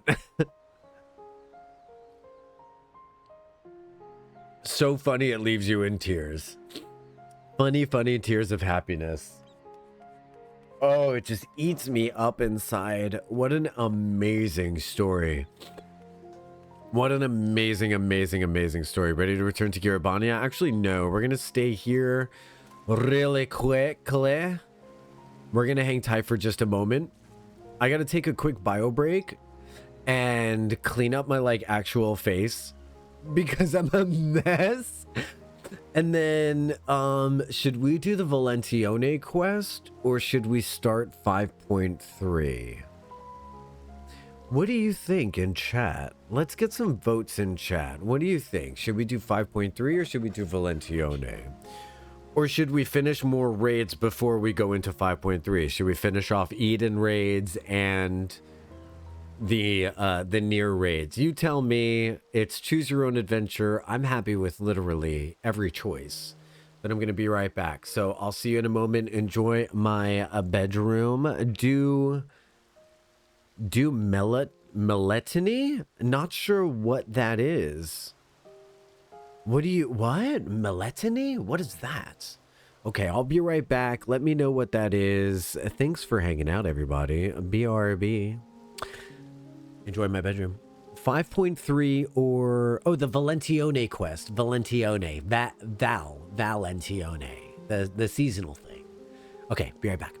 So funny it leaves you in tears. Funny, funny tears of happiness. Oh, it just eats me up inside. What an amazing story. What an amazing, amazing, amazing story. Ready to return to Garabania? Actually, no. We're going to stay here really quickly. We're going to hang tight for just a moment. I got to take a quick bio break and clean up my actual face because I'm a mess. And then should we do the Valentione quest or should we start 5.3? What do you think in chat? Let's get some votes in chat. What do you think? Should we do 5.3 or should we do Valentione? Or should we finish more raids before we go into 5.3? Should we finish off Eden raids and the near raids? You tell me. It's choose your own adventure. I'm happy with literally every choice. Then I'm going to be right back. So I'll see you in a moment. Enjoy my bedroom. Do melatonin? Not sure what that is. What? Melatonin? What is that? Okay, I'll be right back. Let me know what that is. Thanks for hanging out, everybody. BRB. Enjoy my bedroom. 5.3 or... Oh, the Valentione quest. Valentione. Valentione. The seasonal thing. Okay, be right back.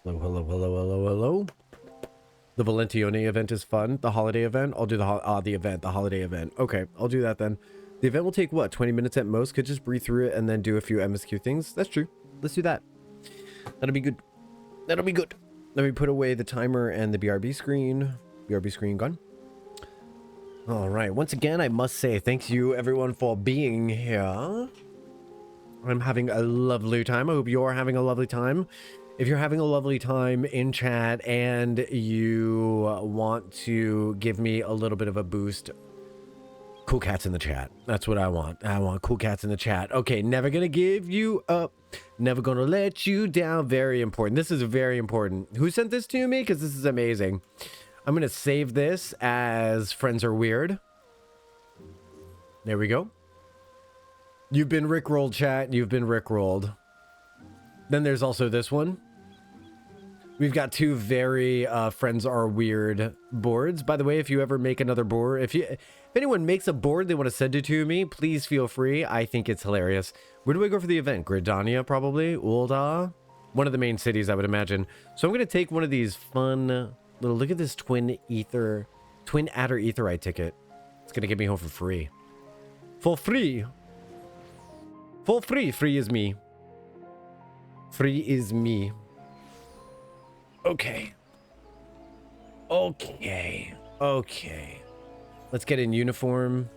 Hello. The Valentione event is fun. The holiday event? I'll do the holiday event. Okay, I'll do that then. The event will take, what, 20 minutes at most? Could just breathe through it and then do a few MSQ things. That's true. Let's do that. That'll be good. That'll be good. Let me put away the timer and the BRB screen. BRB screen gone. All right. Once again, I must say thanks you, everyone, for being here. I'm having a lovely time. I hope you're having a lovely time. If you're having a lovely time in chat and you want to give me a little bit of a boost, cool cats in the chat. That's what I want. I want cool cats in the chat. Okay, never gonna give you up. Never gonna let you down. Very important. This is very important. Who sent this to me? Because this is amazing. I'm gonna save this as Friends Are Weird. There we go. You've been rickrolled, chat. You've been rickrolled. Then there's also this one. We've got two very Friends Are Weird boards. By the way, if you ever make another board, if anyone makes a board they want to send it to me, please feel free. I think it's hilarious. Where do I go for the event? Gridania, probably. Ulda, one of the main cities, I would imagine. So I'm gonna take one of these fun little. Look at this twin adder etherite ticket. It's gonna get me home for free. For free. For free. Free is me. Free is me. Okay. Okay. Okay. Let's get in uniform.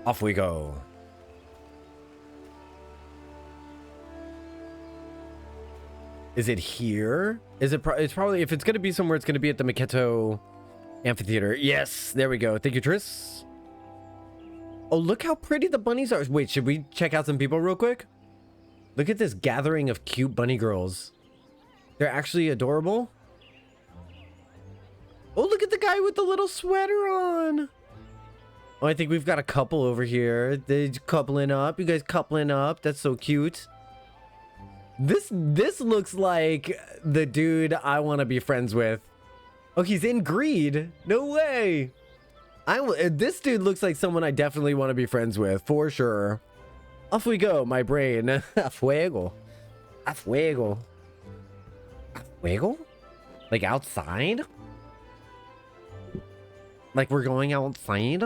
Off we go. Is it here? Is it? It's probably, if it's going to be somewhere, it's going to be at the Maketo Amphitheater. Yes, there we go. Thank you, Triss. Oh, look how pretty the bunnies are. Wait, should we check out some people real quick? Look at this gathering of cute bunny girls. They're actually adorable. Oh, look at the guy with the little sweater on. Oh, I think we've got a couple over here. They're coupling up. You guys coupling up. That's so cute. This looks like the dude I want to be friends with. Oh, he's in greed. No way. This dude looks like someone I definitely want to be friends with, for sure. Off we go, my brain. A fuego. A fuego. A fuego? Like outside? Like we're going outside?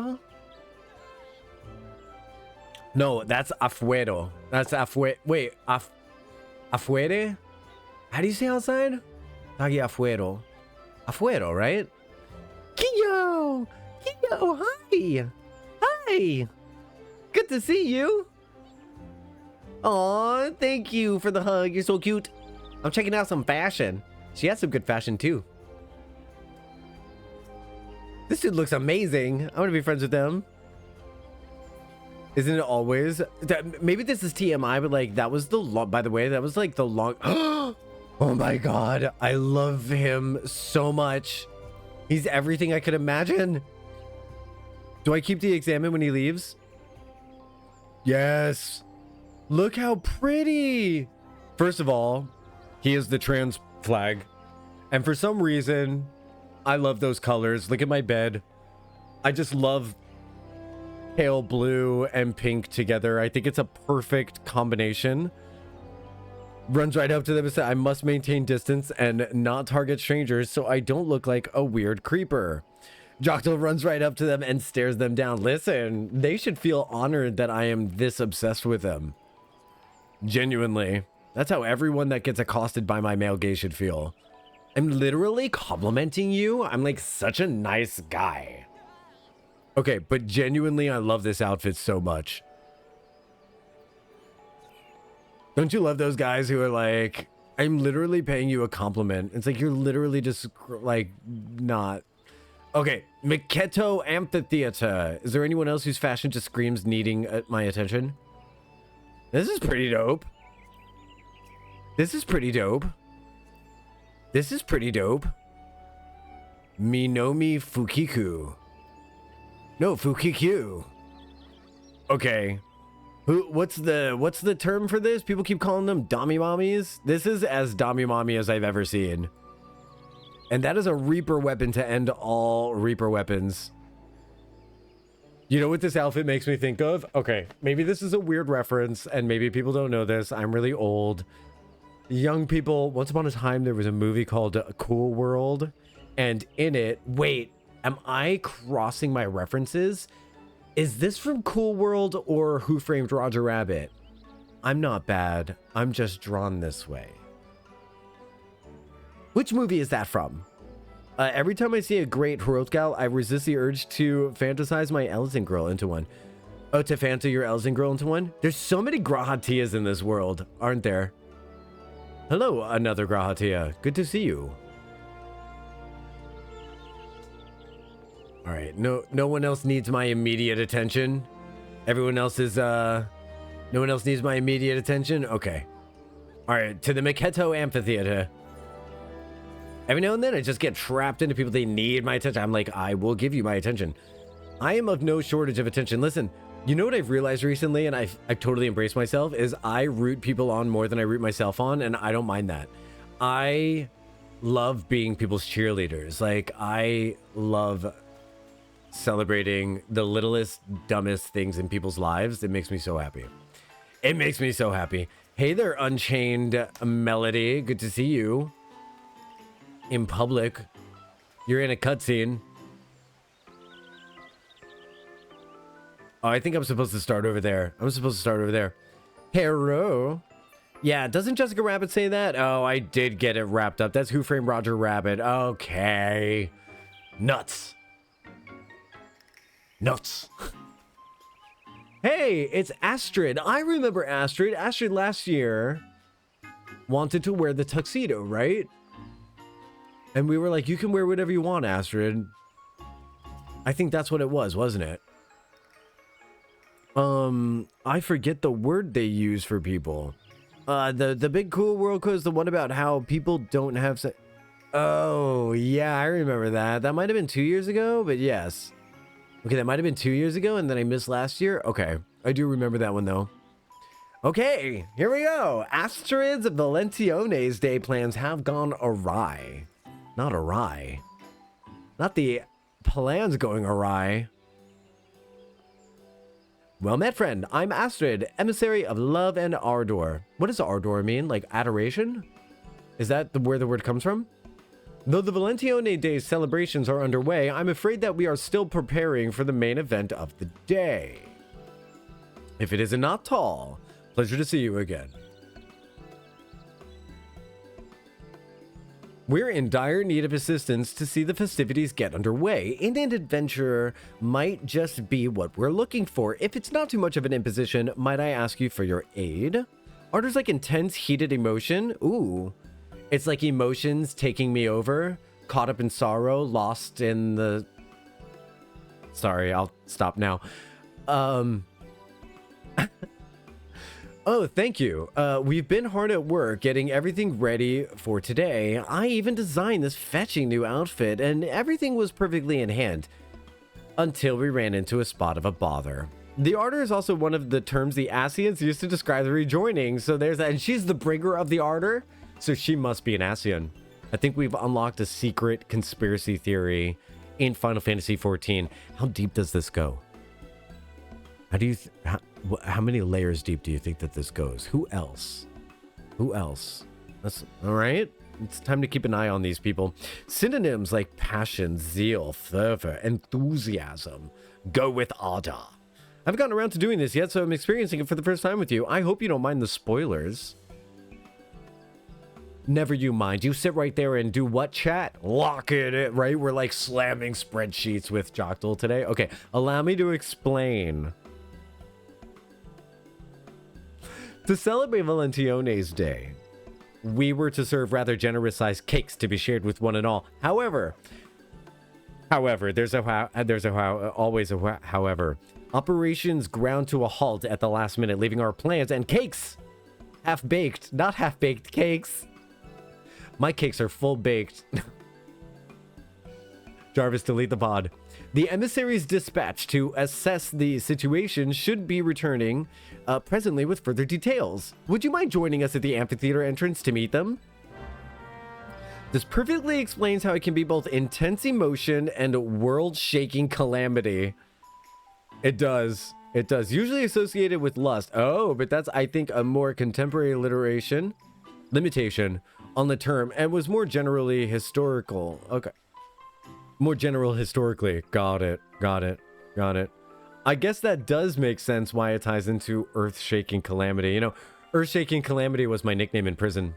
No, that's afuero. That's afuero. Wait, afuere? How do you say outside? Tagi afuero. Afuero, right? Kiyo! Kiyo, hi! Hi! Good to see you! Aw, thank you for the hug. You're so cute. I'm checking out some fashion. She has some good fashion too. This dude looks amazing. I want to be friends with them. Isn't it always? Maybe this is TMI, but like that was the long. By the way, that was like the long. Oh my god, I love him so much. He's everything I could imagine. Do I keep the examine when he leaves? Yes. Look how pretty. First of all, he is the trans flag, and for some reason, I love those colors. Look at my bed. I just love pale blue and pink together. I think it's a perfect combination. Runs right up to them and says, I must maintain distance and not target strangers so I don't look like a weird creeper. Jocktal runs right up to them and stares them down. Listen, they should feel honored that I am this obsessed with them. Genuinely. That's how everyone that gets accosted by my male gaze should feel. I'm literally complimenting you. I'm like such a nice guy. Okay, but genuinely, I love this outfit so much. Don't you love those guys who are like, I'm literally paying you a compliment. It's like, you're literally just like, not. Okay, Miketo Amphitheater. Is there anyone else whose fashion just screams needing my attention? This is pretty dope. This is pretty dope. This is pretty dope. Minomi Fukiku. No, Fukiku. Okay. What's the term for this? People keep calling them Dami Mommies. This is as Dami Mommy as I've ever seen. And that is a Reaper weapon to end all Reaper weapons. You know what this outfit makes me think of? Okay, maybe this is a weird reference and maybe people don't know this. I'm really old. Young people, once upon a time, there was a movie called Cool World. And in it, wait, am I crossing my references? Is this from Cool World or Who Framed Roger Rabbit? I'm not bad. I'm just drawn this way. Which movie is that from? Every time I see a great heroic gal, I resist the urge to fantasize my Elzen girl into one. Oh, to fanta your Elzen girl into one? There's so many Grahatias in this world, aren't there? Hello, another Grahatia. Good to see you. All right, no one else needs my immediate attention. Everyone else is, no one else needs my immediate attention? Okay. All right, to the Miketo Amphitheater. Every now and then I just get trapped into people. They need my attention. I'm like, I will give you my attention. I am of no shortage of attention. Listen, you know what I've realized recently, and I've totally embraced myself, is I root people on more than I root myself on, and I don't mind that. I love being people's cheerleaders. Like, I love celebrating the littlest, dumbest things in people's lives. It makes me so happy. It makes me so happy. Hey there, Unchained Melody. Good to see you. In public. You're in a cutscene. Oh, I think I'm supposed to start over there. I'm supposed to start over there. Hello. Yeah, doesn't Jessica Rabbit say that? Oh, I did get it wrapped up. That's Who Framed Roger Rabbit. Okay. Nuts. Nuts. Hey, it's Astrid. I remember Astrid. Astrid last year wanted to wear the tuxedo, right? And we were like, you can wear whatever you want, Astrid. I think that's what it was, wasn't it? I forget the word they use for people. The big cool world code is the one about how people don't have Oh, yeah, I remember that. That might have been 2 years ago, but yes. Okay, that might have been 2 years ago, and then I missed last year. Okay, I do remember that one, though. Okay, here we go. Astrid's Valentione's day plans have gone awry. Not awry. Not the plans going awry. Well met, friend. I'm Astrid, emissary of love and ardor. What does ardor mean? Like adoration? Is that where the word comes from? Though the Valentione Day celebrations are underway, I'm afraid that we are still preparing for the main event of the day. If it isn't not tall, pleasure to see you again. We're in dire need of assistance to see the festivities get underway, and an adventurer might just be what we're looking for. If it's not too much of an imposition, might I ask you for your aid? Ardor's like intense, heated emotion. Ooh. It's like emotions taking me over, caught up in sorrow, lost in the... Sorry, I'll stop now. Oh, thank you. We've been hard at work getting everything ready for today. I even designed this fetching new outfit, and everything was perfectly in hand. Until we ran into a spot of a bother. The ardor is also one of the terms the Asians used to describe the rejoining, so there's that. And she's the bringer of the ardor, so she must be an Asian. I think we've unlocked a secret conspiracy theory in Final Fantasy XIV. How deep does this go? How do you... How many layers deep do you think that this goes? Who else? Who else? That's all right. It's time to keep an eye on these people. Synonyms like passion, zeal, fervor, enthusiasm go with ardor. I haven't gotten around to doing this yet, so I'm experiencing it for the first time with you. I hope you don't mind the spoilers. Never you mind. You sit right there and do what, chat? Lock it in, right? We're like slamming spreadsheets with Jocktal today. Okay, allow me to explain. To celebrate Valentione's Day, we were to serve rather generous-sized cakes to be shared with one and all. However, there's always a however. Operations ground to a halt at the last minute, leaving our plans and cakes half-baked, not half-baked cakes. My cakes are full-baked. Jarvis, delete the pod. The emissaries dispatched to assess the situation should be returning presently with further details. Would you mind joining us at the amphitheater entrance to meet them? This perfectly explains how it can be both intense emotion and world-shaking calamity. It does. It does. Usually associated with lust. Oh, but that's, I think, a more contemporary limitation on the term and was more generally historical. Okay. More general historically. Got it. Got it. Got it. I guess that does make sense why it ties into earth-shaking calamity. You know, earth-shaking calamity was my nickname in prison.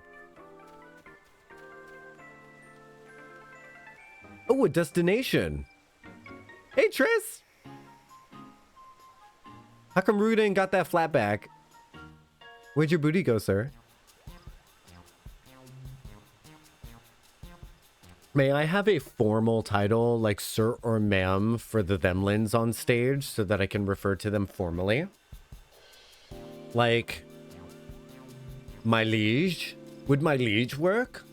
Oh, a destination. Hey, Triss. How come Rudin got that flat back? Where'd your booty go, sir? May I have a formal title like sir or ma'am for the themlins on stage so that I can refer to them formally? Like, my liege? Would my liege work?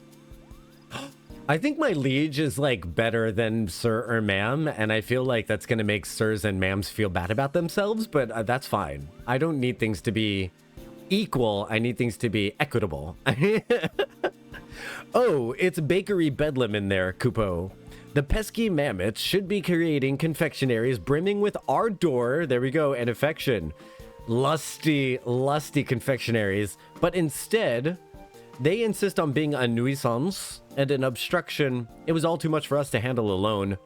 I think my liege is like better than sir or ma'am, and I feel like that's going to make sirs and ma'ams feel bad about themselves, but that's fine. I don't need things to be equal. I need things to be equitable. Oh, it's bakery bedlam in there, Kupo. The pesky mammoths should be creating confectionaries brimming with ardor, there we go, and affection. Lusty, lusty confectionaries. But instead, they insist on being a nuisance and an obstruction. It was all too much for us to handle alone.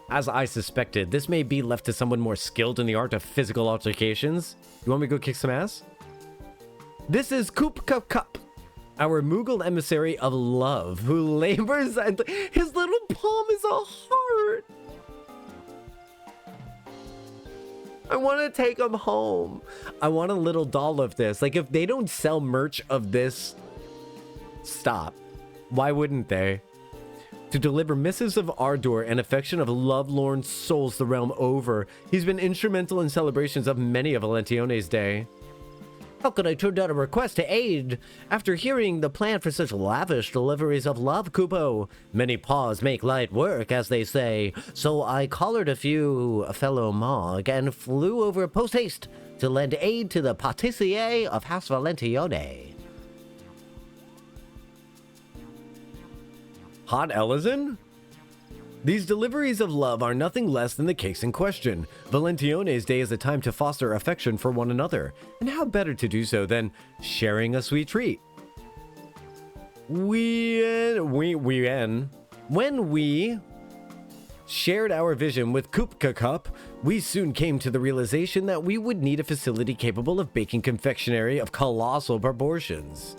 As I suspected, this may be left to someone more skilled in the art of physical altercations. You want me to go kick some ass? This is Koop Cup Cup, our Moogle emissary of love, who labors and his little palm is a heart. I want to take him home. I want a little doll of this. Like, if they don't sell merch of this, stop. Why wouldn't they? to deliver missives of ardor and affection of lovelorn souls the realm over. He's been instrumental in celebrations of many of Valentione's day. How could I turn down a request to aid after hearing the plan for such lavish deliveries of love, Kupo? Many paws make light work, as they say, so I collared a few fellow Mog and flew over post-haste to lend aid to the patissier of House Valentione. Hot Ellison? These deliveries of love are nothing less than the case in question. Valentione's day is a time to foster affection for one another, and how better to do so than sharing a sweet treat? When we shared our vision with Kupka Cup, we soon came to the realization that we would need a facility capable of baking confectionery of colossal proportions.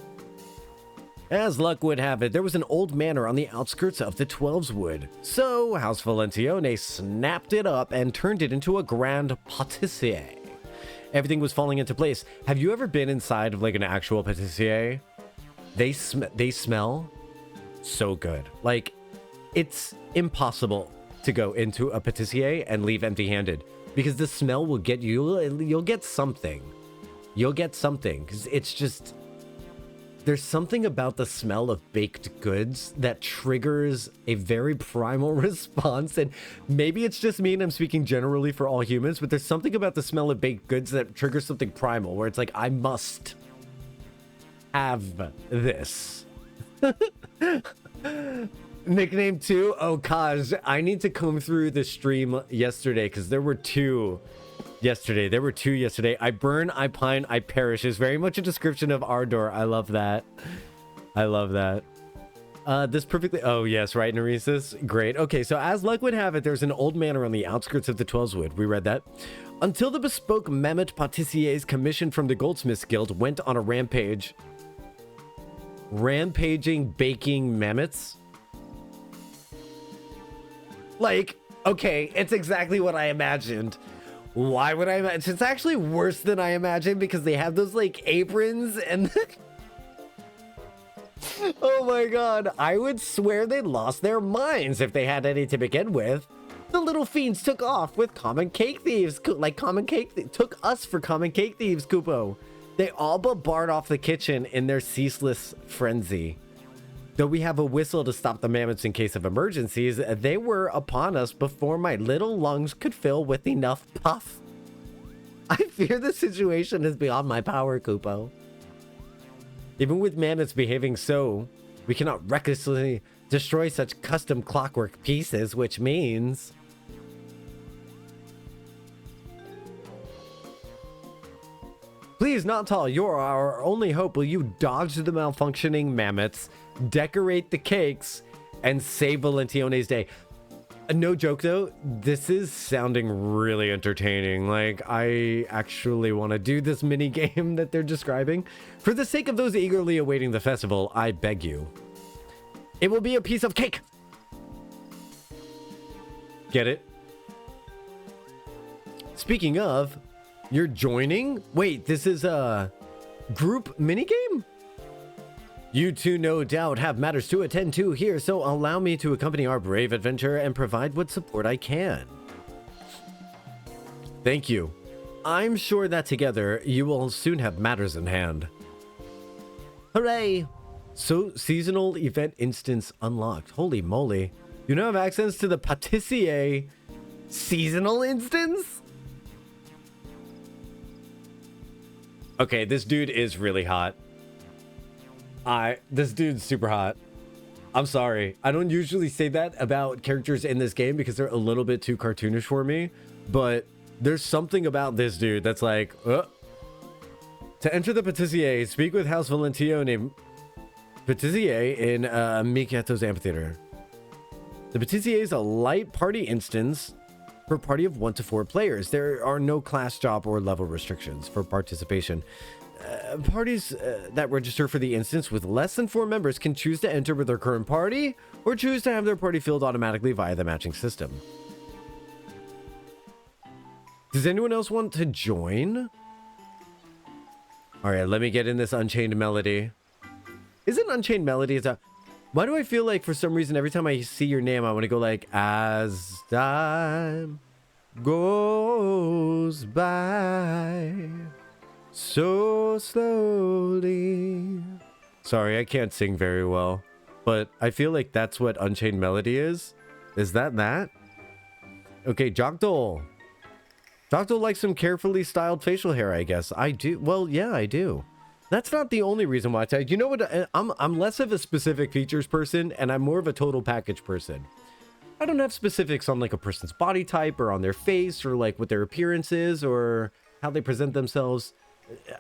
As luck would have it, there was an old manor on the outskirts of the Twelveswood. So, House Valentione snapped it up and turned it into a grand patissier. Everything was falling into place. Have you ever been inside of like an actual patissier? They smell so good. Like, it's impossible to go into a patissier and leave empty-handed because the smell will get you. You'll get something. You'll get something because it's just... There's something about the smell of baked goods that triggers a very primal response. And maybe it's just me and I'm speaking generally for all humans, but there's something about the smell of baked goods that triggers something primal where it's like, I must have this. Nickname 2? Oh, Kaj, I need to comb through the stream yesterday because there were two. There were two yesterday. I burn, I pine, I perish is very much a description of Ardor. I love that. I love that. This perfectly... Oh, yes, right, Neresis? Great. Okay, so as luck would have it, there's an old manor on the outskirts of the Twelveswood. We read that. Until the bespoke Mehmet Patissier's commission from the Goldsmiths Guild went on a rampage. Rampaging baking Mehmets? Like, okay, it's exactly what I imagined. Why would I imagine? It's actually worse than I imagined because they have those like aprons and oh my god, I would swear they lost their minds if they had any to begin with. The little fiends took off with common cake thieves, took us for common cake thieves, Kupo. They all but barred off the kitchen in their ceaseless frenzy. Though we have a whistle to stop the mammoths in case of emergencies, they were upon us before my little lungs could fill with enough puff. I fear the situation is beyond my power, Kupo. Even with mammoths behaving so, we cannot recklessly destroy such custom clockwork pieces, which means... Please, not tall, you're our only hope. Will you dodge the malfunctioning mammoths, decorate the cakes, and save Valentione's day? No joke though, this is sounding really entertaining. Like, I actually want to do this mini game that they're describing. For the sake of those eagerly awaiting the festival, I beg you. It will be a piece of cake. Get it? Speaking of, you're joining? Wait, this is a group minigame? You two no doubt have matters to attend to here, so allow me to accompany our brave adventurer and provide what support I can. Thank you. I'm sure that together you will soon have matters in hand. Hooray! So, seasonal event instance unlocked. Holy moly. You now have access to the patissier seasonal instance? Okay, this dude is really hot. This dude's super hot. I'm sorry. I don't usually say that about characters in this game because they're a little bit too cartoonish for me. But there's something about this dude that's like... To enter the patissier, speak with House Valentione patissier in Miketo's amphitheater. The patissier is a light party instance for a party of 1 to 4 players. There are no class, job, or level restrictions for participation. Parties that register for the instance with less than 4 members can choose to enter with their current party or choose to have their party filled automatically via the matching system. Does anyone else want to join? All right, let me get in this Unchained Melody. Isn't Unchained Melody? It's a Why do I feel like for some reason every time I see your name I want to go like, as time goes by so slowly. Sorry, I can't sing very well, but I feel like that's what Unchained Melody is. Is that? Okay, Jocktal. Jocktal likes some carefully styled facial hair, I guess. I do. Well, yeah, I do. That's not the only reason why I tag. You know what? I'm less of a specific features person, and I'm more of a total package person. I don't have specifics on like a person's body type or on their face or like what their appearance is or how they present themselves.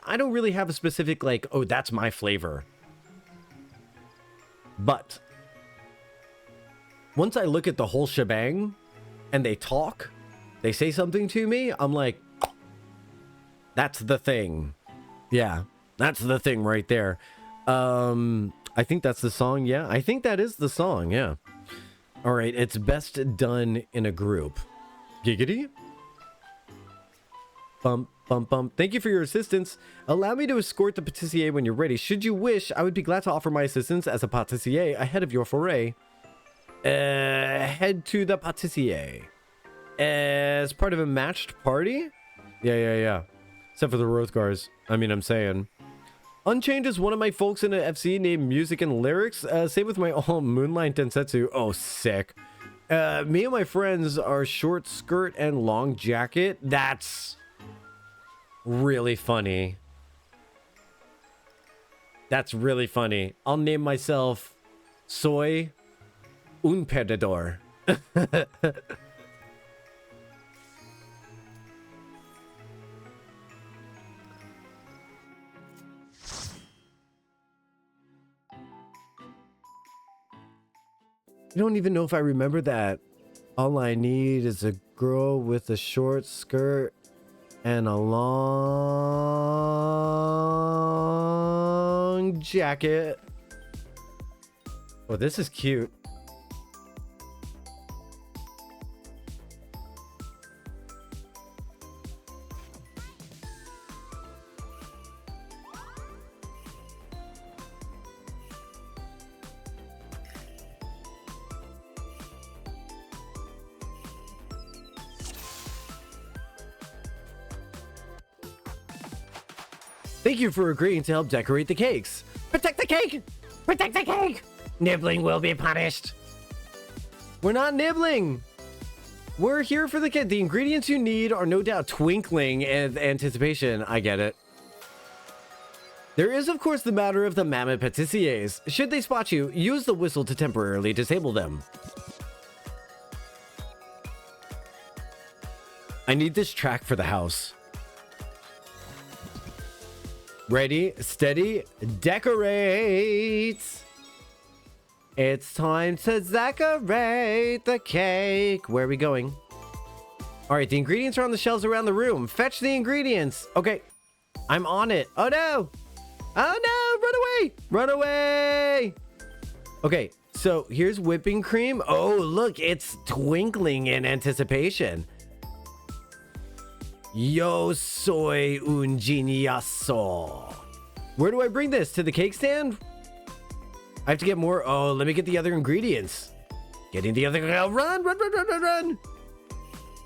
I don't really have a specific like, oh, that's my flavor. But once I look at the whole shebang and they talk, they say something to me, I'm like, that's the thing. Yeah, that's the thing right there. I think that's the song. Yeah, I think that is the song. Yeah. All right, it's best done in a group. Giggity. Bump, bump, bump. Thank you for your assistance. Allow me to escort the pâtissier when you're ready. Should you wish, I would be glad to offer my assistance as a pâtissier ahead of your foray. Head to the pâtissier. As part of a matched party? Yeah. Except for the Rothgars. I mean, I'm saying. Unchained is one of my folks in an FC named Music and Lyrics. Same with my Moonlight Densetsu. Oh, sick. Me and my friends are short skirt and long jacket. That's really funny. That's really funny. I'll name myself Soy Un Perdedor. I don't even know if I remember that. All I need is a girl with a short skirt and a long jacket. Oh, this is cute. Thank you for agreeing to help decorate the cakes. Protect the cake! Protect the cake! Nibbling will be punished. We're not nibbling. We're here for the cake. The ingredients you need are no doubt twinkling and anticipation. I get it. There is, of course, the matter of the mammoth pâtissiers. Should they spot you, use the whistle to temporarily disable them. I need this track for the house. Ready, steady, decorate. It's time to decorate the cake. Where are we going? All right, the ingredients are on the shelves around the room. Fetch the ingredients. Okay, I'm on it. Oh no. Oh no, run away. Run away. Okay, so here's whipping cream. Oh, look, it's twinkling in anticipation. Yo soy un geniaso. Where do I bring this? To the cake stand? I have to get more. Oh, let me get the other ingredients. Getting the other. Run.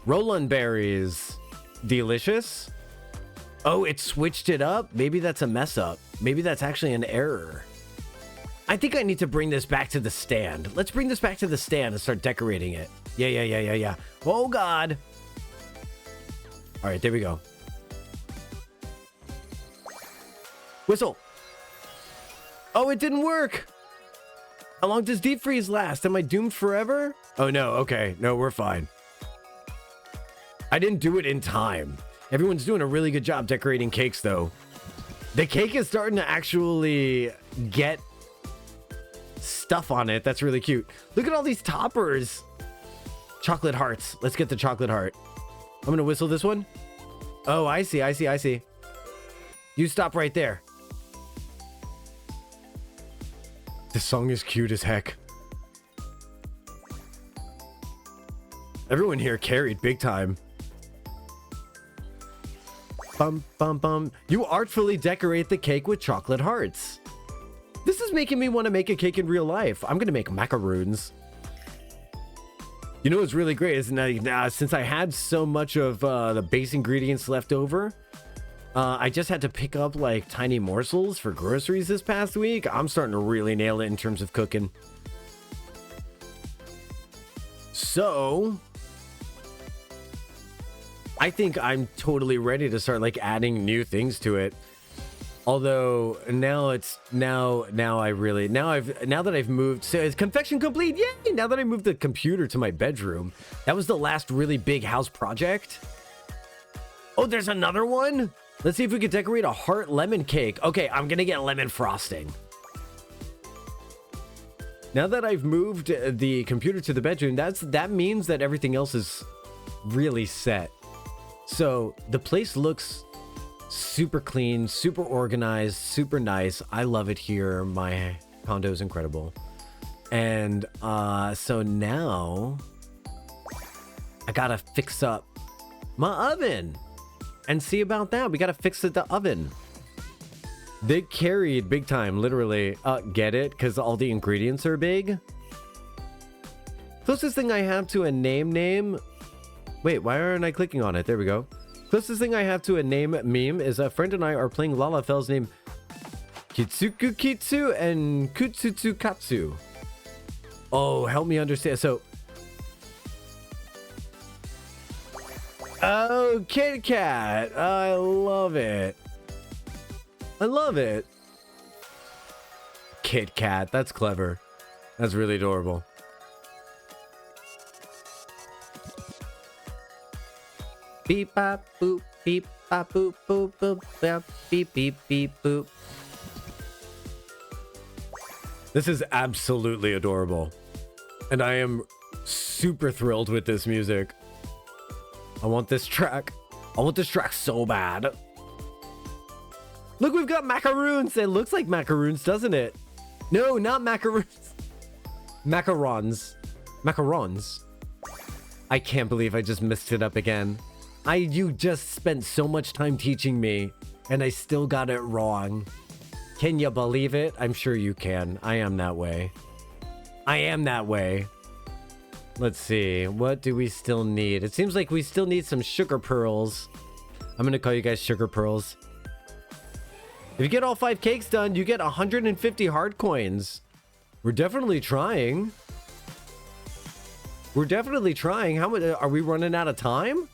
Roland berries. Delicious. Oh, it switched it up. Maybe that's a mess up. Maybe that's actually an error. I think I need to bring this back to the stand. Let's bring this back to the stand and start decorating it. Yeah. Oh, God. All right, there we go. Whistle. Oh, it didn't work. How long does deep freeze last? Am I doomed forever? Oh, no. Okay. No, we're fine. I didn't do it in time. Everyone's doing a really good job decorating cakes, though. The cake is starting to actually get stuff on it. That's really cute. Look at all these toppers. Chocolate hearts. Let's get the chocolate heart. I'm going to whistle this one. Oh, I see. You stop right there. This song is cute as heck. Everyone here carried big time. Bum, bum, bum. You artfully decorate the cake with chocolate hearts. This is making me want to make a cake in real life. I'm gonna make macaroons. You know what's really great is now since I had so much of the base ingredients left over, I just had to pick up like tiny morsels for groceries this past week. I'm starting to really nail it in terms of cooking. So I think I'm totally ready to start like adding new things to it. Although now that I've moved, so it's confection complete. Yay! Now that I moved the computer to my bedroom, that was the last really big house project. Oh, there's another one. Let's see if we can decorate a heart lemon cake. Okay, I'm gonna get lemon frosting. Now that I've moved the computer to the bedroom, that means that everything else is really set. So the place looks super clean, super organized, super nice. I love it here. My condo is incredible. And so now I gotta fix up my oven and see about that. We gotta fix the oven. They carried big time, literally. Get it? Because all the ingredients are big. Closest thing I have to a name. Wait, why aren't I clicking on it? There we go. Closest thing I have to a name meme is a friend and I are playing Lalafel's name Kitsuku Kitsu and Kutsutsu Katsu. Oh, help me understand. So, oh, Kit Kat. I love it. I love it. Kit Kat. That's clever. That's really adorable. Beep bop boop beep bop boop boop boop bop, beep beep beep boop. This is absolutely adorable, and I am super thrilled with this music. I want this track. I want this track so bad. Look, we've got macaroons. It looks like macaroons, doesn't it? No, not macaroons. Macarons. Macarons. I can't believe I just messed it up again. You just spent so much time teaching me, and I still got it wrong. Can you believe it? I'm sure you can. I am that way. I am that way. Let's see. What do we still need? It seems like we still need some sugar pearls. I'm going to call you guys sugar pearls. If you get all 5 cakes done, you get 150 hard coins. We're definitely trying. We're definitely trying. How much are we running out of time?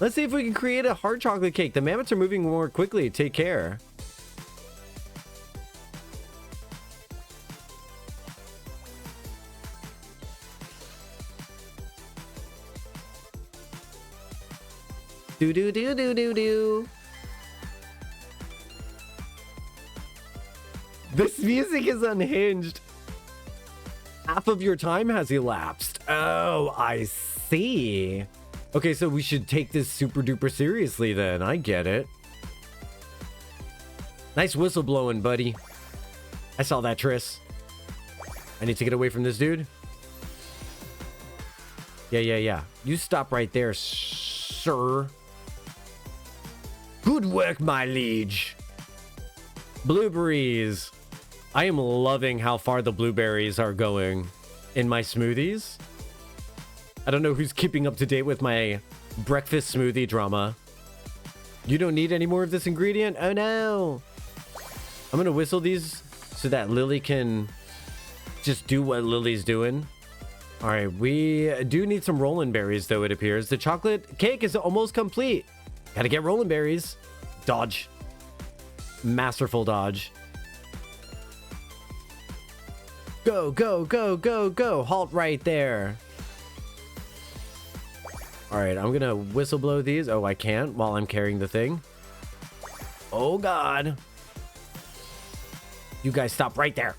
Let's see if we can create a hard chocolate cake. The mammoths are moving more quickly. Take care. Do do do do do do. This music is unhinged. Half of your time has elapsed. Oh, I see. Okay, so we should take this super duper seriously then. I get it. Nice whistle blowing, buddy. I saw that, Triss. I need to get away from this dude. Yeah. You stop right there, sir. Good work, my liege. Blueberries. I am loving how far the blueberries are going in my smoothies. I don't know who's keeping up to date with my breakfast smoothie drama. You don't need any more of this ingredient? Oh no. I'm gonna whistle these so that Lily can just do what Lily's doing. All right, we do need some Roland berries though, it appears. The chocolate cake is almost complete. Gotta get Roland berries. Dodge. Masterful dodge. Go, go, go, go, go. Halt right there. All right, I'm gonna whistle blow these. Oh, I can't while I'm carrying the thing. Oh God. You guys stop right there.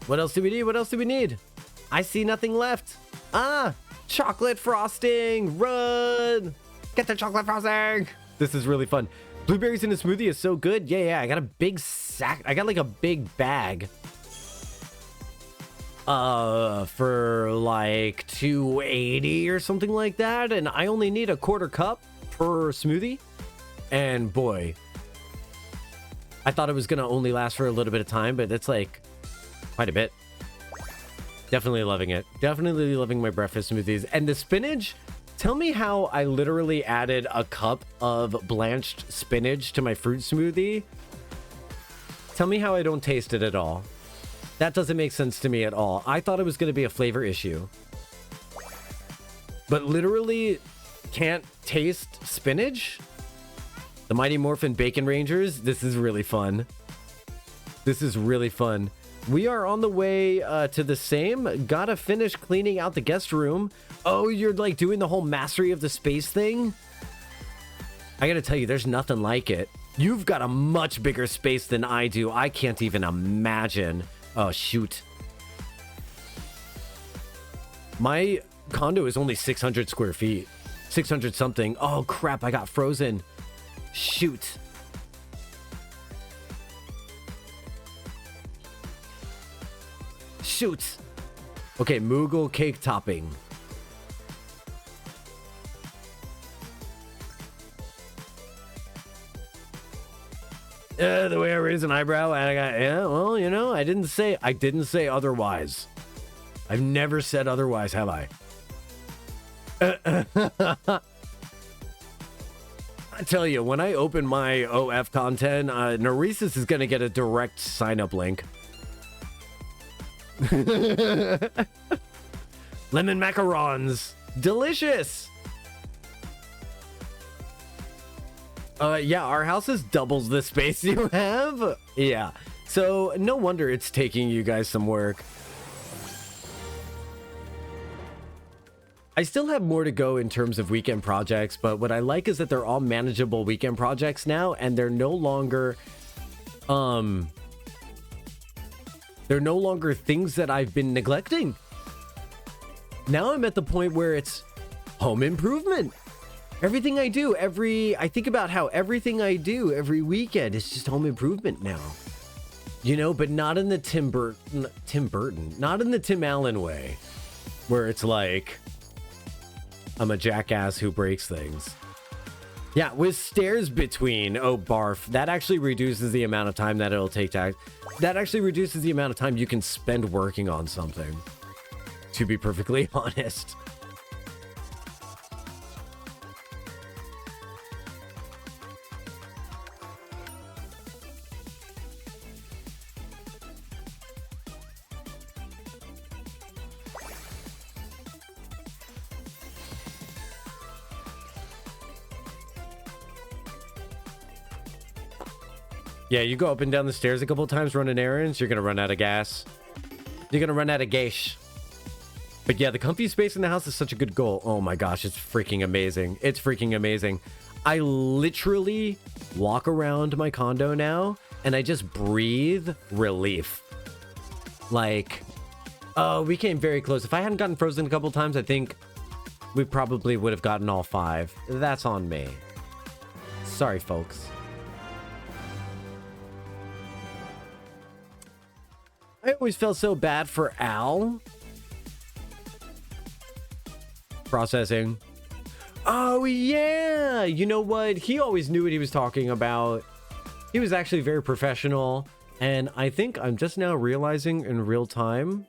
What else do we need? What else do we need? I see nothing left. Ah, chocolate frosting. Run. Get the chocolate frosting. This is really fun. Blueberries in a smoothie is so good. Yeah. I got a big sack. I got like a big bag. For like $2.80 or something like that. And I only need a 1/4 cup per smoothie. And boy, I thought it was gonna only last for a little bit of time, but it's like quite a bit. Definitely loving it. Definitely loving my breakfast smoothies. And the spinach, tell me how I literally added a cup of blanched spinach to my fruit smoothie. Tell me how I don't taste it at all. That doesn't make sense to me at all. I thought it was going to be a flavor issue. But literally can't taste spinach? The Mighty Morphin Bacon Rangers? This is really fun. This is really fun. We are on the way to the same. Gotta finish cleaning out the guest room. Oh, you're like doing the whole mastery of the space thing? I gotta tell you, there's nothing like it. You've got a much bigger space than I do. I can't even imagine. Oh, shoot. My condo is only 600 square feet. 600 something. Oh, crap. I got frozen. Shoot. Shoot. Okay, Moogle cake topping. The way I raise an eyebrow, and I got, yeah, well, you know, I didn't say otherwise. I've never said otherwise, have I? I tell you, when I open my OF content, Noresis is going to get a direct sign-up link. Lemon macarons. Delicious. Yeah, our house is doubles the space you have. Yeah. So no wonder it's taking you guys some work. I still have more to go in terms of weekend projects, but what I like is that they're all manageable weekend projects now, and they're no longer things that I've been neglecting. Now I'm at the point where it's home improvement. Everything I do, I think about how everything I do every weekend is just home improvement now. You know, but not in the Tim Burton, not in the Tim Allen way, where it's like, I'm a jackass who breaks things. Yeah, with stairs between, oh barf, that actually reduces the amount of time that it'll take to, that actually reduces the amount of time you can spend working on something, to be perfectly honest. Yeah, you go up and down the stairs a couple times running errands, you're going to run out of gas. You're going to run out of gauge. But yeah, the comfy space in the house is such a good goal. Oh my gosh, it's freaking amazing. It's freaking amazing. I literally walk around my condo now and I just breathe relief. Like, oh, we came very close. If I hadn't gotten frozen a couple times, I think we probably would have gotten all 5. That's on me. Sorry, folks. I always felt so bad for Al. Processing. Oh, yeah. You know what? He always knew what he was talking about. He was actually very professional. And I think I'm just now realizing in real time,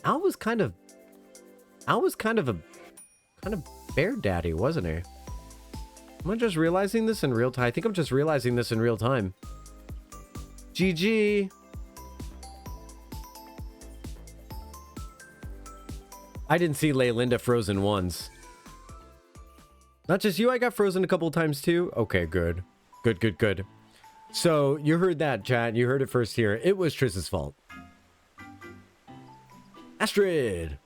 Al was kind of a bear daddy, wasn't he? Am I just realizing this in real time? I think I'm just realizing this in real time. GG. I didn't see Leylinda frozen once. Not just you, I got frozen a couple of times too. Okay, good. Good. So, you heard that, chat. You heard it first here. It was Triss's fault. Astrid!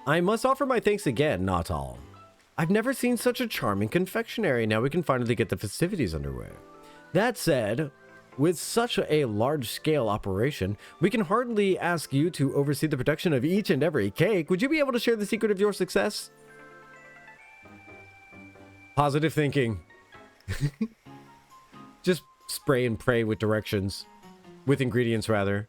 I must offer my thanks again, not all. I've never seen such a charming confectionery. Now we can finally get the festivities underway. That said, with such a large-scale operation, we can hardly ask you to oversee the production of each and every cake. Would you be able to share the secret of your success? Positive thinking. Just spray and pray with directions. With ingredients, rather.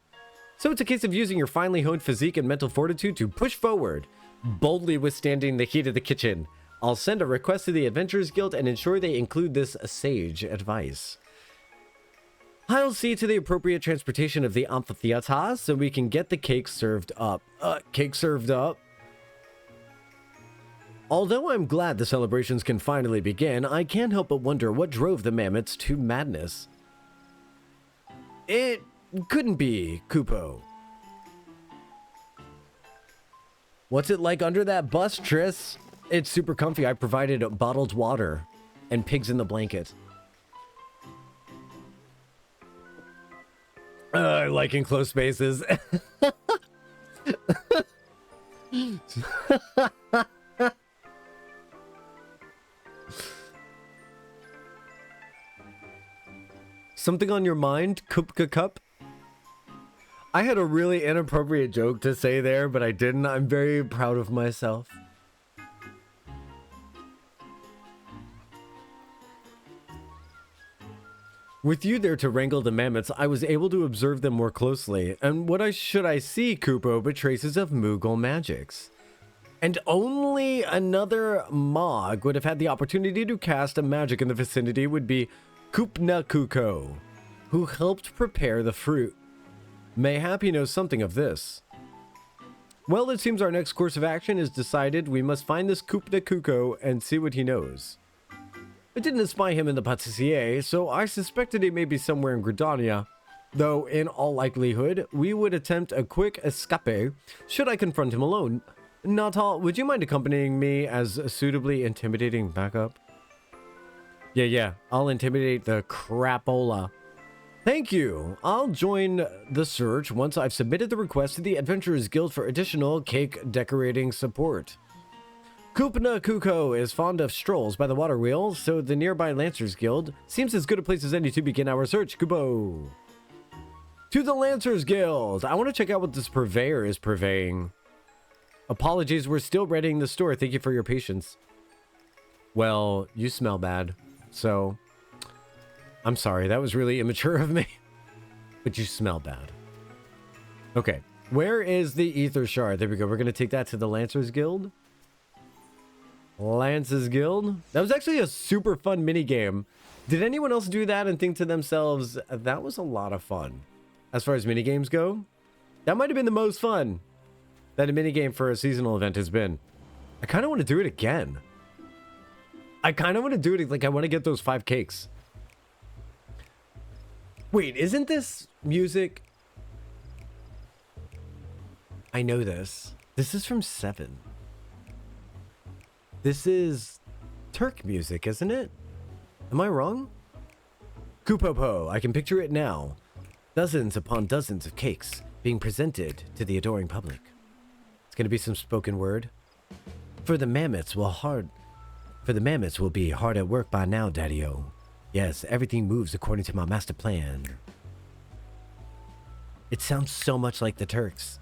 So it's a case of using your finely honed physique and mental fortitude to push forward, boldly withstanding the heat of the kitchen. I'll send a request to the Adventurers Guild and ensure they include this sage advice. I'll see to the appropriate transportation of the amphitheater so we can get the cake served up. Cake served up? Although I'm glad the celebrations can finally begin, I can't help but wonder what drove the mammoths to madness. It couldn't be Kupo. What's it like under that bus, Triss? It's super comfy. I provided bottled water and pigs in the blanket. I like enclosed spaces. Something on your mind, Kupka Cup? I had a really inappropriate joke to say there, but I didn't. I'm very proud of myself. With you there to wrangle the mammoths, I was able to observe them more closely, and what should I see, Kupo, but traces of Moogle magics. And only another Mog would have had the opportunity to cast a magic in the vicinity would be Kupna Kuko, who helped prepare the fruit. Mayhap he knows something of this. Well, it seems our next course of action is decided. We must find this Kupna Kuko and see what he knows. I didn't espy him in the pâtissier, so I suspected he may be somewhere in Gridania. Though, in all likelihood, we would attempt a quick escape should I confront him alone. Natal, would you mind accompanying me as a suitably intimidating backup? Yeah, I'll intimidate the crapola. Thank you. I'll join the search once I've submitted the request to the Adventurers Guild for additional cake decorating support. Kupna Kuko is fond of strolls by the water wheel, so the nearby Lancers Guild seems as good a place as any to begin our search. Kubo! To the Lancers Guild! I want to check out what this purveyor is purveying. Apologies, we're still readying the store. Thank you for your patience. Well, you smell bad, so I'm sorry. That was really immature of me. But you smell bad. Okay, where is the Ether Shard? There we go. We're going to take that to the Lancers Guild. Lance's Guild. That was actually a super fun minigame. Did anyone else do that and think to themselves, that was a lot of fun? As far as minigames go, that might have been the most fun that a minigame for a seasonal event has been. I kind of want to do it again. I kind of want to do it like I want to get those 5 cakes. Wait, isn't this music? I know this. This is from 7. This is Turk music, isn't it? Am I wrong? Kupopo, I can picture it now. Dozens upon dozens of cakes being presented to the adoring public. It's going to be some spoken word. For the mammoths will be hard at work by now, Daddy-o. Yes, everything moves according to my master plan. It sounds so much like the Turks.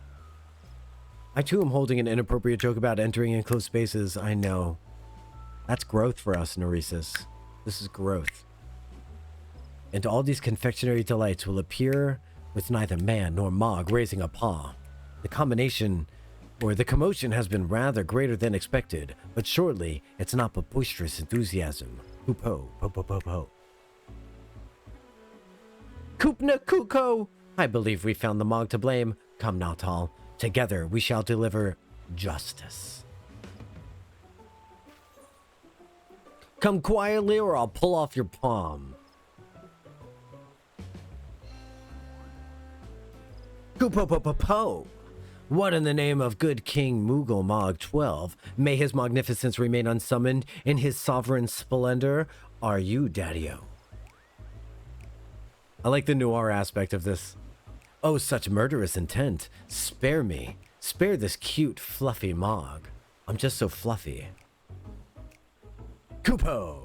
I too am holding an inappropriate joke about entering enclosed spaces. I know. That's growth for us, Noresis. This is growth. And all these confectionery delights will appear with neither man nor Mog raising a paw. The commotion has been rather greater than expected, but surely it's not but boisterous enthusiasm. Kupo, po po po po. Kupna Kuko! I believe we found the Mog to blame. Come now, Tal. Together we shall deliver justice. Come quietly or I'll pull off your palm. Kupo-po-po-po! What in the name of good King Moogle Mog 12, may his magnificence remain unsummoned in his sovereign splendor, are you, Daddy-o? I like the noir aspect of this. Oh, such murderous intent. Spare me. Spare this cute, fluffy Mog. I'm just so fluffy. Kupo!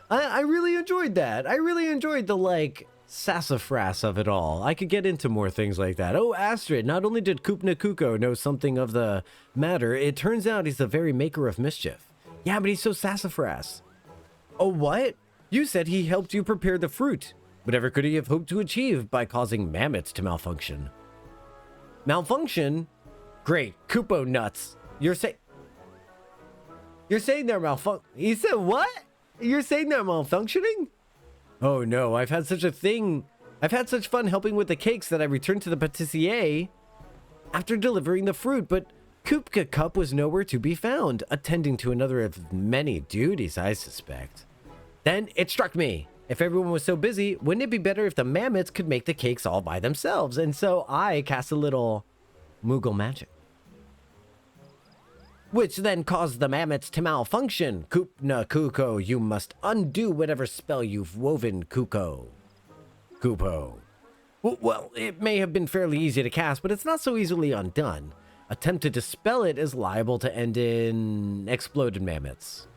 I really enjoyed that. I really enjoyed the, like, sassafras of it all. I could get into more things like that. Oh, Astrid, not only did Kupna Kuko know something of the matter, it turns out he's the very maker of mischief. Yeah, but he's so sassafras. Oh, what? You said he helped you prepare the fruit. Whatever could he have hoped to achieve by causing mammoths to malfunction? Malfunction? Great. Kupo nuts. You're saying... You're saying they're He said what? You're saying they're malfunctioning? Oh no, I've had such fun helping with the cakes that I returned to the patissier after delivering the fruit, but Kupka Cup was nowhere to be found, attending to another of many duties, I suspect. Then it struck me. If everyone was so busy, wouldn't it be better if the mammoths could make the cakes all by themselves? And so I cast a little Moogle magic, which then caused the mammoths to malfunction. Kupna Kuko, you must undo whatever spell you've woven, Kupo. Well, it may have been fairly easy to cast, but it's not so easily undone. Attempt to dispel it is liable to end in exploded mammoths.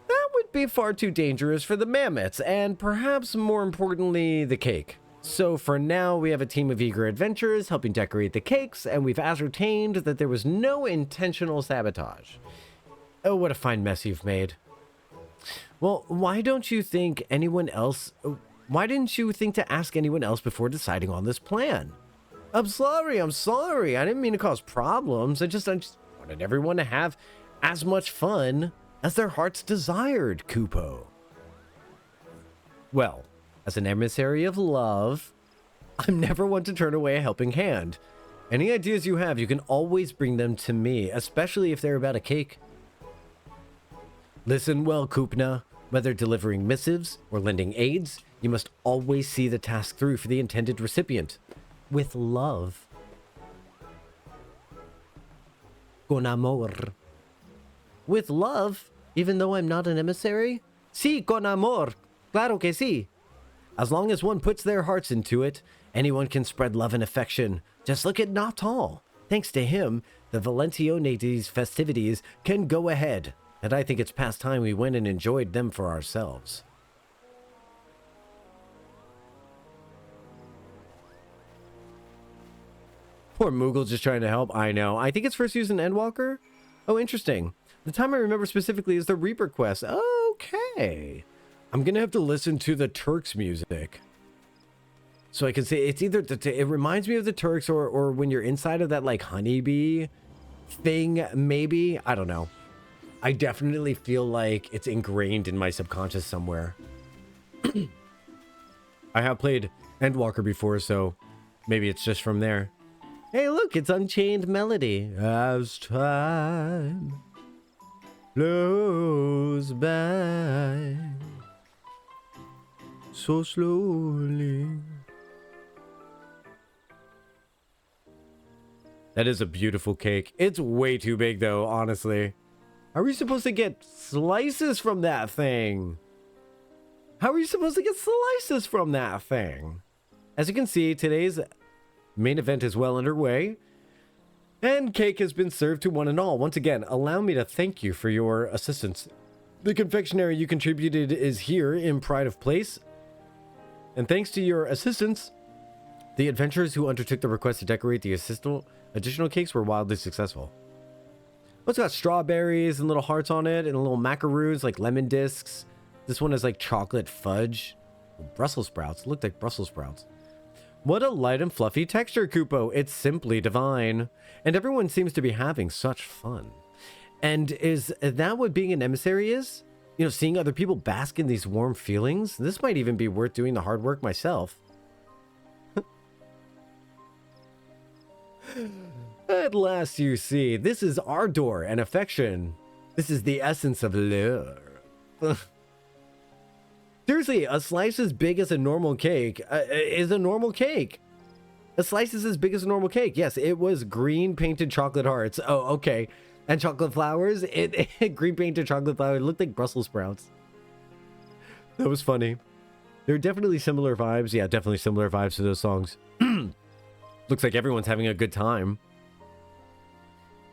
That would be far too dangerous for the mammoths, and perhaps more importantly, the cake. So for now, we have a team of eager adventurers helping decorate the cakes, and we've ascertained that there was no intentional sabotage. Oh, what a fine mess you've made. Well, why didn't you think to ask anyone else before deciding on this plan? I'm sorry. I didn't mean to cause problems. I just wanted everyone to have as much fun as their hearts desired, Kupo. Well, as an emissary of love, I'm never one to turn away a helping hand. Any ideas you have, you can always bring them to me, especially if they're about a cake. Listen well, Kupna. Whether delivering missives or lending aids, you must always see the task through for the intended recipient. With love. Con amor. With love? Even though I'm not an emissary? Sí, con amor. Claro que sí. As long as one puts their hearts into it, anyone can spread love and affection. Just look at Jocktal. Thanks to him, the Valentione festivities can go ahead. And I think it's past time we went and enjoyed them for ourselves. Poor Moogle just trying to help. I know. I think it's first used in Endwalker. Oh, interesting. The time I remember specifically is the Reaper quest. Okay. I'm going to have to listen to the Turks music. So I can say it's either, it reminds me of the Turks or when you're inside of that like honeybee thing, maybe. I don't know. I definitely feel like it's ingrained in my subconscious somewhere. I have played Endwalker before, so maybe it's just from there. Hey, look, it's Unchained Melody. As time flows by so slowly. That is a beautiful cake. It's way too big, though, honestly. How are we supposed to get slices from that thing? How are you supposed to get slices from that thing? As you can see, today's main event is well underway, and cake has been served to one and all. Once again, allow me to thank you for your assistance. The confectionery you contributed is here in pride of place, and thanks to your assistance, the adventurers who undertook the request to decorate the additional cakes were wildly successful. It's got strawberries and little hearts on it, and little macaroons like lemon discs. This one is like chocolate fudge. Brussels sprouts. It looked like Brussels sprouts. What a light and fluffy texture, Kupo. It's simply divine. And everyone seems to be having such fun. And is that what being an emissary is? You know, seeing other people bask in these warm feelings? This might even be worth doing the hard work myself. At last you see, this is ardor and affection. This is the essence of love. Seriously, a slice as big as a normal cake is a normal cake. A slice is as big as a normal cake. Yes, it was green painted chocolate hearts. Oh, okay. And chocolate flowers. Green painted chocolate flowers. It looked like Brussels sprouts. That was funny. There are definitely similar vibes. Yeah, definitely similar vibes to those songs. Looks like everyone's having a good time.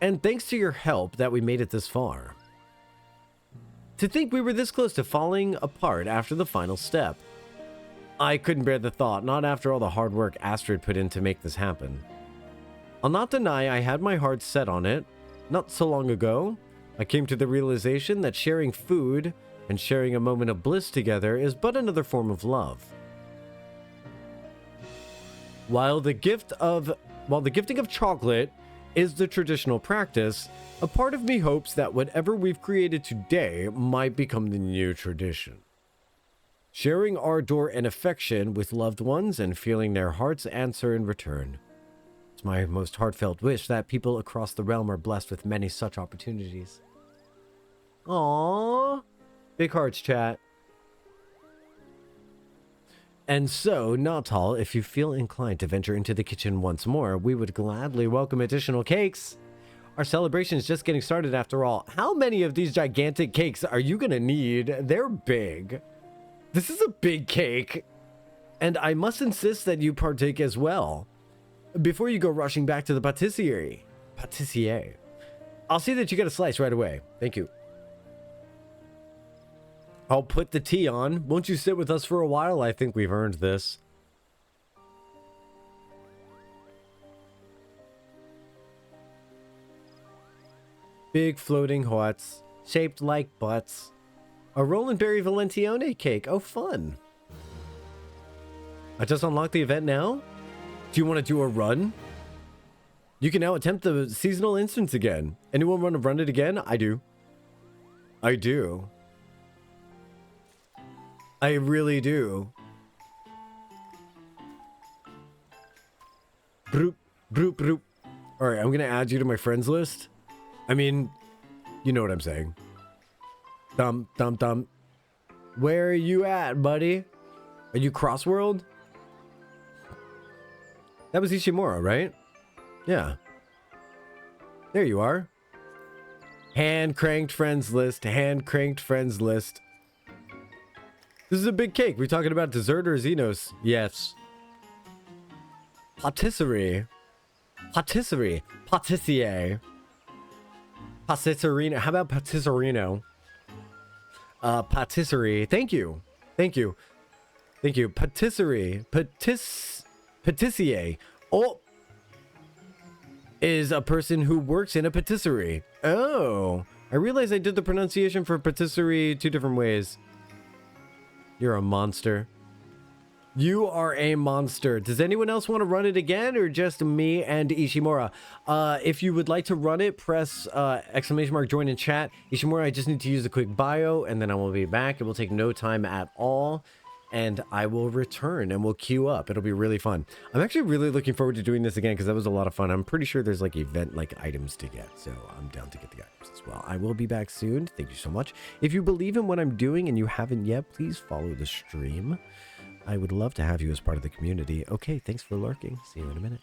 And thanks to your help that we made it this far. To think we were this close to falling apart after the final step. I couldn't bear the thought, not after all the hard work Astrid put in to make this happen. I'll not deny I had my heart set on it. Not so long ago, I came to the realization that sharing food and sharing a moment of bliss together is but another form of love. While the gifting of chocolate is the traditional practice, a part of me hopes that whatever we've created today might become the new tradition. Sharing ardor and affection with loved ones and feeling their hearts answer in return. It's my most heartfelt wish that people across the realm are blessed with many such opportunities. Aww. Big hearts, chat. And so, Jocktal, if you feel inclined to venture into the kitchen once more, we would gladly welcome additional cakes. Our celebration is just getting started after all. How many of these gigantic cakes are you gonna need? They're big. This is a big cake. And I must insist that you partake as well. Before you go rushing back to the patisserie. Patissier. I'll see that you get a slice right away. Thank you. I'll put the tea on. Won't you sit with us for a while? I think we've earned this. Big floating hearts, shaped like butts. A Roland Berry Valentione cake. Oh, fun. I just unlocked the event now? Do you want to do a run? You can now attempt the seasonal instance again. Anyone want to run it again? I do. I do. I really do. Broop, broop, broop. All right, I'm going to add you to my friends list. I mean, you know what I'm saying. Dum, dum, dum. Where are you at, buddy? Are you Crossworld? That was Ishimura, right? Yeah. There you are. Hand-cranked friends list. Hand-cranked friends list. This is a big cake. We're talking about dessert or Xenos? Yes. Patisserie. Patisserie. Patissier. Patisserino. How about patisserino? Patisserie. Thank you. Thank you. Thank you. Patisserie. Patissier. Oh. Is a person who works in a patisserie. Oh. I realized I did the pronunciation for patisserie 2 different ways. You're a monster. You are a monster. Does anyone else want to run it again or just me and Ishimura? If you would like to run it, press exclamation mark join in chat. Ishimura, I just need to use a quick bio and then I will be back. It will take no time at all. And I will return and we'll queue up. It'll be really fun. I'm actually really looking forward to doing this again because that was a lot of fun. I'm pretty sure there's like event like items to get. So I'm down to get the items as well. I will be back soon. Thank you so much. If you believe in what I'm doing and you haven't yet, please follow the stream. I would love to have you as part of the community. Okay, thanks for lurking. See you in a minute.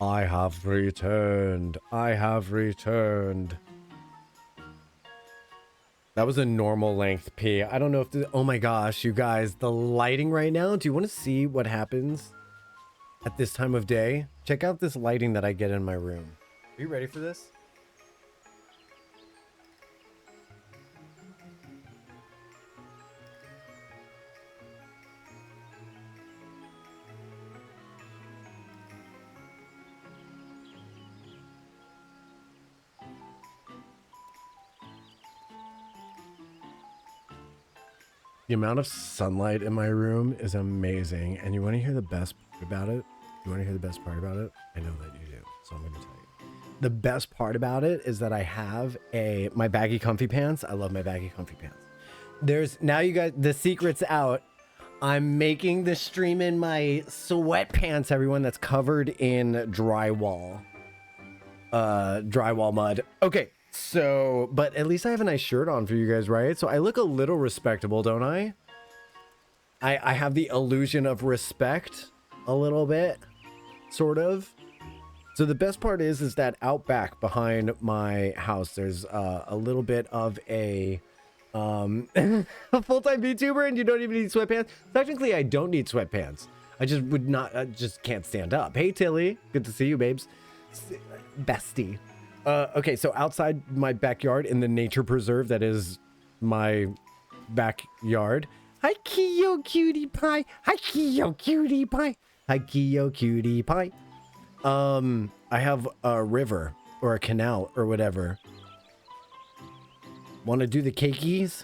I have returned. I have returned. That was a normal length pee. I don't know if the, oh my gosh, you guys, the lighting right now. Do you want to see what happens at this time of day? Check out this lighting that I get in my room. Are you ready for this? The amount of sunlight in my room is amazing. And you want to hear the best part about it? You want to hear the best part about it? I know that you do. So I'm going to tell you. The best part about it is that I have my baggy comfy pants. I love my baggy comfy pants. There's now you guys, the secret's out. I'm making the stream in my sweatpants, everyone, that's covered in drywall. Drywall mud. Okay. So, but at least I have a nice shirt on for you guys, right? So I look a little respectable, don't I? I have the illusion of respect a little bit, sort of. So the best part is that out back behind my house, there's a little bit of a full-time VTuber, and you don't even need sweatpants. Technically, I don't need sweatpants. I just would not, just can't stand up. Hey, Tilly. Good to see you, babes. Bestie. Okay, so outside my backyard in the nature preserve that is my backyard. Hi, Kyo Cutie Pie. Hi, Kyo Cutie Pie. Hi, Kyo Cutie Pie. I have a river or a canal or whatever. Want to do the cakeys?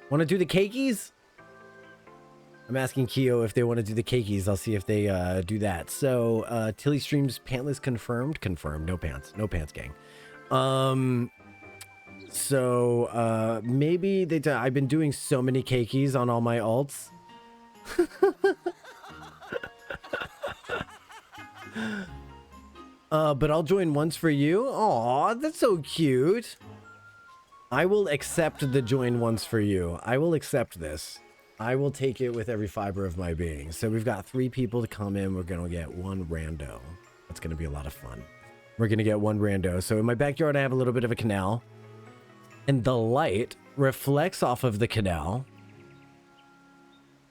Want to do the cakeys? I'm asking Kyo if they want to do the cakeys. I'll see if they do that. So, Tilly streams pantless confirmed. Confirmed. No pants. No pants, gang. So, maybe they... I've been doing so many cakeys on all my alts. But I'll join once for you. Aw, that's so cute. I will accept the join once for you. I will accept this. I will take it with every fiber of my being. So we've got 3 people to come in. We're going to get 1 rando. That's going to be a lot of fun. We're going to get 1 rando. So in my backyard, I have a little bit of a canal. And the light reflects off of the canal.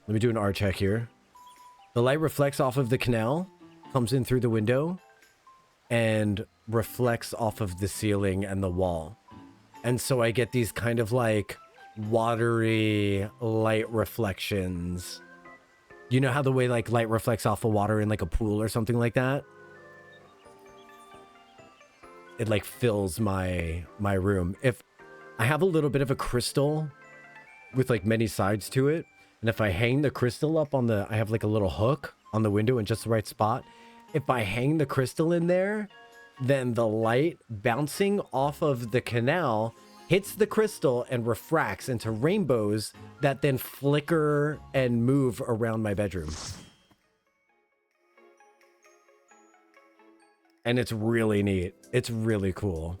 Let me do an art check here. The light reflects off of the canal, comes in through the window, and reflects off of the ceiling and the wall. And so I get these kind of like watery light reflections. You know how the way like light reflects off of water in like a pool or something like that? It like fills my room. If I have a little bit of a crystal with like many sides to it, and if I hang the crystal up on I have like a little hook on the window in just the right spot. If I hang the crystal in there, then the light bouncing off of the canal hits the crystal and refracts into rainbows that then flicker and move around my bedroom. And it's really neat. It's really cool.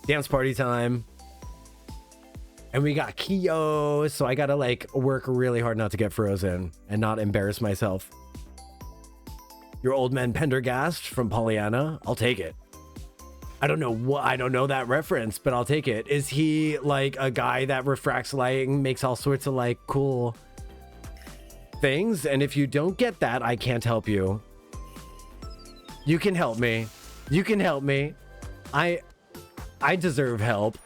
Dance party time. And we got Kyo, so I gotta like work really hard not to get frozen and not embarrass myself. Your old man Pendergast from Pollyanna, I'll take it. I don't know that reference, but I'll take it. Is he like a guy that refracts light and makes all sorts of like cool things? And if you don't get that, I can't help you. You can help me. You can help me. I deserve help.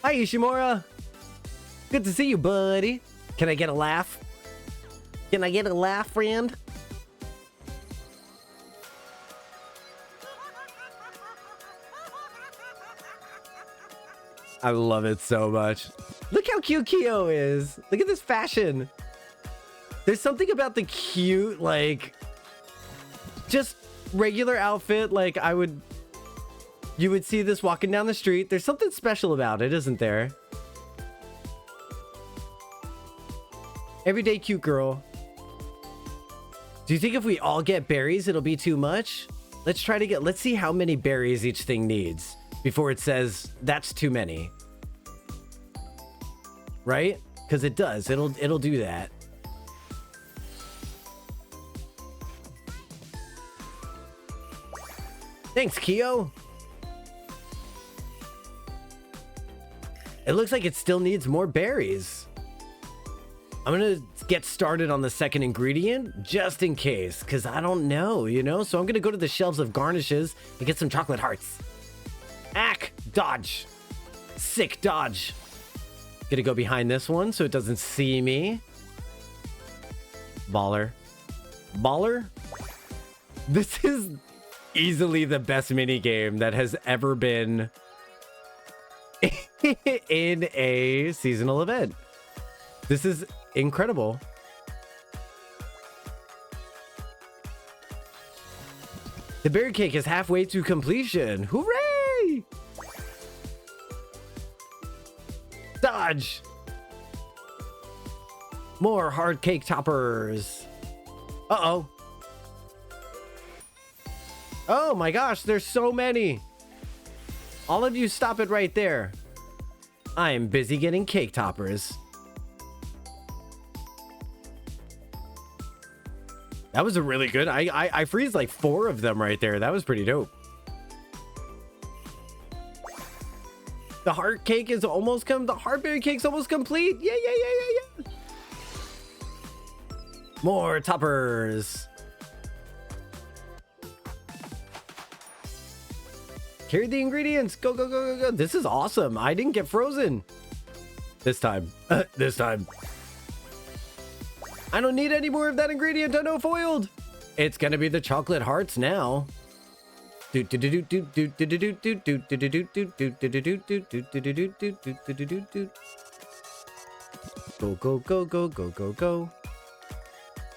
Hi, Ishimura. Good to see you, buddy. Can I get a laugh? Can I get a laugh, friend? I love it so much. Look how cute Kyo is. Look at this fashion. There's something about the cute, like, just regular outfit. Like, you would see this walking down the street. There's something special about it, isn't there? Everyday cute girl. Do you think if we all get berries, it'll be too much? Let's see how many berries each thing needs. before it says that's too many. Right? Because it does. It'll do that. Thanks, Keo. It looks like it still needs more berries. I'm gonna get started on the second ingredient just in case, because I don't know, you know? So I'm gonna go to the shelves of garnishes and get some chocolate hearts. Ack! Dodge! Sick dodge. Gonna go behind this one so it doesn't see me. Baller. Baller? This is easily the best mini game that has ever been in a seasonal event. This is incredible. The berry cake is halfway to completion. Hooray! Dodge! More hard cake toppers. Uh-oh. Oh my gosh, there's so many. All of you stop it right there. I am busy getting cake toppers. That was a really good. I freezed like 4 of them right there. That was pretty dope. The heart cake is almost the heartberry cake's almost complete. Yeah. More toppers. Carry the ingredients. Go. This is awesome. I didn't get frozen. This time. This time. I don't need any more of that ingredient. I know foiled. It's gonna be the chocolate hearts now. Go.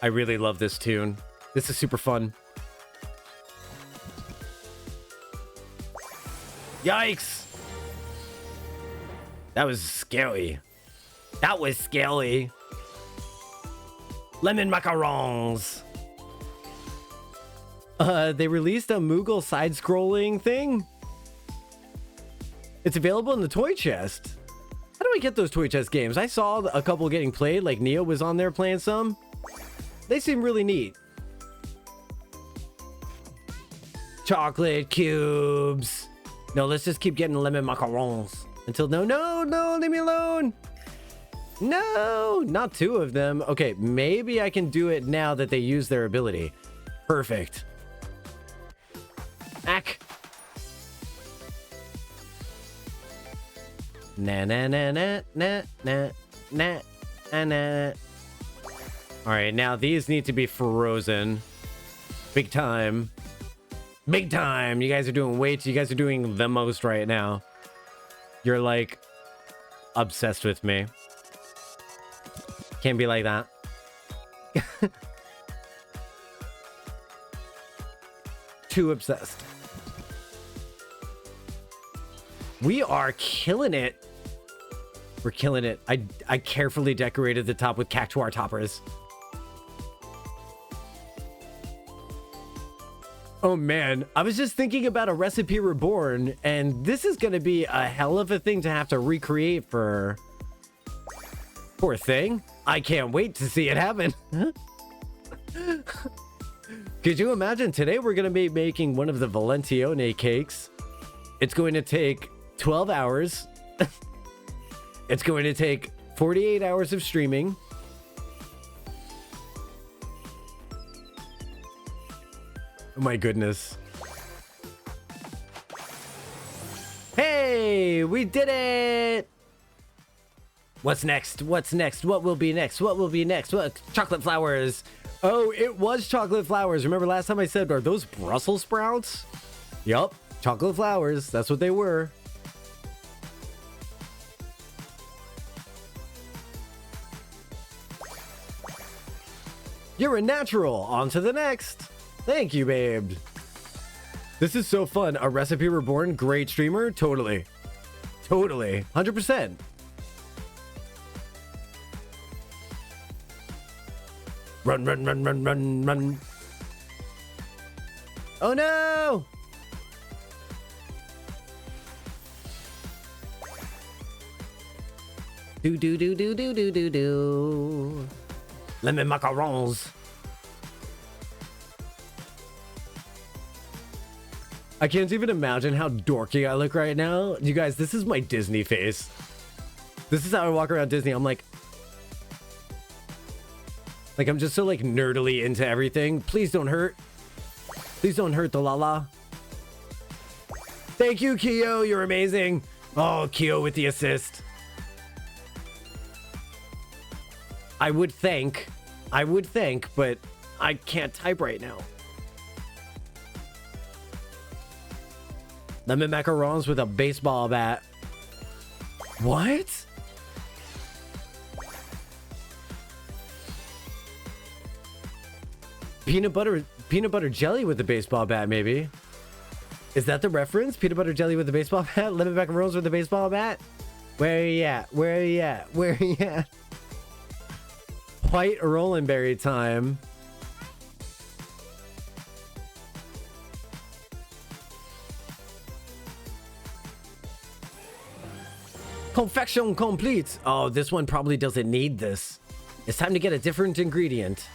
I really love this tune. This is super fun. Yikes! That was scary. That was scary. Lemon macarons. They released a Moogle side-scrolling thing. It's available in the toy chest. How do I get those toy chest games? I saw a couple getting played, like Neo was on there playing some. They seem really neat. Chocolate cubes. No, let's just keep getting lemon macarons until no, leave me alone. No, not 2 of them. Okay, maybe I can do it now that they use their ability. Perfect. Ack. Na. All right, now these need to be frozen. Big time. Big time. You guys are doing you guys are doing the most right now. You're like obsessed with me. Can't be like that. Too obsessed. We are killing it. We're killing it. I carefully decorated the top with cactuar toppers. Oh man, I was just thinking about a Recipe Reborn, and this is going to be a hell of a thing to have to recreate for... Poor thing. I can't wait to see it happen. Could you imagine? Today we're going to be making one of the Valentione cakes. It's going to take 12 hours. It's going to take 48 hours of streaming. Oh my goodness. Hey, we did it! What's next? What's next? What will be next? What will be next? What? Chocolate flowers. Oh, it was chocolate flowers. Remember last time I said, are those Brussels sprouts? Yup, chocolate flowers. That's what they were. You're a natural. On to the next. Thank you, babe. This is so fun. A Recipe Reborn, great streamer. Totally. 100%. Run. Oh no! Do do do do do do do do. Lemon macarons. I can't even imagine how dorky I look right now. You guys, this is my Disney face. This is how I walk around Disney. I'm like I'm just so like nerdily into everything. Please don't hurt. Please don't hurt the Lala. Thank you, Kyo. You're amazing. Oh, Kyo with the assist. I would think, but I can't type right now. Lemon macarons with a baseball bat. What? Peanut butter jelly with the baseball bat, maybe. Is that the reference? Peanut butter jelly with the baseball bat? Lemon macarons with the baseball bat? Where are you at? Where are you at? Where are you at? White Roland Berry time. Confection complete. Oh, this one probably doesn't need this. It's time to get a different ingredient.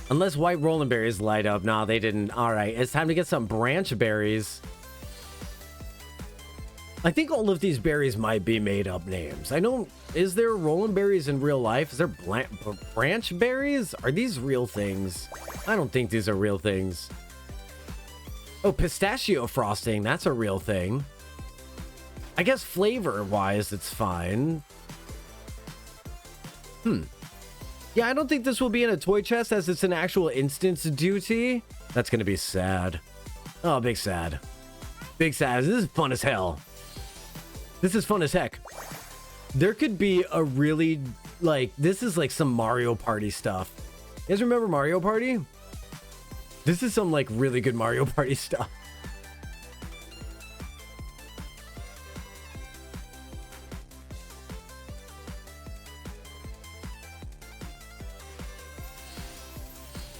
Unless white Roland berries light up. Nah, they didn't. All right, it's time to get some branch berries. I think all of these berries might be made up names. I know, is there Roland berries in real life? Is there branch berries? Are these real things? I don't think these are real things. Oh, pistachio frosting. That's a real thing. I guess flavor-wise, it's fine. Yeah, I don't think this will be in a toy chest as it's an actual instance duty. That's going to be sad. Oh, big sad. Big sad. This is fun as hell. This is fun as heck. There could be a really, like, this is like some Mario Party stuff. You guys remember Mario Party? This is some, like, really good Mario Party stuff.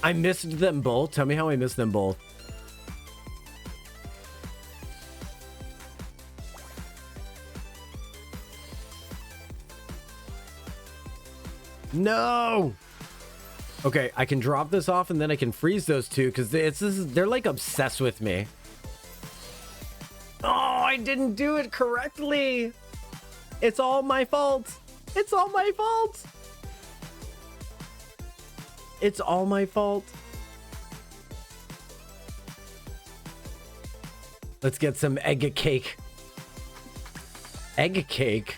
I missed them both. Tell me how I missed them both. No! Okay, I can drop this off and then I can freeze those two because they're like obsessed with me. Oh, I didn't do it correctly. It's all my fault. It's all my fault. It's all my fault. Let's get some egg cake. Egg cake?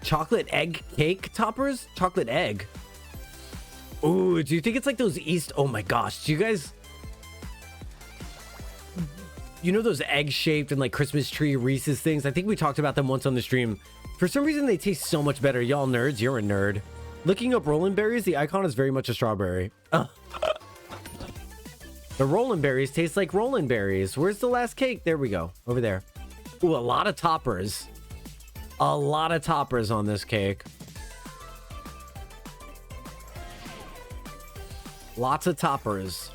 Chocolate egg cake toppers? Chocolate egg. Ooh, do you think it's like those East... Oh my gosh, do you guys... You know those egg-shaped and like Christmas tree Reese's things? I think we talked about them once on the stream. For some reason, they taste so much better. Y'all nerds, you're a nerd. Looking up Roland berries, the icon is very much a strawberry. The Roland berries taste like Roland berries. Where's the last cake? There we go. Over there. Ooh, a lot of toppers. A lot of toppers on this cake. Lots of toppers.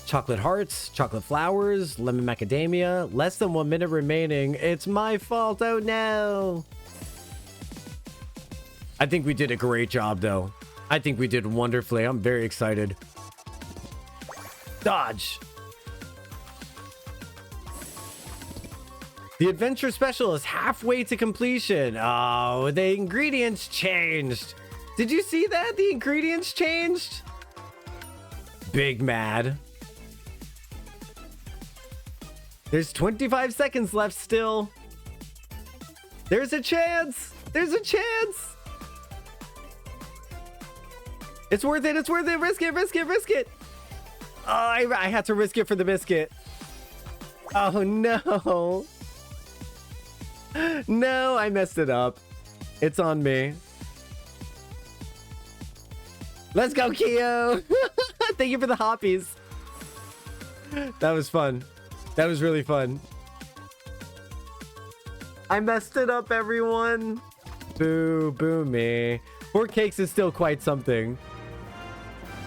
Chocolate hearts, chocolate flowers, lemon macadamia. Less than 1 minute remaining. It's my fault. Oh no. I think we did a great job though. I think we did wonderfully. I'm very excited. Dodge. The adventure special is halfway to completion. Oh, the ingredients changed. Did you see that? The ingredients changed? Big mad. There's 25 seconds left still. There's a chance. There's a chance. It's worth it. It's worth it. Risk it. Risk it. Risk it. Oh, I had to risk it for the biscuit. Oh, no. No, I messed it up. It's on me. Let's go, Kyo. Thank you for the hoppies. That was fun. That was really fun. I messed it up, everyone. Boo, boo me. 4 cakes is still quite something.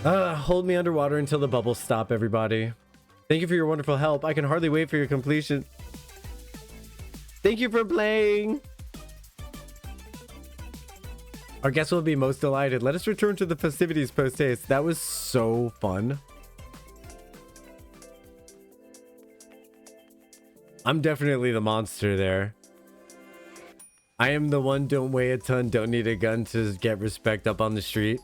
Hold me underwater until the bubbles stop, everybody. Thank you for your wonderful help. I can hardly wait for your completion. Thank you for playing. Our guests will be most delighted. Let us return to the festivities post-haste. That was so fun. I'm definitely the monster there. I am the one, don't weigh a ton, don't need a gun to get respect up on the street.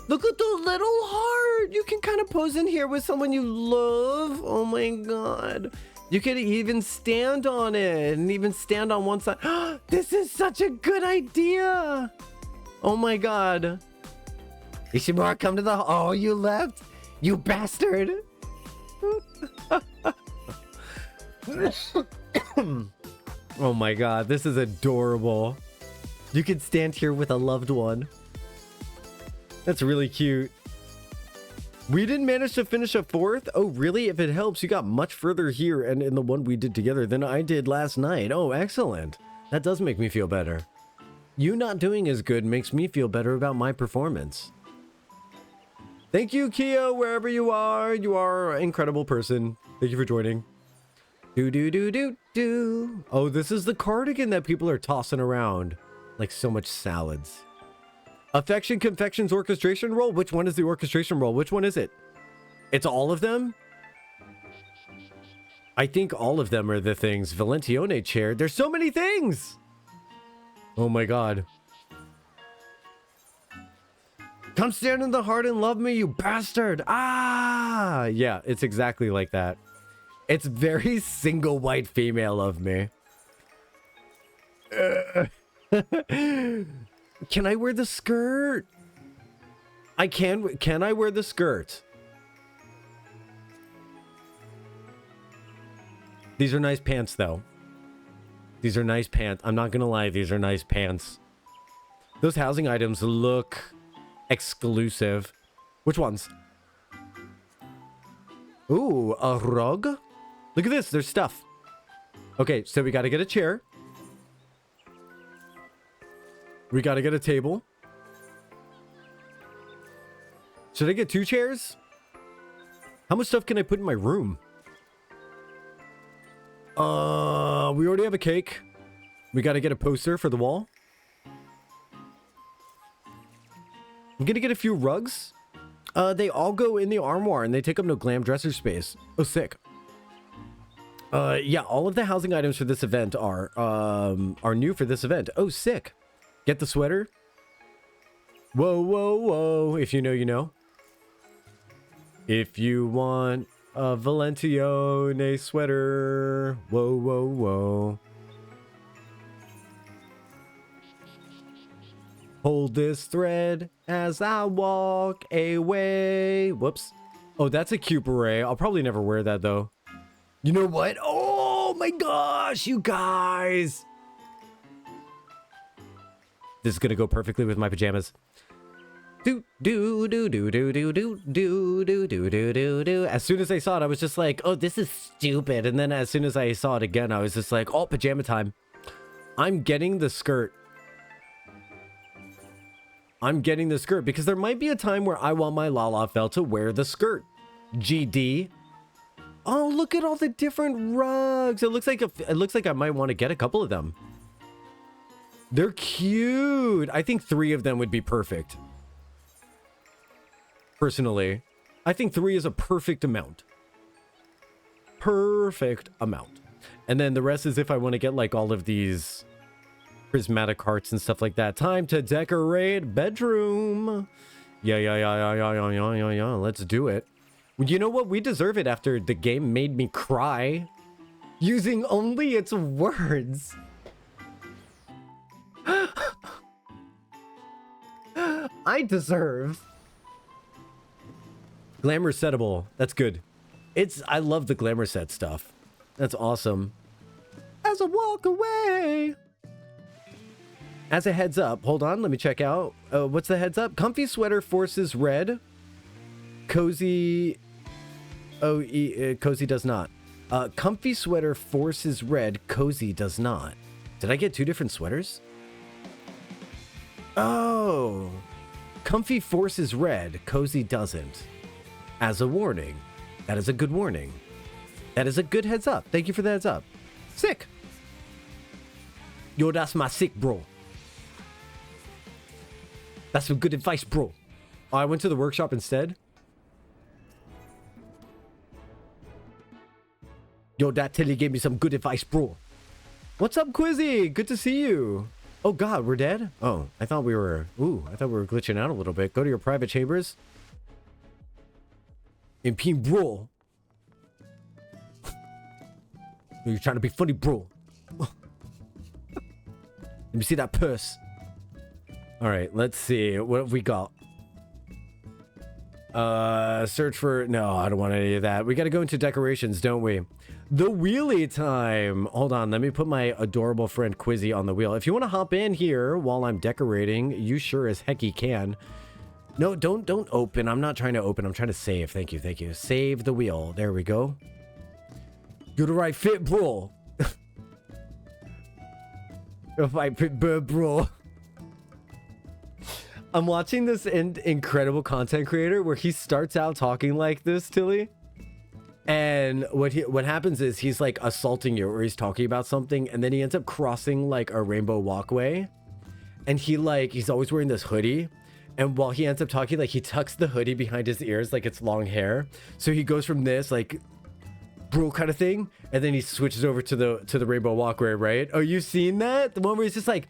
Look at the little heart. You can kind of pose in here with someone you love. Oh my god. You could even stand on it and even stand on one side. This is such a good idea. Oh my god. Ishimura, come to the... Oh, you left? You bastard. Oh my god, this is adorable. You could stand here with a loved one. That's really cute. We didn't manage to finish a fourth? Oh, really? If it helps, you got much further here and in the one we did together than I did last night. Oh, excellent. That does make me feel better. You not doing as good makes me feel better about my performance. Thank you, Kia, wherever you are. You are an incredible person. Thank you for joining. Do. Oh, this is the cardigan that people are tossing around. Like so much salads. Affection Confections orchestration roll? Which one is the orchestration roll? Which one is it? It's all of them? I think all of them are the things. Valentione chair. There's so many things! Oh my god. Come stand in the heart and love me, you bastard! Ah! Yeah, it's exactly like that. It's very single white female of me. Can I wear the skirt? I can. Can I wear the skirt? These are nice pants, though. These are nice pants. I'm not gonna lie. These are nice pants. Those housing items look exclusive. Which ones? Ooh, a rug? Look at this. There's stuff. Okay, so we gotta get a chair. We gotta get a table. Should I get 2 chairs? How much stuff can I put in my room? We already have a cake. We gotta get a poster for the wall. I'm gonna get a few rugs. They all go in the armoire and they take up no glam dresser space. Oh, sick. Yeah, all of the housing items for this event are new for this event. Oh, sick. Get the sweater. Whoa, whoa, whoa. If you know, you know. If you want a Valentione sweater. Whoa, whoa, whoa. Hold this thread as I walk away. Whoops. Oh, that's a cute beret. I'll probably never wear that, though. You know what? Oh, my gosh, you guys. This is gonna go perfectly with my pajamas. Do. As soon as I saw it, I was just like, oh, this is stupid. And then as soon as I saw it again, I was just like, oh, pajama time. I'm getting the skirt. I'm getting the skirt because there might be a time where I want my Lalafell to wear the skirt. GD. Oh, look at all the different rugs. It looks like I might want to get a couple of them. They're cute. I think 3 of them would be perfect. Personally, I think 3 is a perfect amount. Perfect amount. And then the rest is if I want to get like all of these prismatic hearts and stuff like that. Time to decorate bedroom. Yeah. Let's do it. You know what? We deserve it after the game made me cry using only its words. I deserve. Glamour settable. That's good. I love the glamour set stuff. That's awesome. As I walk away. As a heads up, hold on, let me check out. What's the heads up? Comfy sweater forces red. Cozy. Cozy does not. Comfy sweater forces red. Cozy does not. Did I get 2 different sweaters? Oh. Comfy forces red. Cozy doesn't. As a warning. That is a good warning. That is a good heads up. Thank you for the heads up. Sick. Yo, that's my sick, bro. That's some good advice, bro. Oh, I went to the workshop instead. Yo, that Tilly gave me some good advice, bro. What's up, Quizzy? Good to see you. Oh, God, we're dead? Oh, I thought we were... Ooh, I thought we were glitching out a little bit. Go to your private chambers. Impede, bro. You're trying to be funny, bro. Let me see that purse. All right, let's see. What have we got? Search for... No, I don't want any of that. We got to go into decorations, don't we? The wheelie time. Hold on. Let me put my adorable friend Quizzy on the wheel. If you want to hop in here while I'm decorating, you sure as heck you can. No, don't open. I'm not trying to open. I'm trying to save. Thank you. Thank you. Save the wheel. There we go. You're the right fit, bro. Right fit, bro. I'm watching this incredible content creator where he starts out talking like this, Tilly. And what happens is he's like assaulting you, or he's talking about something, and then he ends up crossing like a rainbow walkway. And he's always wearing this hoodie. And while he ends up talking, like he tucks the hoodie behind his ears like it's long hair. So he goes from this like bro kind of thing, and then he switches over to the rainbow walkway, right? Oh, you've seen that? The one where he's just like,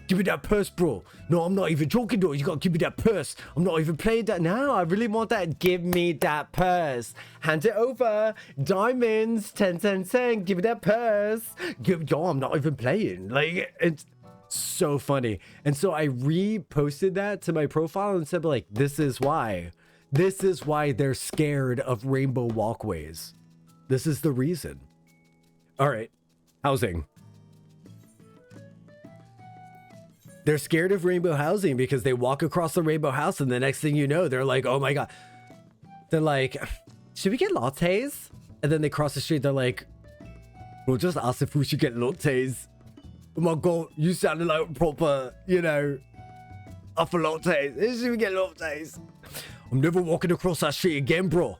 give me that purse, bro. No, I'm not even joking, though. You gotta give me that purse. I'm not even playing that now. I really want that. Give me that purse. Hand it over. Diamonds. 10, 10, 10. Give me that purse. Yo, I'm not even playing. Like, it's so funny. And so I reposted that to my profile and said, like, this is why. This is why they're scared of rainbow walkways. This is the reason. All right. Housing. They're scared of rainbow housing because they walk across the rainbow house and the next thing you know, they're like, oh my God. They're like, should we get lattes? And then they cross the street. They're like, we'll just ask if we should get lattes. Oh my God, you sounded like proper, you know, up for lattes. Should we get lattes? I'm never walking across that street again, bro.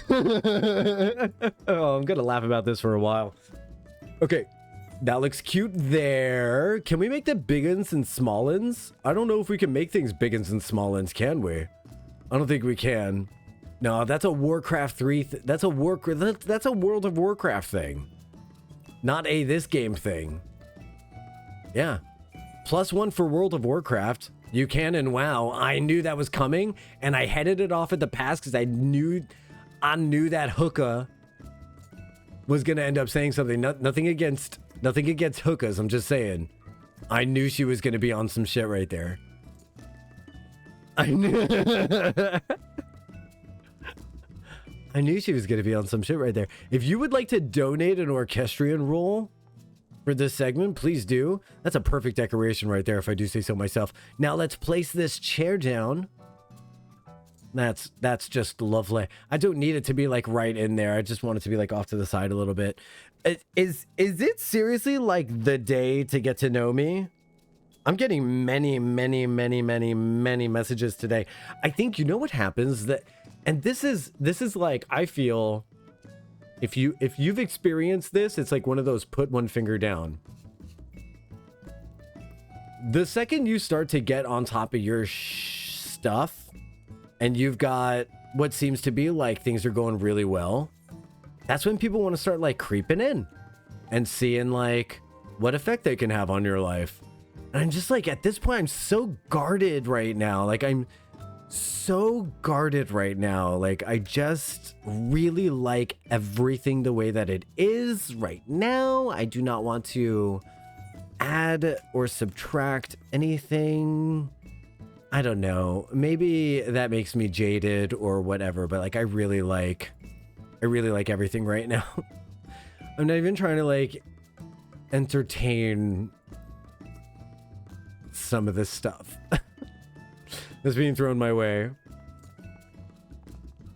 Oh, I'm gonna laugh about this for a while. Okay, that looks cute there. Can we make the big uns and small uns? I don't know if we can make things big uns and small uns, can we? I don't think we can. No, that's a Warcraft 3 that's a World of Warcraft thing, not a this game thing. Yeah, +1 for World of Warcraft. You can in WoW. I knew that was coming, and I headed it off at the pass because I knew that hookah was gonna end up saying something. Nothing against hookahs. I'm just saying, I knew she was gonna be on some shit right there. I knew she was gonna be on some shit right there. If you would like to donate an orchestrion role for this segment, please do. That's a perfect decoration right there, if I do say so myself. Now let's place this chair down. That's just lovely. I don't need it to be like right in there. I just want it to be like off to the side a little bit. Is it seriously like the day to get to know me? I'm getting many messages today. I think, you know what happens, that, and this is like, I feel, if you've experienced this, it's like one of those put one finger down. The second you start to get on top of your stuff, and you've got what seems to be like things are going really well, that's when people want to start like creeping in and seeing like what effect they can have on your life. And I'm just like, at this point, I'm so guarded right now. Like, I'm so guarded right now. Like, I just really like everything the way that it is right now. I do not want to add or subtract anything. I don't know. Maybe that makes me jaded or whatever, but like, I really like everything right now. I'm not even trying to like entertain some of this stuff that's being thrown my way.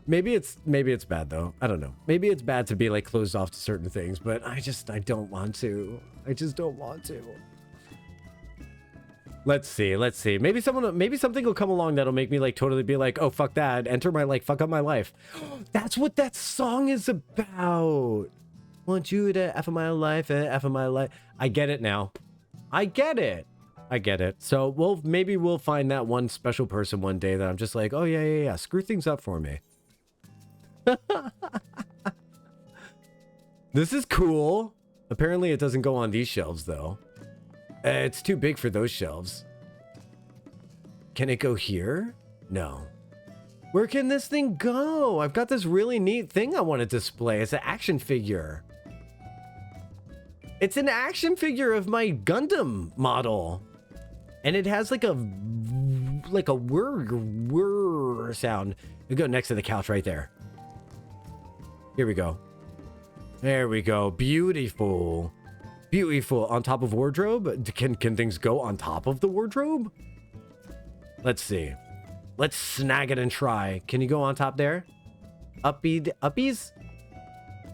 Maybe it's bad though. I don't know. Maybe it's bad to be like closed off to certain things, but I don't want to. I just don't want to. Let's see. Let's see. Maybe something will come along that'll make me like totally be like, oh, fuck that. Enter my like, fuck up my life. That's what that song is about. Want you to F of my life, F of my life. I get it now. I get it. I get it. So maybe we'll find that one special person one day that I'm just like, oh yeah. Screw things up for me. This is cool. Apparently it doesn't go on these shelves though. It's too big for those shelves. Can it go here? No. Where can this thing go? I've got this really neat thing I want to display. It's an action figure. It's an action figure of my Gundam model. And it has like a whir sound. We go next to the couch right there. Here we go. There we go. Beautiful. Beautiful. On top of wardrobe? Can things go on top of the wardrobe? Let's see. Let's snag it and try. Can you go on top there? Uppies?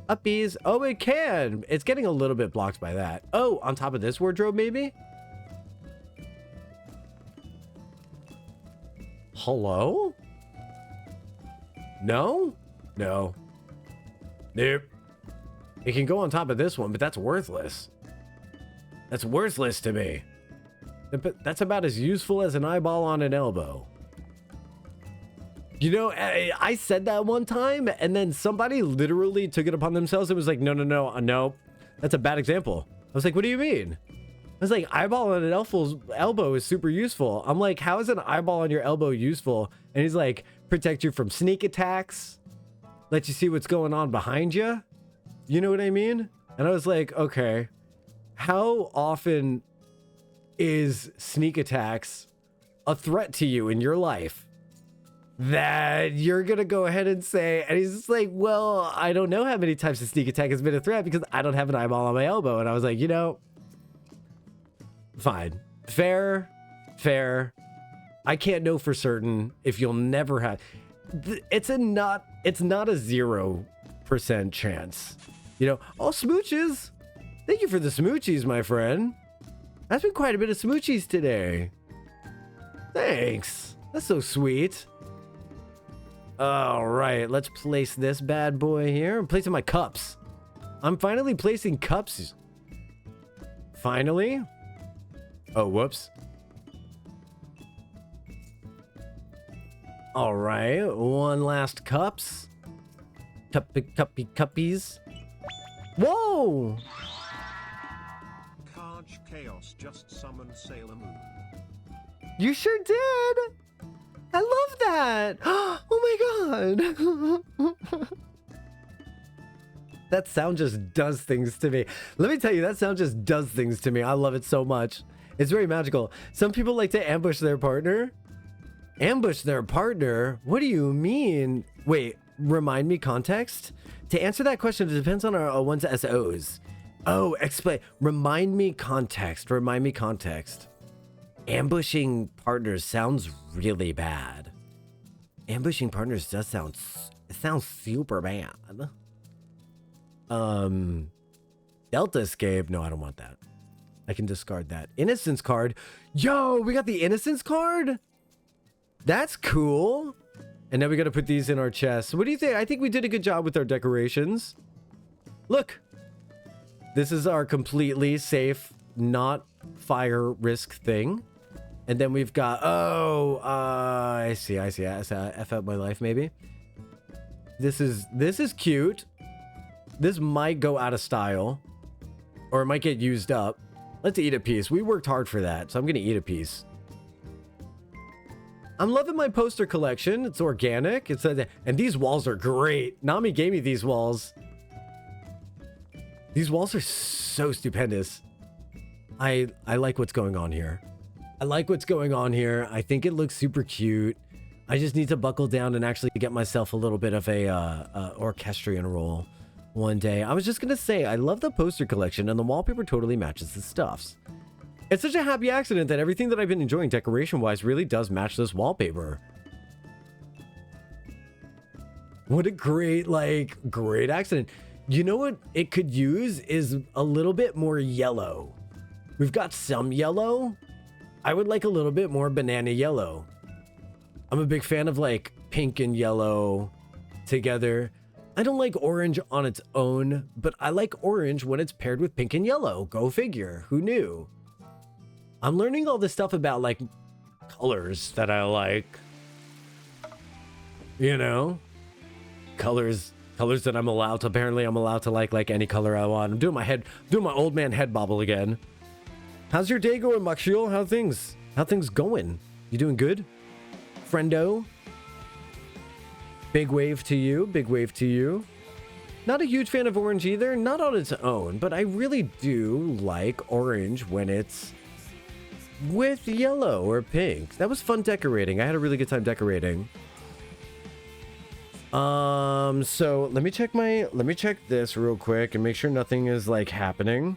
Uppies. Oh, it can. It's getting a little bit blocked by that. Oh, on top of this wardrobe, maybe? Hello? No? No. Nope. It can go on top of this one, but that's worthless. That's worthless to me. That's about as useful as an eyeball on an elbow. You know, I said that one time, and then somebody literally took it upon themselves and was like, no, that's a bad example. I was like, what do you mean? I was like, eyeball on an elbow is super useful. I'm like, how is an eyeball on your elbow useful? And he's like, protect you from sneak attacks, let you see what's going on behind you. You know what I mean? And I was like, okay, how often is sneak attacks a threat to you in your life that you're gonna go ahead and say? And he's just like, well, I don't know how many times a sneak attack has been a threat because I don't have an eyeball on my elbow. And I was like, you know, fine, fair. I can't know for certain if you'll never have. It's not a 0% chance. You know, oh, smooches. Thank you for the smoochies, my friend. That's been quite a bit of smoochies today. Thanks. That's so sweet. All right, let's place this bad boy here. I'm placing my cups. I'm finally placing cups. Finally. Oh, whoops. All right, one last cups. Cuppies. Whoa! Carj Chaos just summoned Sailor Moon. You sure did! I love that! Oh my god! That sound just does things to me. Let me tell you, that sound just does things to me. I love it so much. It's very magical. Some people like to ambush their partner. Ambush their partner? What do you mean? Wait, remind me context? To answer that question, it depends on our one's SOs. Oh, explain. Remind me context. Ambushing partners sounds really bad. Ambushing partners does sound... It sounds super bad. Delta Escape. No, I don't want that. I can discard that. Innocence card. Yo, we got the Innocence card? That's cool. And now we got to put these in our chests. What do you think? I think we did a good job with our decorations. Look. This is our completely safe, not fire risk thing. And then we've got... Oh, I see. F up my life, maybe. This is cute. This might go out of style. Or it might get used up. Let's eat a piece. We worked hard for that, so I'm going to eat a piece. I'm loving my poster collection. It's organic. And these walls are great. Nami gave me these walls. These walls are so stupendous. I like what's going on here. I think it looks super cute. I just need to buckle down and actually get myself a little bit of a orchestrion role one day. I was just gonna say, I love the poster collection and the wallpaper totally matches the stuffs. It's such a happy accident that everything that I've been enjoying decoration-wise really does match this wallpaper. What a great accident. You know what it could use is a little bit more yellow. We've got some yellow. I would like a little bit more banana yellow. I'm a big fan of like pink and yellow together. I don't like orange on its own, but I like orange when it's paired with pink and yellow. Go figure. Who knew? I'm learning all this stuff about like colors that I like. You know? Colors that I'm allowed to. Apparently I'm allowed to like any color I want. I'm doing my old man head bobble again. How's your day going, Maxiel? How things going? You doing good? Friendo? Big wave to you. Big wave to you. Not a huge fan of orange either. Not on its own, but I really do like orange when it's with yellow or pink. That was fun decorating. I had a really good time decorating. So let me check this real quick and make sure nothing is like happening.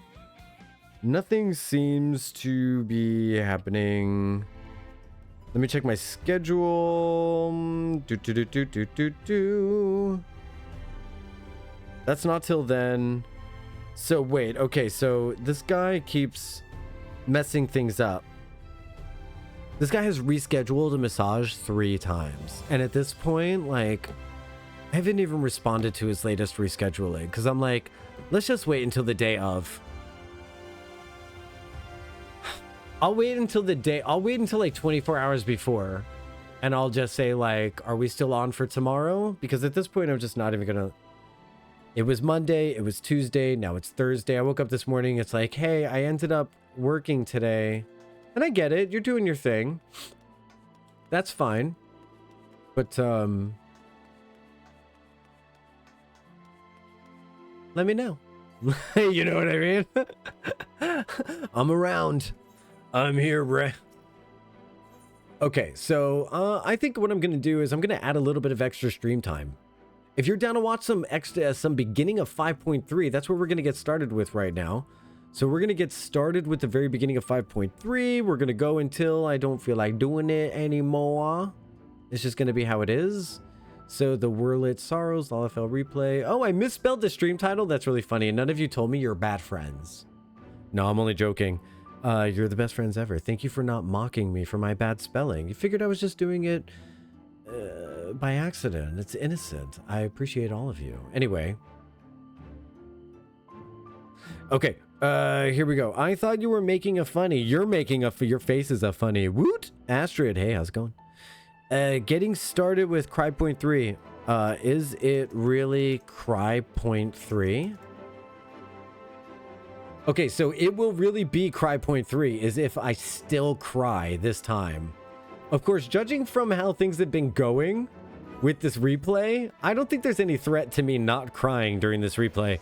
Nothing seems to be happening. Let me check my schedule. That's not till then. So wait, okay, so this guy keeps messing things up. This guy has rescheduled a massage 3 times. And at this point, like, I haven't even responded to his latest rescheduling because I'm like, let's just wait until the day of. I'll wait until like 24 hours before and I'll just say like, are we still on for tomorrow? Because at this point, I'm just not even gonna. It was Monday, it was Tuesday, now it's Thursday. I woke up this morning, it's like, hey, I ended up working today. And I get it, you're doing your thing. That's fine. But, let me know. You know what I mean? I'm around. I'm here, bruh. Okay, so I think what I'm going to do is I'm going to add a little bit of extra stream time. If you're down to watch some beginning of 5.3, that's what we're going to get started with right now. So we're going to get started with the very beginning of 5.3. We're going to go until I don't feel like doing it anymore. It's just going to be how it is. So the Werlyt Sorrows, LFL replay. Oh, I misspelled the stream title. That's really funny. And none of you told me you're bad friends. No, I'm only joking. You're the best friends ever. Thank you for not mocking me for my bad spelling. You figured I was just doing it by accident. It's innocent. I appreciate all of you. Anyway. Okay. Here we go. I thought you were making a funny. You're making your face is a funny. Woot! Astrid, hey, how's it going? Getting started with Cry.3. Is it really Cry.3? Okay, so it will really be Cry.3 is if I still cry this time. Of course, judging from how things have been going with this replay, I don't think there's any threat to me not crying during this replay.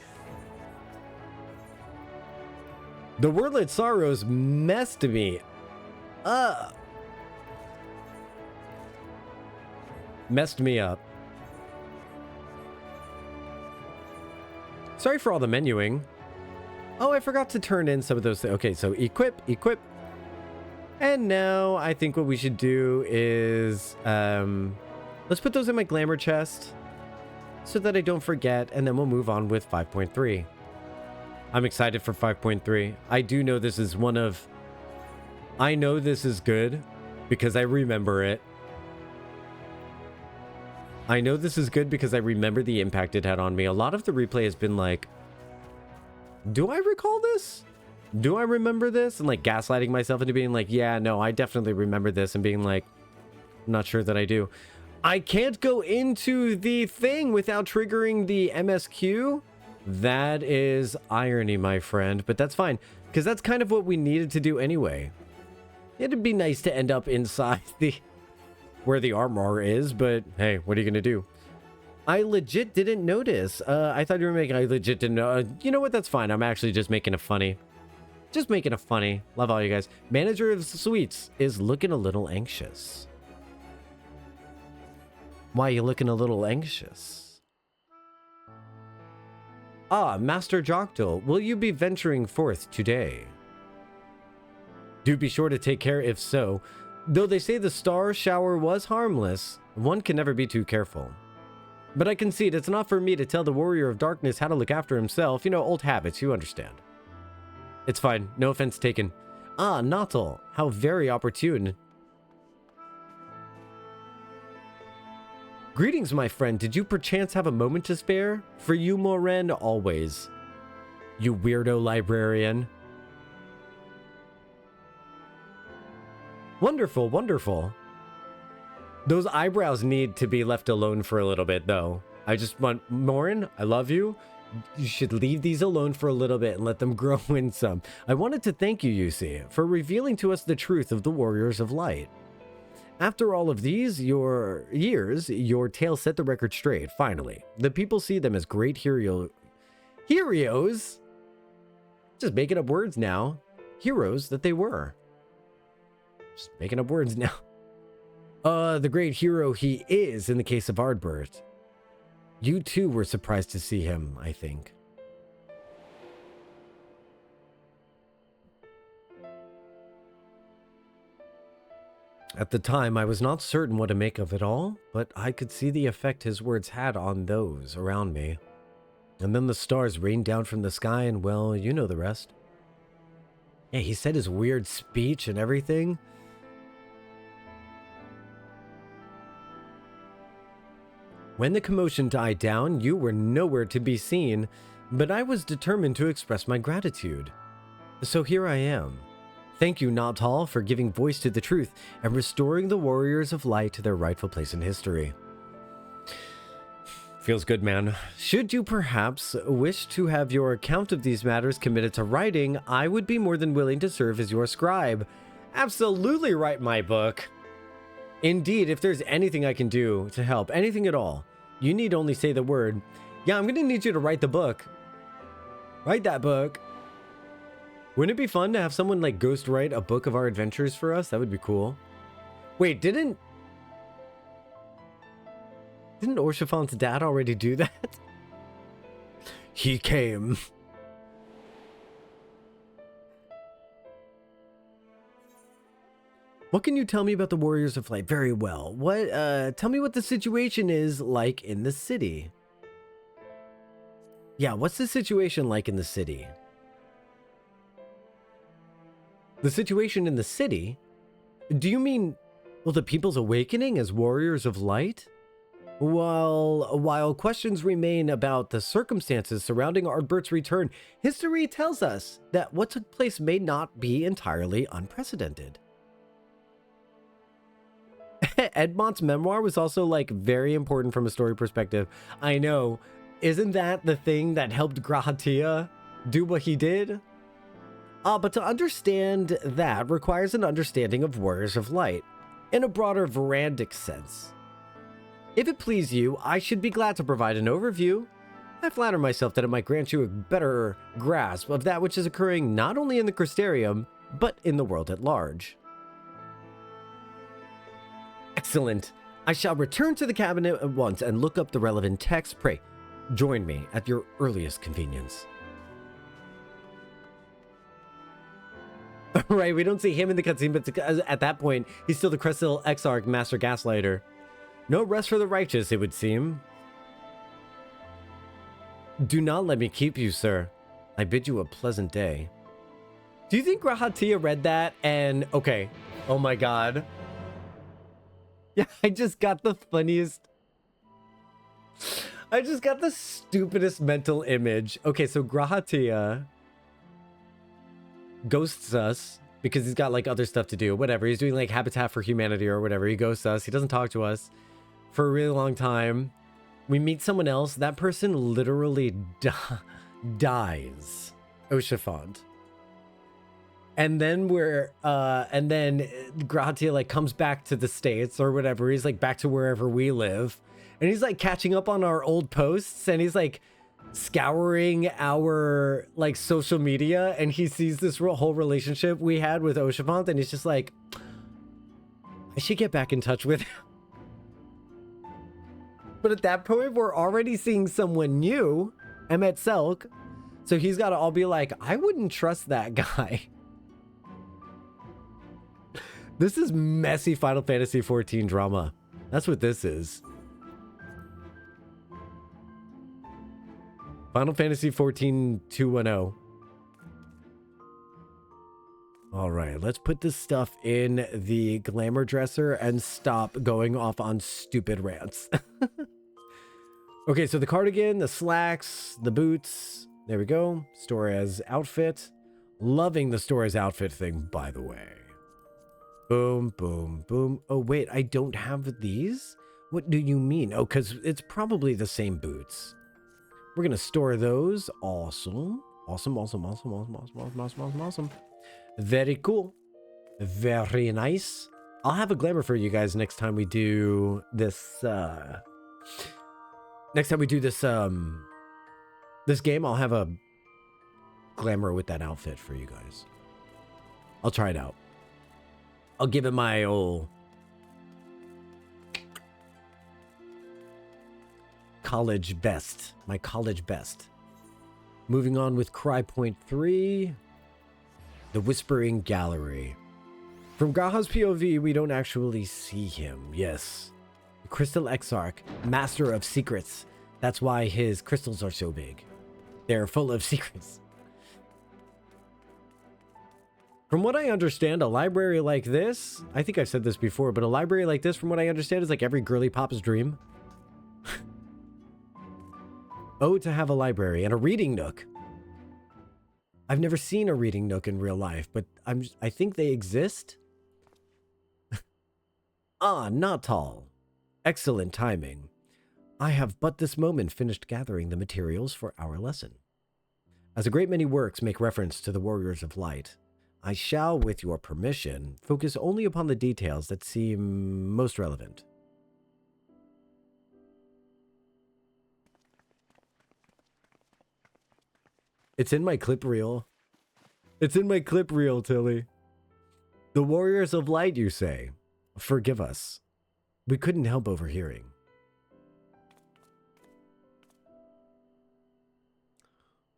The Werlyt Sorrows messed me up. Messed me up. Sorry for all the menuing. Oh, I forgot to turn in some of those things. Okay, so equip. And now I think what we should do is let's put those in my glamour chest so that I don't forget, and then we'll move on with 5.3. I'm excited for 5.3. I do know this is I know this is good because I remember it. I know this is good because I remember the impact it had on me. A lot of the replay has been like, do I recall this? Do I remember this? And like gaslighting myself into being like, yeah, no, I definitely remember this, and being like, I'm not sure that I do. I can't go into the thing without triggering the MSQ. That is irony, my friend, but that's fine because that's kind of what we needed to do anyway. It'd be nice to end up inside where the armor is, but hey, what are you gonna do? I legit didn't notice. I thought you were making. I legit didn't know. You know what? That's fine. I'm actually just making it funny. Just making it funny. Love all you guys. Manager of Sweets is looking a little anxious. Why are you looking a little anxious? Ah, Master Jocktal, will you be venturing forth today? Do be sure to take care if so. Though they say the star shower was harmless, one can never be too careful. But I concede it's not for me to tell the warrior of darkness how to look after himself. You know, old habits, you understand. It's fine. No offense taken. Ah, Jocktal, how very opportune. Greetings, my friend. Did you perchance have a moment to spare? For you, Moren, always. You weirdo librarian. Wonderful, wonderful. Those eyebrows need to be left alone for a little bit, though. I just want... Moren, I love you. You should leave these alone for a little bit and let them grow in some. I wanted to thank you, Yusi, for revealing to us the truth of the Warriors of Light. After all of these, your tale set the record straight, finally. The people see them as great heroes? Just making up words now. Heroes that they were. Just making up words now. The great hero he is in the case of Ardbert. You too were surprised to see him, I think. At the time, I was not certain what to make of it all, but I could see the effect his words had on those around me. And then the stars rained down from the sky, and well, you know the rest. Yeah, he said his weird speech and everything. When the commotion died down, you were nowhere to be seen, but I was determined to express my gratitude. So here I am. Thank you, Jocktal, for giving voice to the truth and restoring the Warriors of Light to their rightful place in history. Feels good, man. Should you perhaps wish to have your account of these matters committed to writing, I would be more than willing to serve as your scribe. Absolutely write my book. Indeed, if there's anything I can do to help, anything at all, you need only say the word. Yeah, I'm going to need you to write the book. Write that book. Wouldn't it be fun to have someone like ghostwrite a book of our adventures for us? That would be cool. Wait, didn't Orshafon's dad already do that? He came. What can you tell me about the Warriors of Light? Very well. Tell me what the situation is like in the city. Yeah, what's the situation like in the city? The situation in the city? Do you mean, well, the people's awakening as Warriors of Light? While questions remain about the circumstances surrounding Ardbert's return, history tells us that what took place may not be entirely unprecedented. Edmont's memoir was also like very important from a story perspective. I know. Isn't that the thing that helped Grahatia do what he did? But to understand that requires an understanding of Warriors of Light in a broader verandic sense. If it please you, I should be glad to provide an overview. I flatter myself that it might grant you a better grasp of that which is occurring not only in the Crystarium, but in the world at large. Excellent. I shall return to the cabinet at once and look up the relevant text. Pray, join me at your earliest convenience. Right, we don't see him in the cutscene, but at that point, he's still the Cressil Exarch Master Gaslighter. No rest for the righteous, it would seem. Do not let me keep you, sir. I bid you a pleasant day. Do you think Grahatia read that and... Okay. Oh my god. Yeah, I just got the funniest... I just got the stupidest mental image. Okay, so Grahatia ghosts us because he's got like other stuff to do. Whatever. He's doing like Habitat for Humanity or whatever. He ghosts us. He doesn't talk to us for a really long time. We meet someone else. That person literally dies. Oshafont. And then Grahatia like comes back to the States or whatever. He's like back to wherever we live. And he's like catching up on our old posts and he's like scouring our like social media and he sees this whole relationship we had with Oshafont and he's just like, I should get back in touch with him. But at that point, we're already seeing someone new, Emmet Selk. So he's got to all be like, I wouldn't trust that guy. This is messy Final Fantasy XIV drama. That's what this is. Final Fantasy XIV 2.10. All All right, let's put this stuff in the glamour dresser and stop going off on stupid rants. Okay, so the cardigan, the slacks, the boots. There we go. Store as outfit. Loving the store as outfit thing, by the way. Boom, boom, boom. Oh, wait, I don't have these? What do you mean? Oh, because it's probably the same boots. We're going to store those. Awesome. Awesome, awesome, awesome, awesome, awesome, awesome, awesome, awesome, awesome. Very cool. Very nice. I'll have a glamour for you guys next time we do this, next time we do this, this game. I'll have a glamour with that outfit for you guys. I'll try it out. I'll give it my old college best. My college best. Moving on with Cry Point 3. The Whispering Gallery. From Gaha's POV, we don't actually see him. Yes. The Crystal Exarch, master of secrets. That's why his crystals are so big. They're full of secrets. From what I understand, a library like this, I think I've said this before, but a library like this, from what I understand, is like every girly pop's dream. Oh, to have a library and a reading nook. I've never seen a reading nook in real life, but I think they exist. Ah, Jocktal. Excellent timing. I have but this moment finished gathering the materials for our lesson. As a great many works make reference to the Warriors of Light, I shall, with your permission, focus only upon the details that seem most relevant. It's in my clip reel. It's in my clip reel, Tilly. The Warriors of Light, you say? Forgive us. We couldn't help overhearing.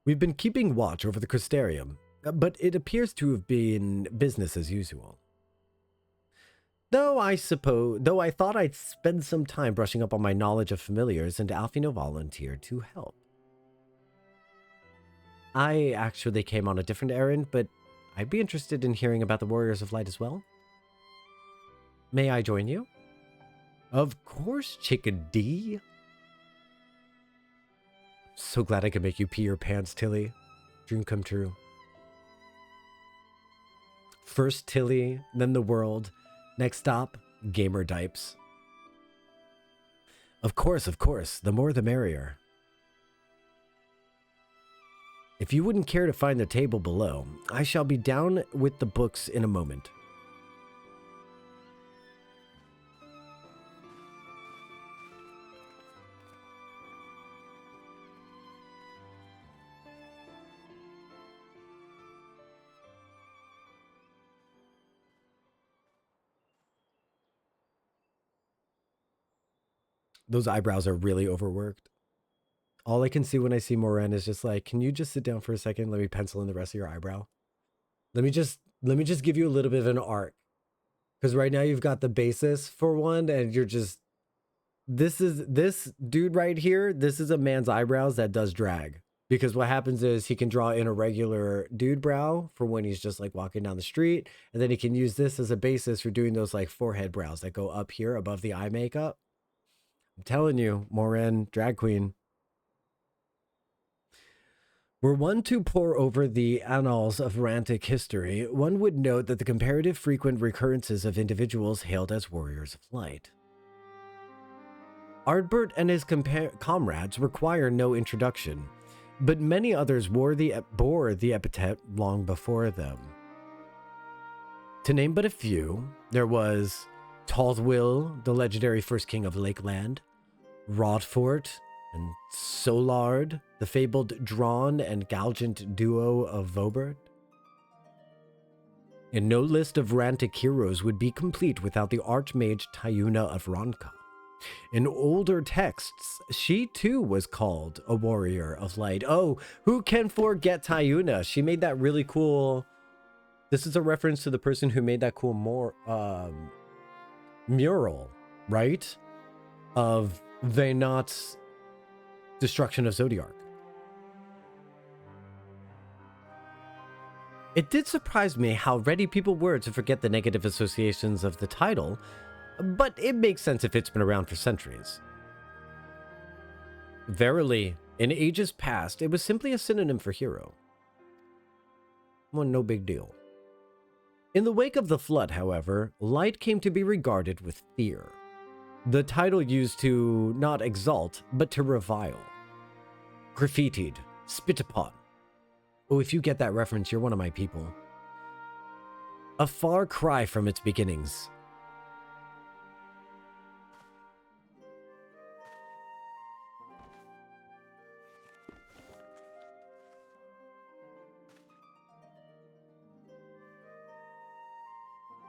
We've been keeping watch over the Crystarium, but it appears to have been business as usual. Though I thought I'd spend some time brushing up on my knowledge of familiars, and Alfino volunteered to help. I actually came on a different errand, but I'd be interested in hearing about the Warriors of Light as well. May I join you? Of course, Chickadee. So glad I could make you pee your pants, Tilly. Dream come true. First Tilly, then the world. Next stop, Gamer Dipes. Of course, the more the merrier. If you wouldn't care to find the table below, I shall be down with the books in a moment. Those eyebrows are really overworked. All I can see when I see Moran is just like, can you just sit down for a second? Let me pencil in the rest of your eyebrow. Let me just give you a little bit of an arc. Because right now you've got the basis for one, and you're just, this dude right here, this is a man's eyebrows that does drag. Because what happens is he can draw in a regular dude brow for when he's just like walking down the street. And then he can use this as a basis for doing those like forehead brows that go up here above the eye makeup. I'm telling you, Moran, drag queen. Were one to pore over the annals of Rantic history, one would note that the comparative frequent recurrences of individuals hailed as Warriors of Light. Ardbert and his comrades require no introduction, but many others bore the epithet long before them. To name but a few, there was Talthwill, the legendary first king of Lakeland, Rodfort, and Solard, the fabled drawn and galgant duo of Vobert. And no list of Rantic heroes would be complete without the Archmage Tyuna of Ronka. In older texts, she too was called a Warrior of Light. Oh, who can forget Tyuna? She made that really cool... This is a reference to the person who made that cool mural, right? Of Vaynot's destruction of Zodiark. It did surprise me how ready people were to forget the negative associations of the title, but it makes sense if it's been around for centuries. Verily, in ages past, it was simply a synonym for hero. Well, no big deal. In the wake of the flood, however, light came to be regarded with fear. The title used to not exalt, but to revile. Graffitied, spit upon. Oh, if you get that reference, you're one of my people. A far cry from its beginnings.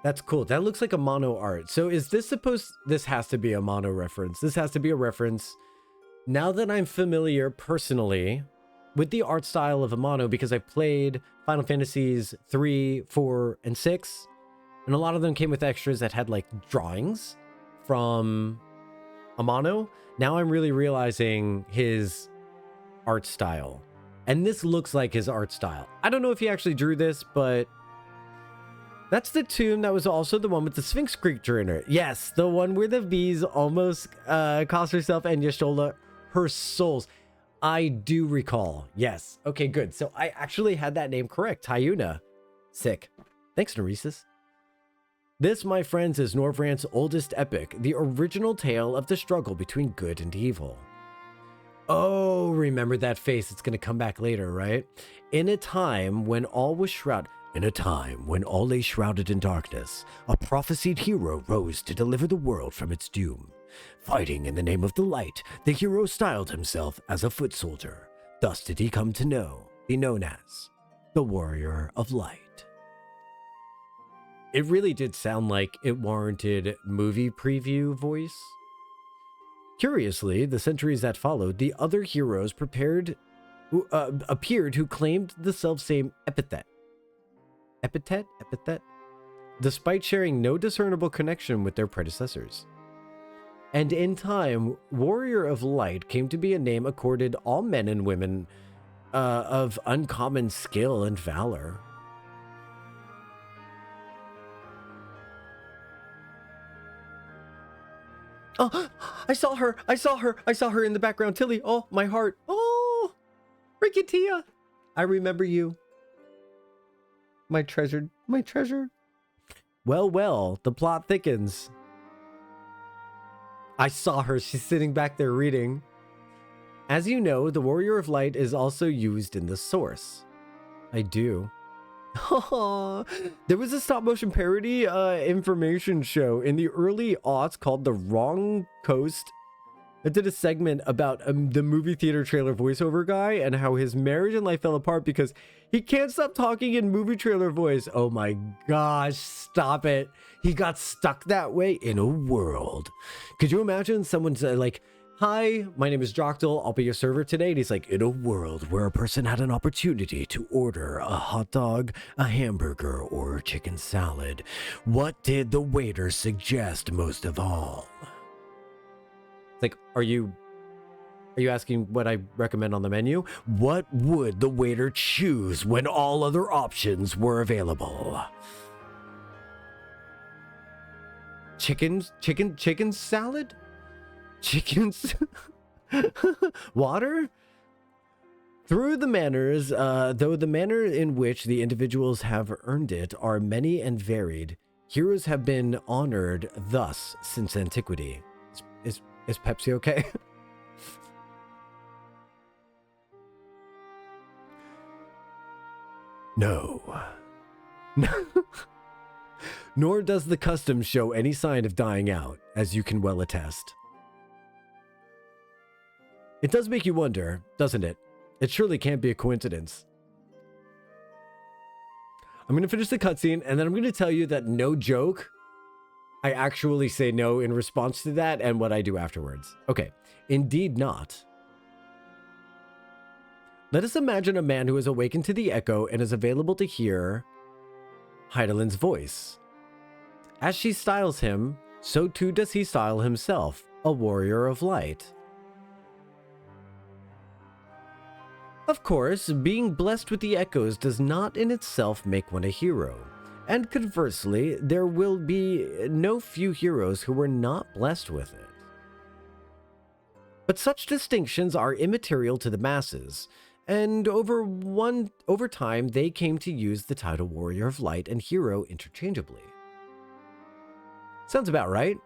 That's cool. That looks like a mono art. So is this supposed... This has to be a mono reference. This has to be a reference. Now that I'm familiar personally with the art style of a mono, because I've played Final Fantasies 3, 4, and 6, and a lot of them came with extras that had like drawings from a mono. Now I'm really realizing his art style. And this looks like his art style. I don't know if he actually drew this, but... That's the tomb that was also the one with the Sphinx creature in it. Yes, the one where the bees almost cost herself and Yashola her souls. I do recall. Yes. Okay, good. So I actually had that name correct. Tyuna. Sick. Thanks, Neresis. This, my friends, is Norvrant's oldest epic, the original tale of the struggle between good and evil. Oh, remember that face. It's going to come back later, right? In a time when all was shrouded... In a time when all lay shrouded in darkness, a prophesied hero rose to deliver the world from its doom. Fighting in the name of the light, the hero styled himself as a foot soldier. Thus did he come to be known as the Warrior of Light. It really did sound like it warranted movie preview voice. Curiously, the centuries that followed, the other heroes appeared who claimed the selfsame epithet. Epithet? Despite sharing no discernible connection with their predecessors. And in time, Warrior of Light came to be a name accorded all men and women of uncommon skill and valor. Oh, I saw her in the background, Tilly. Oh, my heart. Oh, Rikitia. I remember you. My treasure. Well, the plot thickens. I saw her. She's sitting back there reading. As you know, the Warrior of Light is also used in the source. I do. There was a stop-motion parody information show in the early aughts called The Wrong Coast. It did a segment about the movie theater trailer voiceover guy and how his marriage and life fell apart because he can't stop talking in movie trailer voice. Oh my gosh, stop it. He got stuck that way in a world. Could you imagine someone's like, hi, my name is Jocktal. I'll be your server today. And he's like, in a world where a person had an opportunity to order a hot dog, a hamburger, or a chicken salad, what did the waiter suggest most of all? Like, are you asking what I recommend on the menu? What would the waiter choose when all other options were available? Chicken salad? Chickens? Water? Through the manners, though the manner in which the individuals have earned it are many and varied, heroes have been honored thus since antiquity. Is Pepsi okay? No. Nor does the custom show any sign of dying out, as you can well attest. It does make you wonder, doesn't it? It surely can't be a coincidence. I'm going to finish the cutscene, and then I'm going to tell you that no joke, I actually say no in response to that and what I do afterwards. Okay, indeed not. Let us imagine a man who is awakened to the echo and is available to hear Heidelin's voice. As she styles him, so too does he style himself, a warrior of light. Of course, being blessed with the echoes does not in itself make one a hero. And conversely, there will be no few heroes who were not blessed with it. But such distinctions are immaterial to the masses, and over time they came to use the title Warrior of Light and Hero interchangeably. Sounds about right.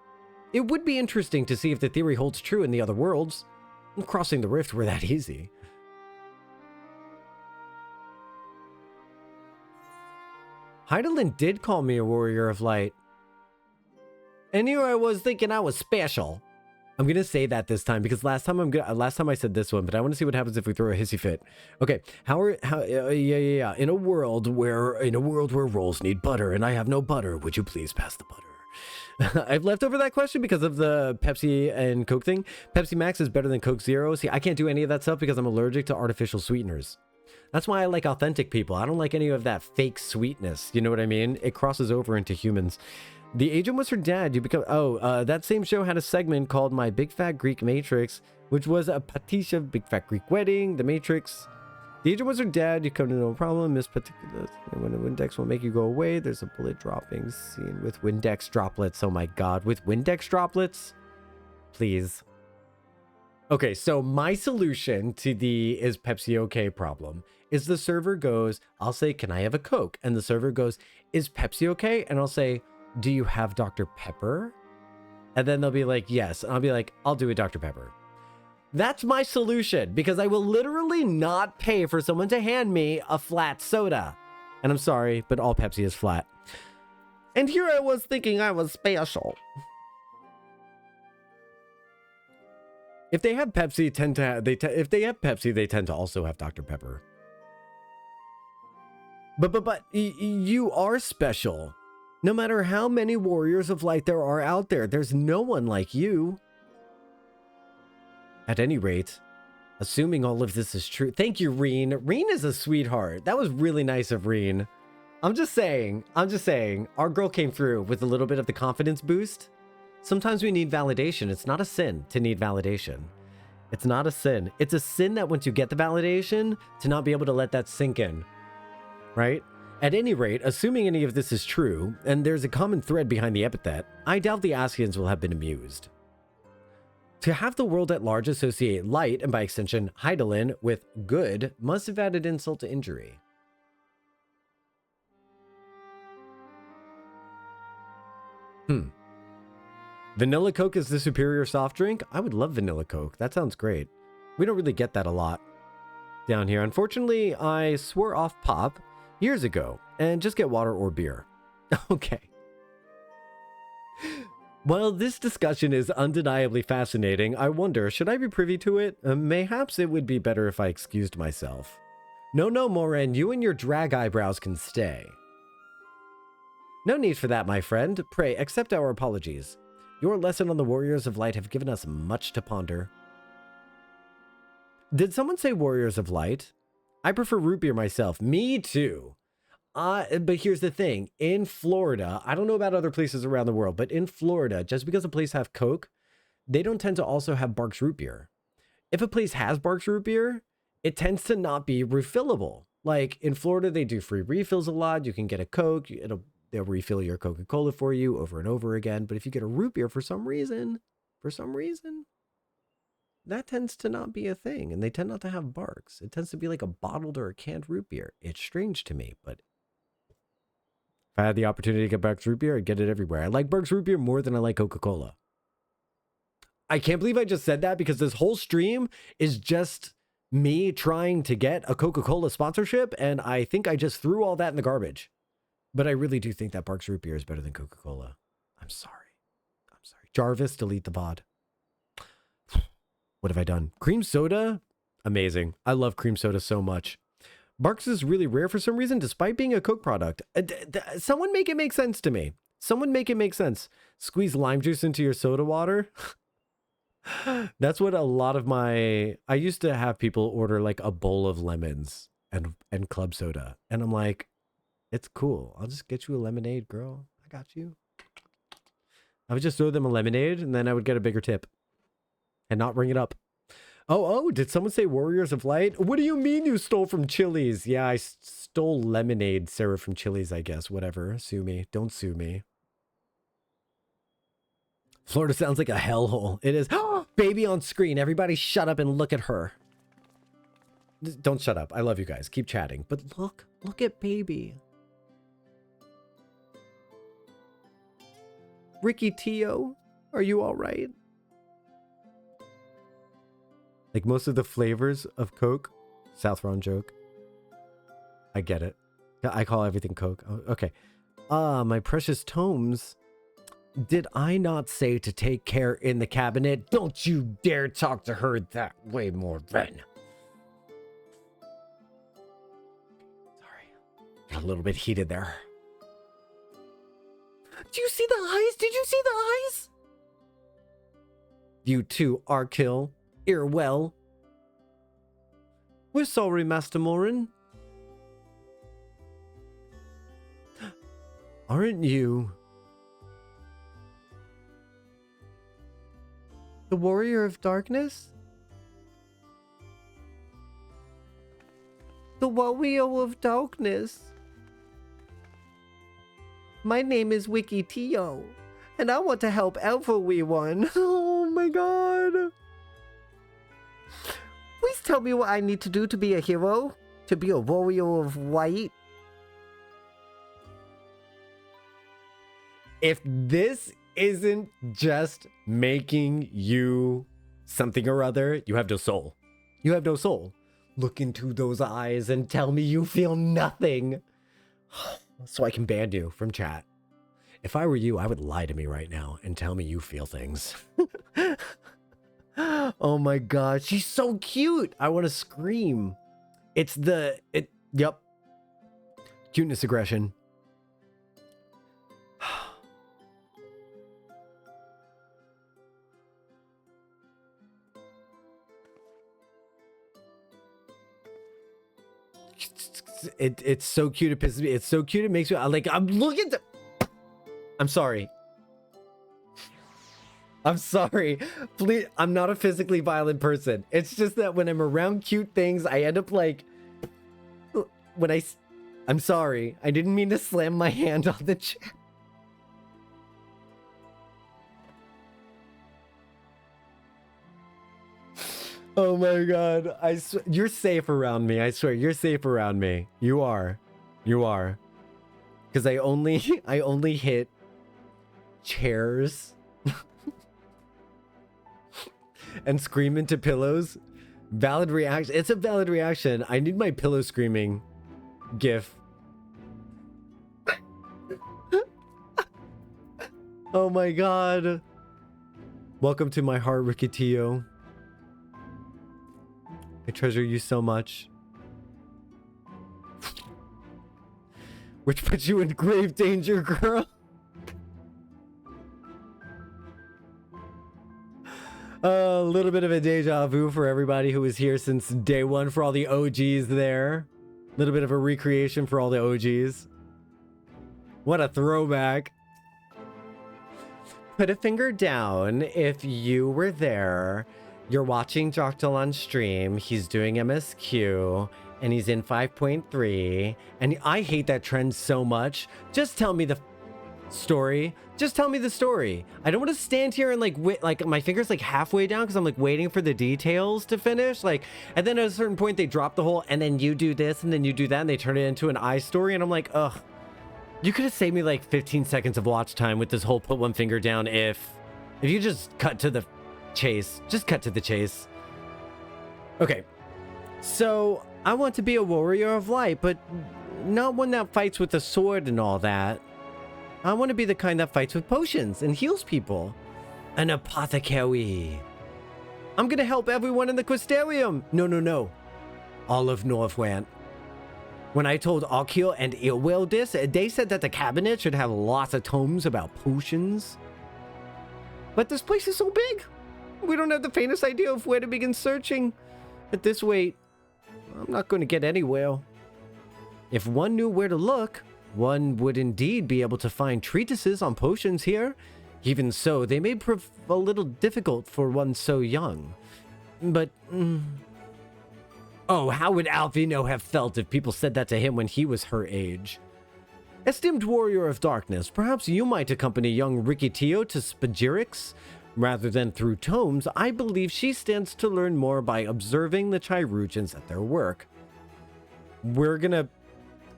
It would be interesting to see if the theory holds true in the other worlds. Crossing the rift were that easy. Heidelin did call me a Warrior of Light. And here I was thinking I was special. I'm gonna say that this time because last time I said this one, but I want to see what happens if we throw a hissy fit. Okay, yeah. In a world where rolls need butter and I have no butter, would you please pass the butter? I've left over that question because of the Pepsi and Coke thing. Pepsi Max is better than Coke Zero. See, I can't do any of that stuff because I'm allergic to artificial sweeteners. That's why I like authentic people. I don't like any of that fake sweetness. You know what I mean? It crosses over into humans. The agent was her dad. You become... that same show had a segment called My Big Fat Greek Matrix, which was a Patricia Big Fat Greek Wedding, The Matrix. The agent was her dad. You come to no problem. Miss Particulars. When a Windex will make you go away, there's a bullet dropping scene with Windex droplets. Oh my god. With Windex droplets? Please. Okay, so my solution to the is Pepsi okay problem is the server goes, I'll say, can I have a Coke? And the server goes, is Pepsi okay? And I'll say, do you have Dr. Pepper? And then they'll be like, yes. And I'll be like, I'll do a Dr. Pepper. That's my solution because I will literally not pay for someone to hand me a flat soda. And I'm sorry, but all Pepsi is flat. And here I was thinking I was special. If they have Pepsi, if they have Pepsi, they tend to also have Dr. Pepper. But you are special. No matter how many Warriors of Light there are out there, there's no one like you. At any rate, assuming all of this is true... Thank you, Reen. Reen is a sweetheart. That was really nice of Reen. I'm just saying, our girl came through with a little bit of the confidence boost. Sometimes we need validation. It's not a sin to need validation. It's not a sin. It's a sin that once you get the validation, to not be able to let that sink in. Right? At any rate, assuming any of this is true, and there's a common thread behind the epithet, I doubt the Askians will have been amused. To have the world at large associate light, and by extension Heidelin, with good, must have added insult to injury. Vanilla Coke is the superior soft drink? I would love vanilla Coke. That sounds great. We don't really get that a lot down here. Unfortunately, I swore off pop years ago and just get water or beer. Okay. While this discussion is undeniably fascinating, I wonder, should I be privy to it? Mayhaps it would be better if I excused myself. No, Morin, you and your drag eyebrows can stay. No need for that, my friend. Pray, accept our apologies. Your lesson on the Warriors of Light have given us much to ponder. Did someone say Warriors of Light? I prefer root beer myself. Me too. But here's the thing. In Florida, I don't know about other places around the world, but in Florida, just because a place has Coke, they don't tend to also have Barks root beer. If a place has Barks root beer, it tends to not be refillable. Like in Florida, they do free refills a lot. You can get a Coke. They'll refill your Coca-Cola for you over and over again. But if you get a root beer for some reason, that tends to not be a thing. And they tend not to have Barks. It tends to be like a bottled or a canned root beer. It's strange to me, but if I had the opportunity to get Barks root beer, I'd get it everywhere. I like Barks root beer more than I like Coca-Cola. I can't believe I just said that because this whole stream is just me trying to get a Coca-Cola sponsorship. And I think I just threw all that in the garbage. But I really do think that Barks root beer is better than Coca-Cola. I'm sorry. Jarvis, delete the VOD. What have I done? Cream soda? Amazing. I love cream soda so much. Barks is really rare for some reason, despite being a Coke product. Someone make it make sense to me. Someone make it make sense. Squeeze lime juice into your soda water. That's what a lot of I used to have people order like a bowl of lemons and club soda. And I'm like, it's cool. I'll just get you a lemonade, girl. I got you. I would just throw them a lemonade and then I would get a bigger tip and not bring it up. Oh, did someone say Warriors of Light? What do you mean you stole from Chili's? Yeah, I stole lemonade, Sarah, from Chili's, I guess. Whatever. Sue me. Don't sue me. Florida sounds like a hellhole. It is. Baby on screen. Everybody shut up and look at her. Don't shut up. I love you guys. Keep chatting. But look at baby. Ricky Tio, are you all right? Like most of the flavors of Coke. Southron joke. I get it. I call everything Coke. Oh, okay. My precious tomes. Did I not say to take care in the cabinet? Don't you dare talk to her that way, Morven. Sorry. Got a little bit heated there. Do you see the eyes? Did you see the eyes? You too, Arkil. Earwell. We're sorry, Master Morin. Aren't you the Warrior of Darkness? The Warrior of Darkness. My name is Wiki Tio, and I want to help everyone. Oh my god. Please tell me what I need to do to be a hero, to be a warrior of light. If this isn't just making you something or other, you have no soul. You have no soul. Look into those eyes and tell me you feel nothing. So I can ban you from chat. If I were you, I would lie to me right now and tell me you feel things. Oh my god, she's so cute. I want to scream. Yep. Cuteness aggression. It's so cute. It pisses me. It's so cute. It makes me like, I'm looking to. I'm sorry. I'm sorry. Please, I'm not a physically violent person. It's just that when I'm around cute things, I end up like, I'm sorry. I didn't mean to slam my hand on the chair. Oh my god. You're safe around me. I swear, you're safe around me. You are. You are. Because I only hit chairs and scream into pillows. Valid reaction. It's a valid reaction. I need my pillow screaming gif. Oh my god. Welcome to my heart, Ricky Tio. I treasure you so much. Which puts you in grave danger, girl. A little bit of a deja vu for everybody who was here since day one, for all the OGs there. A little bit of a recreation for all the OGs. What a throwback. Put a finger down if you were there. You're watching Jocktal on stream. He's doing MSQ and he's in 5.3. And I hate that trend so much. Just tell me the story. Just tell me the story. I don't want to stand here and like my fingers like halfway down because I'm like waiting for the details to finish. Like, and then at a certain point they drop the whole and then you do this and then you do that and they turn it into an I story and I'm like, ugh. You could have saved me like 15 seconds of watch time with this whole put one finger down if you just cut to the chase. Just cut to the chase. Okay. So I want to be a warrior of light, but not one that fights with a sword and all that. I want to be the kind that fights with potions and heals people. An apothecary. I'm gonna help everyone in the Quisterium. No. All of Northwant. When I told Arkil and Earwell this, they said that the cabinet should have lots of tomes about potions. But this place is so big. We don't have the faintest idea of where to begin searching. At this rate, I'm not going to get anywhere. If one knew where to look, one would indeed be able to find treatises on potions here. Even so, they may prove a little difficult for one so young. But... Oh, how would Alvino have felt if people said that to him when he was her age? Esteemed warrior of darkness, perhaps you might accompany young Rikitio to Spagirix? Rather than through tomes, I believe she stands to learn more by observing the Chirurgeons at their work. We're gonna...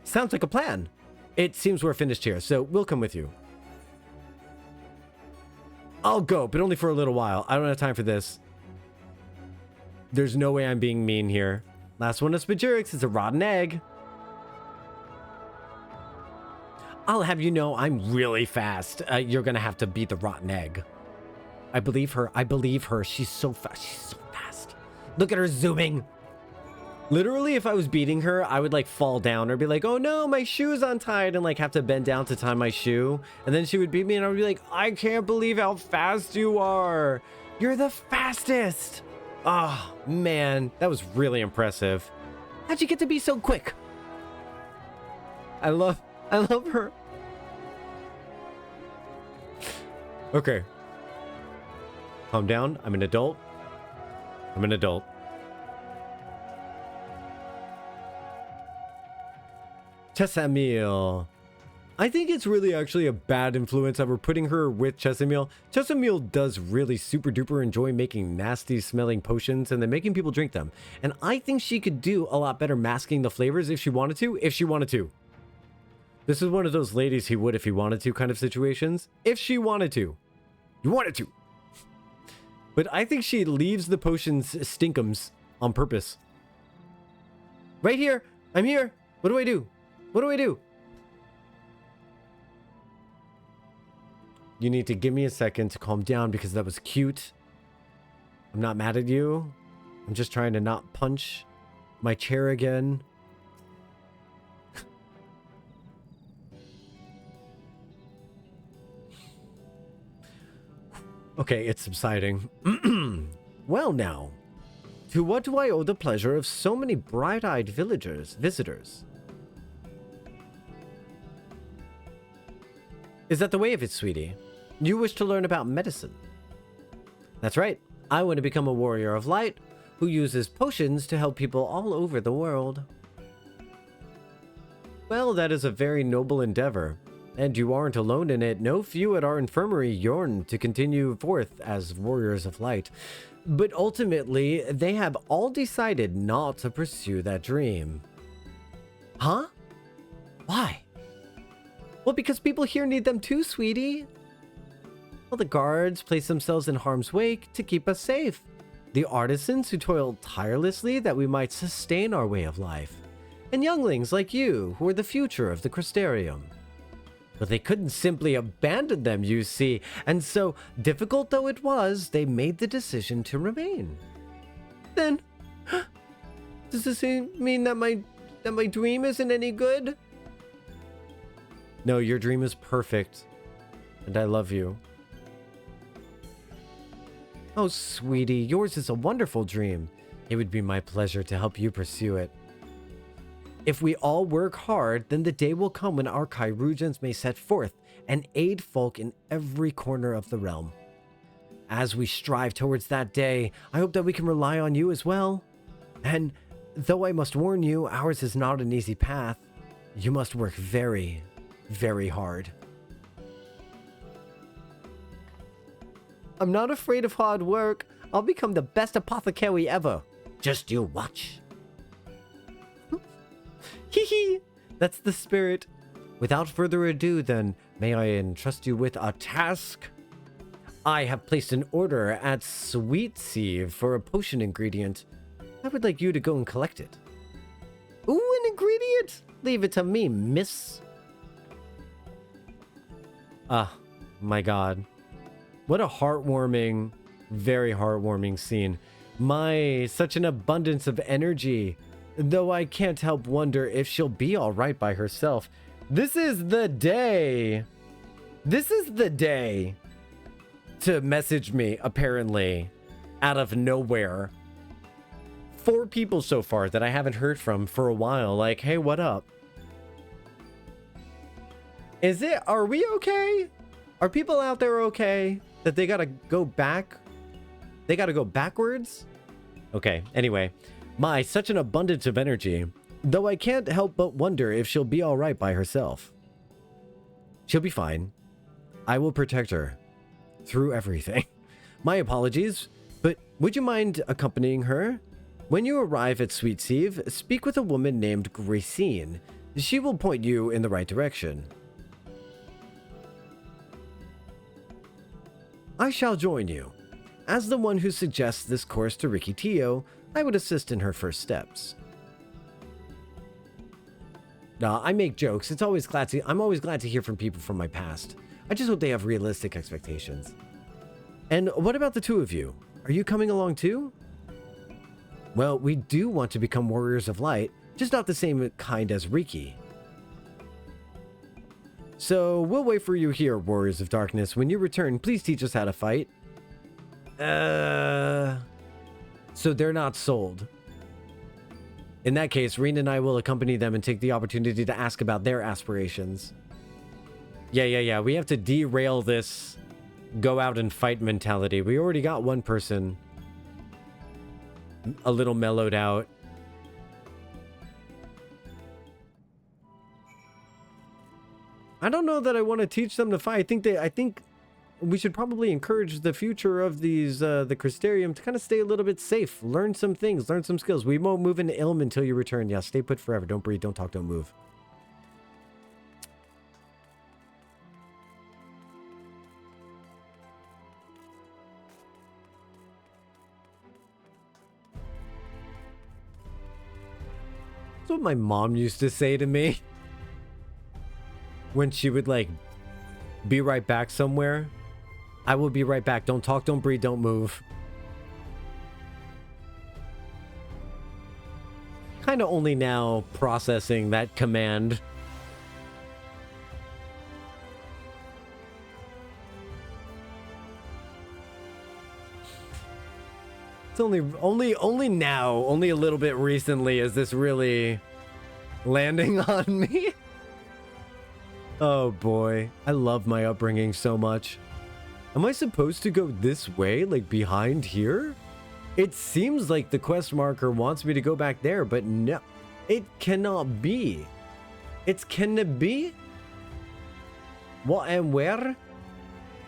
Sounds like a plan. It seems we're finished here, so we'll come with you. I'll go, but only for a little while. I don't have time for this. There's no way I'm being mean here. Last one of Spagirix is a rotten egg. I'll have you know I'm really fast. You're gonna have to beat the rotten egg. I believe her. I believe her. She's so fast. She's so fast. Look at her zooming. Literally, if I was beating her, I would like fall down or be like, oh no, my shoe's untied, and like have to bend down to tie my shoe. And then she would beat me and I would be like, I can't believe how fast you are. You're the fastest. Oh man, that was really impressive. How'd you get to be so quick? I love her. Okay. Calm down. I'm an adult. I'm an adult. Chesamil. I think it's really actually a bad influence that we're putting her with Chesamil. Chesamil does really super duper enjoy making nasty smelling potions and then making people drink them. And I think she could do a lot better masking the flavors if she wanted to. This is one of those ladies he would if he wanted to kind of situations. If she wanted to. You wanted to. But I think she leaves the potions stinkums on purpose. Right here. I'm here. What do I do? What do I do? You need to give me a second to calm down because that was cute. I'm not mad at you. I'm just trying to not punch my chair again. Okay, it's subsiding. Well now, to what do I owe the pleasure of so many bright-eyed visitors? Is that the way of it, sweetie? You wish to learn about medicine? That's right. I want to become a warrior of light who uses potions to help people all over the world. Well, that is a very noble endeavor. And you aren't alone in it. No few at our infirmary yearn to continue forth as warriors of light. But ultimately, they have all decided not to pursue that dream. Huh? Why? Well, because people here need them too, sweetie. Well, the guards place themselves in harm's wake to keep us safe. The artisans who toil tirelessly that we might sustain our way of life. And younglings like you, who are the future of the Crystarium. But they couldn't simply abandon them, you see, and so, difficult though it was, they made the decision to remain. Then, does this mean that my dream isn't any good? No, your dream is perfect, and I love you. Oh, sweetie, yours is a wonderful dream. It would be my pleasure to help you pursue it. If we all work hard, then the day will come when our Chirurgeons may set forth and aid folk in every corner of the realm. As we strive towards that day, I hope that we can rely on you as well. And though I must warn you, ours is not an easy path. You must work very, very hard. I'm not afraid of hard work. I'll become the best apothecary ever. Just you watch. Hee. That's the spirit. Without further ado, then, may I entrust you with a task? I have placed an order at Sweet Sieve for a potion ingredient. I would like you to go and collect it. Ooh, an ingredient? Leave it to me, miss. Ah, my God. What a heartwarming, very heartwarming scene. Such an abundance of energy. Though I can't help wonder if she'll be alright by herself. This is the day. This is the day to message me, apparently, out of nowhere. 4 people so far that I haven't heard from for a while. Like, hey, what up? Are we okay? Are people out there okay? That they gotta go back? They gotta go backwards? Okay, anyway. My, such an abundance of energy. Though I can't help but wonder if she'll be alright by herself. She'll be fine. I will protect her. Through everything. My apologies, but would you mind accompanying her? When you arrive at Sweet Sieve, speak with a woman named Gracine. She will point you in the right direction. I shall join you. As the one who suggests this course to Ricky Tio, I would assist in her first steps. Nah, I make jokes. I'm always glad to hear from people from my past. I just hope they have realistic expectations. And what about the two of you? Are you coming along too? Well, we do want to become warriors of light, just not the same kind as Riki. So, we'll wait for you here, warriors of darkness. When you return, please teach us how to fight. So they're not sold. In that case, Reen and I will accompany them and take the opportunity to ask about their aspirations. Yeah. We have to derail this go out and fight mentality. We already got one person a little mellowed out. I don't know that I want to teach them to fight. I think we should probably encourage the future of these the Crystarium to kind of stay a little bit safe. Learn some things, learn some skills. We won't move into Ilm until you return. Yeah, stay put forever. Don't breathe, don't talk, don't move. That's what my mom used to say to me when she would like be right back somewhere. I will be right back. Don't talk, don't breathe, don't move. Kind of only now processing that command. It's only now, only a little bit recently is this really landing on me. Oh boy, I love my upbringing so much. Am I supposed to go this way, like behind here? It seems like the quest marker wants me to go back there, but no, it cannot be. It cannot be? What and where?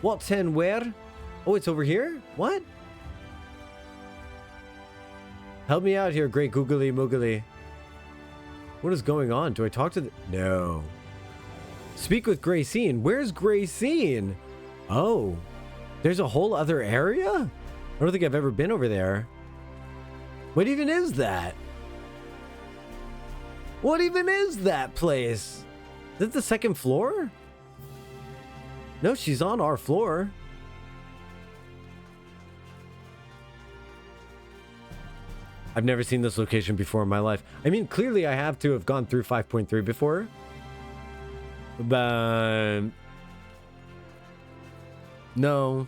What and where? Oh, it's over here? What? Help me out here, great googly moogly. What is going on? Do I talk to the... No. Speak with Gracine. Where's Gracine? Oh. There's a whole other area? I don't think I've ever been over there. What even is that? What even is that place? Is it the second floor? No, she's on our floor. I've never seen this location before in my life. I mean, clearly I have to have gone through 5.3 before. But... No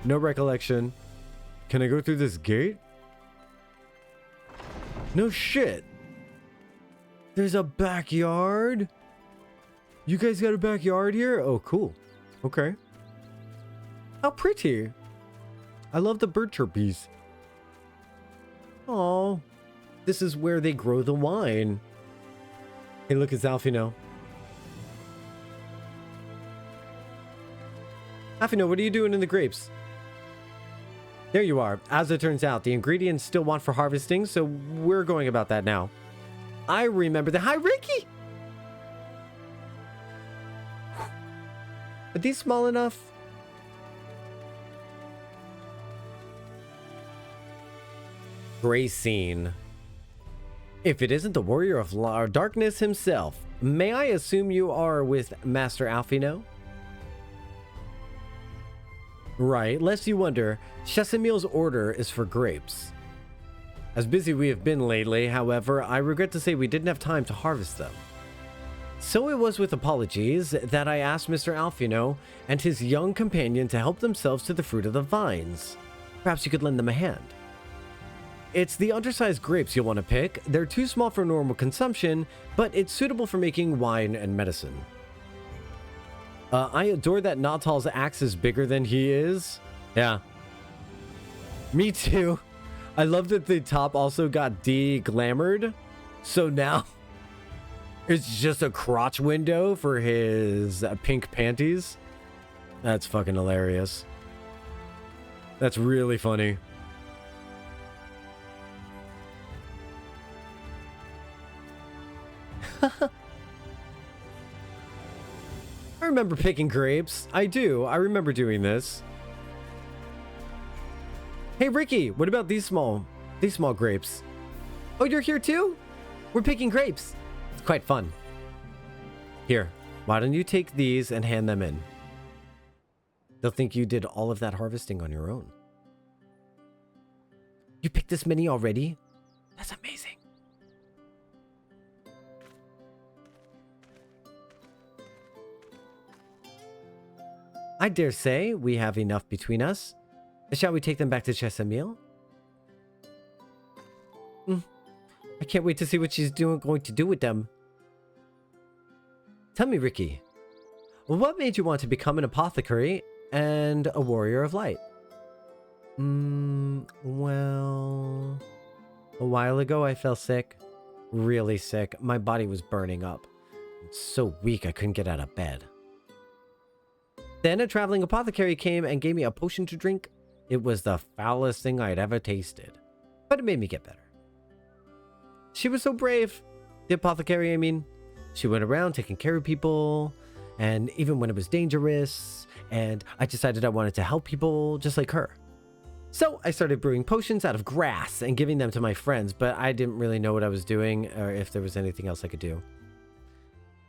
recollection. Can I go through this gate? No shit. There's a backyard. You guys got a backyard here? Oh, cool. Okay. How pretty. I love the bird chirpies. Oh, this is where they grow the wine. Hey, look, it's Alfino. Alfino, what are you doing in the grapes? There you are. As it turns out, the ingredients still want for harvesting, so we're going about that now. I remember the... Hi, Ricky! Are these small enough? Gracine. If it isn't the warrior of darkness himself, may I assume you are with Master Alfino? Right, lest you wonder, Chesemil's order is for grapes. As busy we have been lately, however, I regret to say we didn't have time to harvest them. So it was with apologies that I asked Mr. Alfino and his young companion to help themselves to the fruit of the vines. Perhaps you could lend them a hand. It's the undersized grapes you'll want to pick. They're too small for normal consumption, but it's suitable for making wine and medicine. I adore that Natal's axe is bigger than he is. Yeah. Me too. I love that the top also got de-glamored. So now it's just a crotch window for his pink panties. That's fucking hilarious. That's really funny. I remember picking grapes. I do. I remember doing this. Hey, Ricky, what about these small grapes? Oh, you're here too? We're picking grapes. It's quite fun. Here, why don't you take these and hand them in? They'll think you did all of that harvesting on your own. You picked this many already? That's amazing. I dare say we have enough between us. Shall we take them back to Chesamil? I can't wait to see what she's going to do with them. Tell me, Ricky, what made you want to become an apothecary and a warrior of light? Well, a while ago I fell sick. Really sick. My body was burning up. So weak I couldn't get out of bed. Then a traveling apothecary came and gave me a potion to drink. It was the foulest thing I'd ever tasted, but it made me get better. She was so brave. The apothecary, I mean. She went around taking care of people, and even when it was dangerous, and I decided I wanted to help people just like her. So I started brewing potions out of grass and giving them to my friends, but I didn't really know what I was doing or if there was anything else I could do.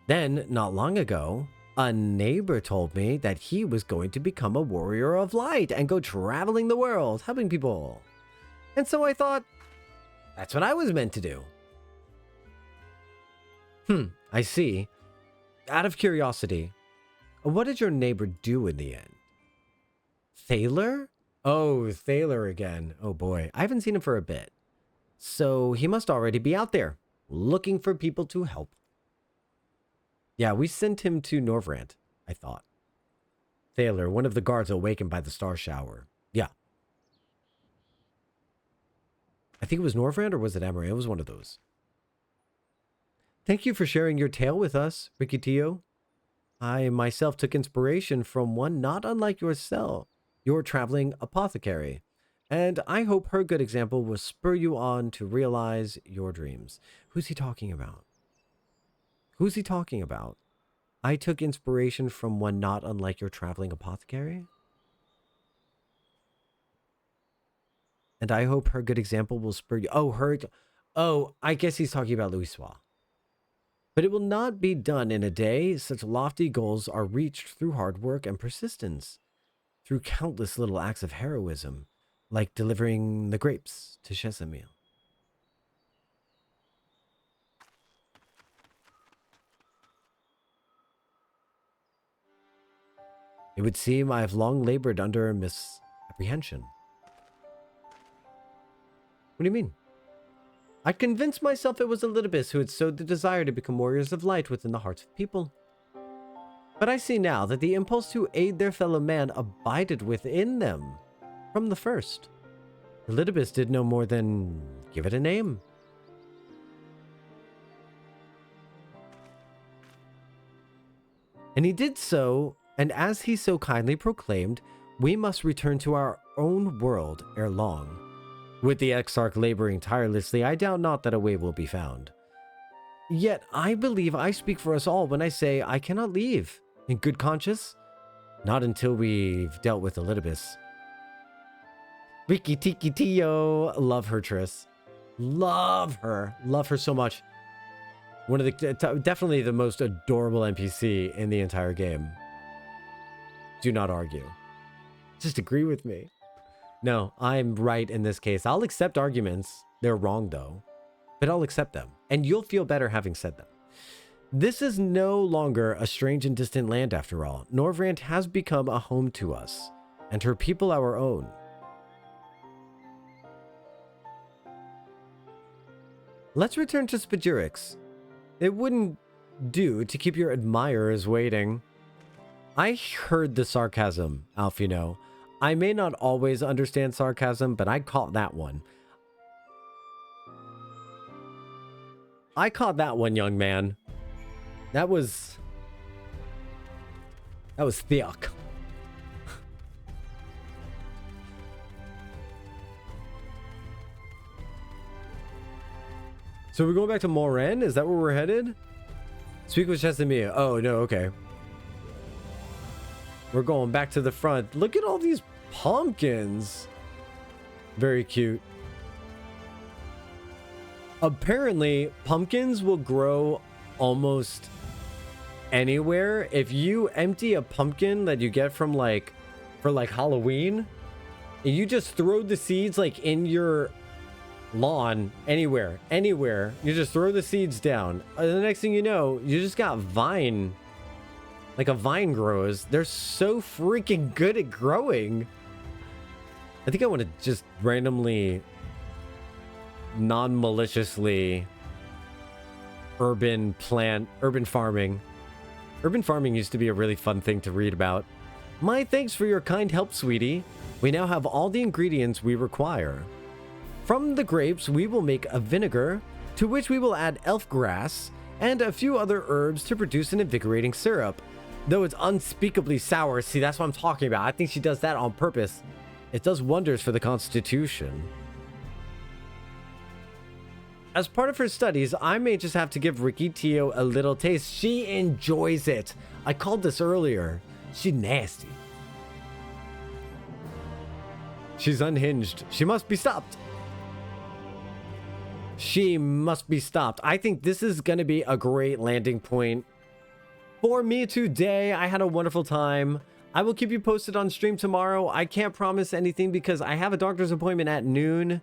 Then, not long ago, a neighbor told me that he was going to become a warrior of light and go traveling the world, helping people. And so I thought, that's what I was meant to do. I see. Out of curiosity, what did your neighbor do in the end? Thaler? Oh, Thaler again. Oh boy, I haven't seen him for a bit. So he must already be out there, looking for people to help. Yeah, we sent him to Norvrant, I thought. Thaler, one of the guards awakened by the star shower. Yeah. I think it was Norvrant or was it Emery? It was one of those. Thank you for sharing your tale with us, Ricky Tio. I myself took inspiration from one not unlike yourself, your traveling apothecary, and I hope her good example will spur you on to realize your dreams. Who's he talking about? Who's he talking about? I took inspiration from one not unlike your traveling apothecary? And I hope her good example will spur you... Oh, I guess he's talking about Louisoix. But it will not be done in a day. Such lofty goals are reached through hard work and persistence, through countless little acts of heroism, like delivering the grapes to Chesamil. It would seem I have long labored under misapprehension. What do you mean? I convinced myself it was Elidibus who had sowed the desire to become warriors of light within the hearts of people. But I see now that the impulse to aid their fellow man abided within them from the first. Elidibus did no more than give it a name. And he did so, and as he so kindly proclaimed, we must return to our own world ere long. With the Exarch laboring tirelessly, I doubt not that a way will be found. Yet I believe I speak for us all when I say I cannot leave, in good conscience, not until we've dealt with Elidibus. Riki Tiki Tio, love her, Triss. Love her so much. One of the, definitely the most adorable NPC in the entire game. Do not argue. Just agree with me. No, I'm right in this case. I'll accept arguments. They're wrong, though. But I'll accept them. And you'll feel better having said them. This is no longer a strange and distant land, after all. Norvrant has become a home to us, and her people our own. Let's return to Spajurix. It wouldn't do to keep your admirers waiting. I heard the sarcasm, Alfino. I may not always understand sarcasm, but I caught that one. I caught that one, young man. That was thick. So we're going back to Moran? Is that where we're headed? Speak with Chesamia. Oh, no, okay. We're going back to the front. Look at all these pumpkins. Very cute. Apparently, pumpkins will grow almost anywhere. If you empty a pumpkin that you get from for Halloween, and you just throw the seeds like in your lawn, anywhere, you just throw the seeds down. The next thing you know, you just got vine. Like a vine grows. They're so freaking good at growing. I think I want to just randomly, non-maliciously urban farming. Urban farming used to be a really fun thing to read about. My thanks for your kind help, sweetie. We now have all the ingredients we require. From the grapes, we will make a vinegar, to which we will add elf grass and a few other herbs to produce an invigorating syrup. Though it's unspeakably sour, see, that's what I'm talking about. I think she does that on purpose. It does wonders for the constitution. As part of her studies, I may just have to give Ricky Tio a little taste. She enjoys it. I called this earlier. She's nasty. She's unhinged. She must be stopped. She must be stopped. I think this is going to be a great landing point for me today. I had a wonderful time. I will keep you posted on stream tomorrow. I can't promise anything because I have a doctor's appointment at noon.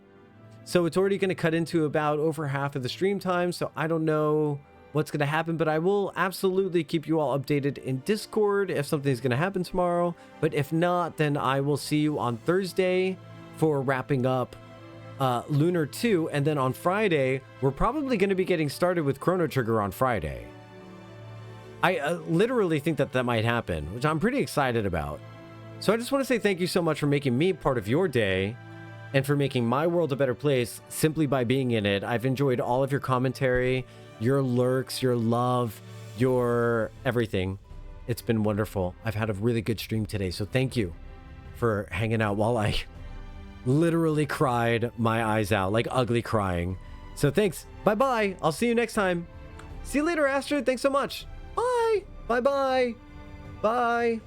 So it's already going to cut into about over half of the stream time. So I don't know what's going to happen, but I will absolutely keep you all updated in Discord if something's going to happen tomorrow. But if not, then I will see you on Thursday for wrapping up Lunar 2. And then on Friday, we're probably going to be getting started with Chrono Trigger on Friday. I literally think that might happen, which I'm pretty excited about. So I just want to say thank you so much for making me part of your day and for making my world a better place simply by being in it. I've enjoyed all of your commentary, your lurks, your love, your everything. It's been wonderful. I've had a really good stream today, so thank you for hanging out while I literally cried my eyes out, like ugly crying. So thanks. Bye-bye. I'll see you next time. See you later, Astrid. Thanks so much. Bye. Bye-bye. Bye.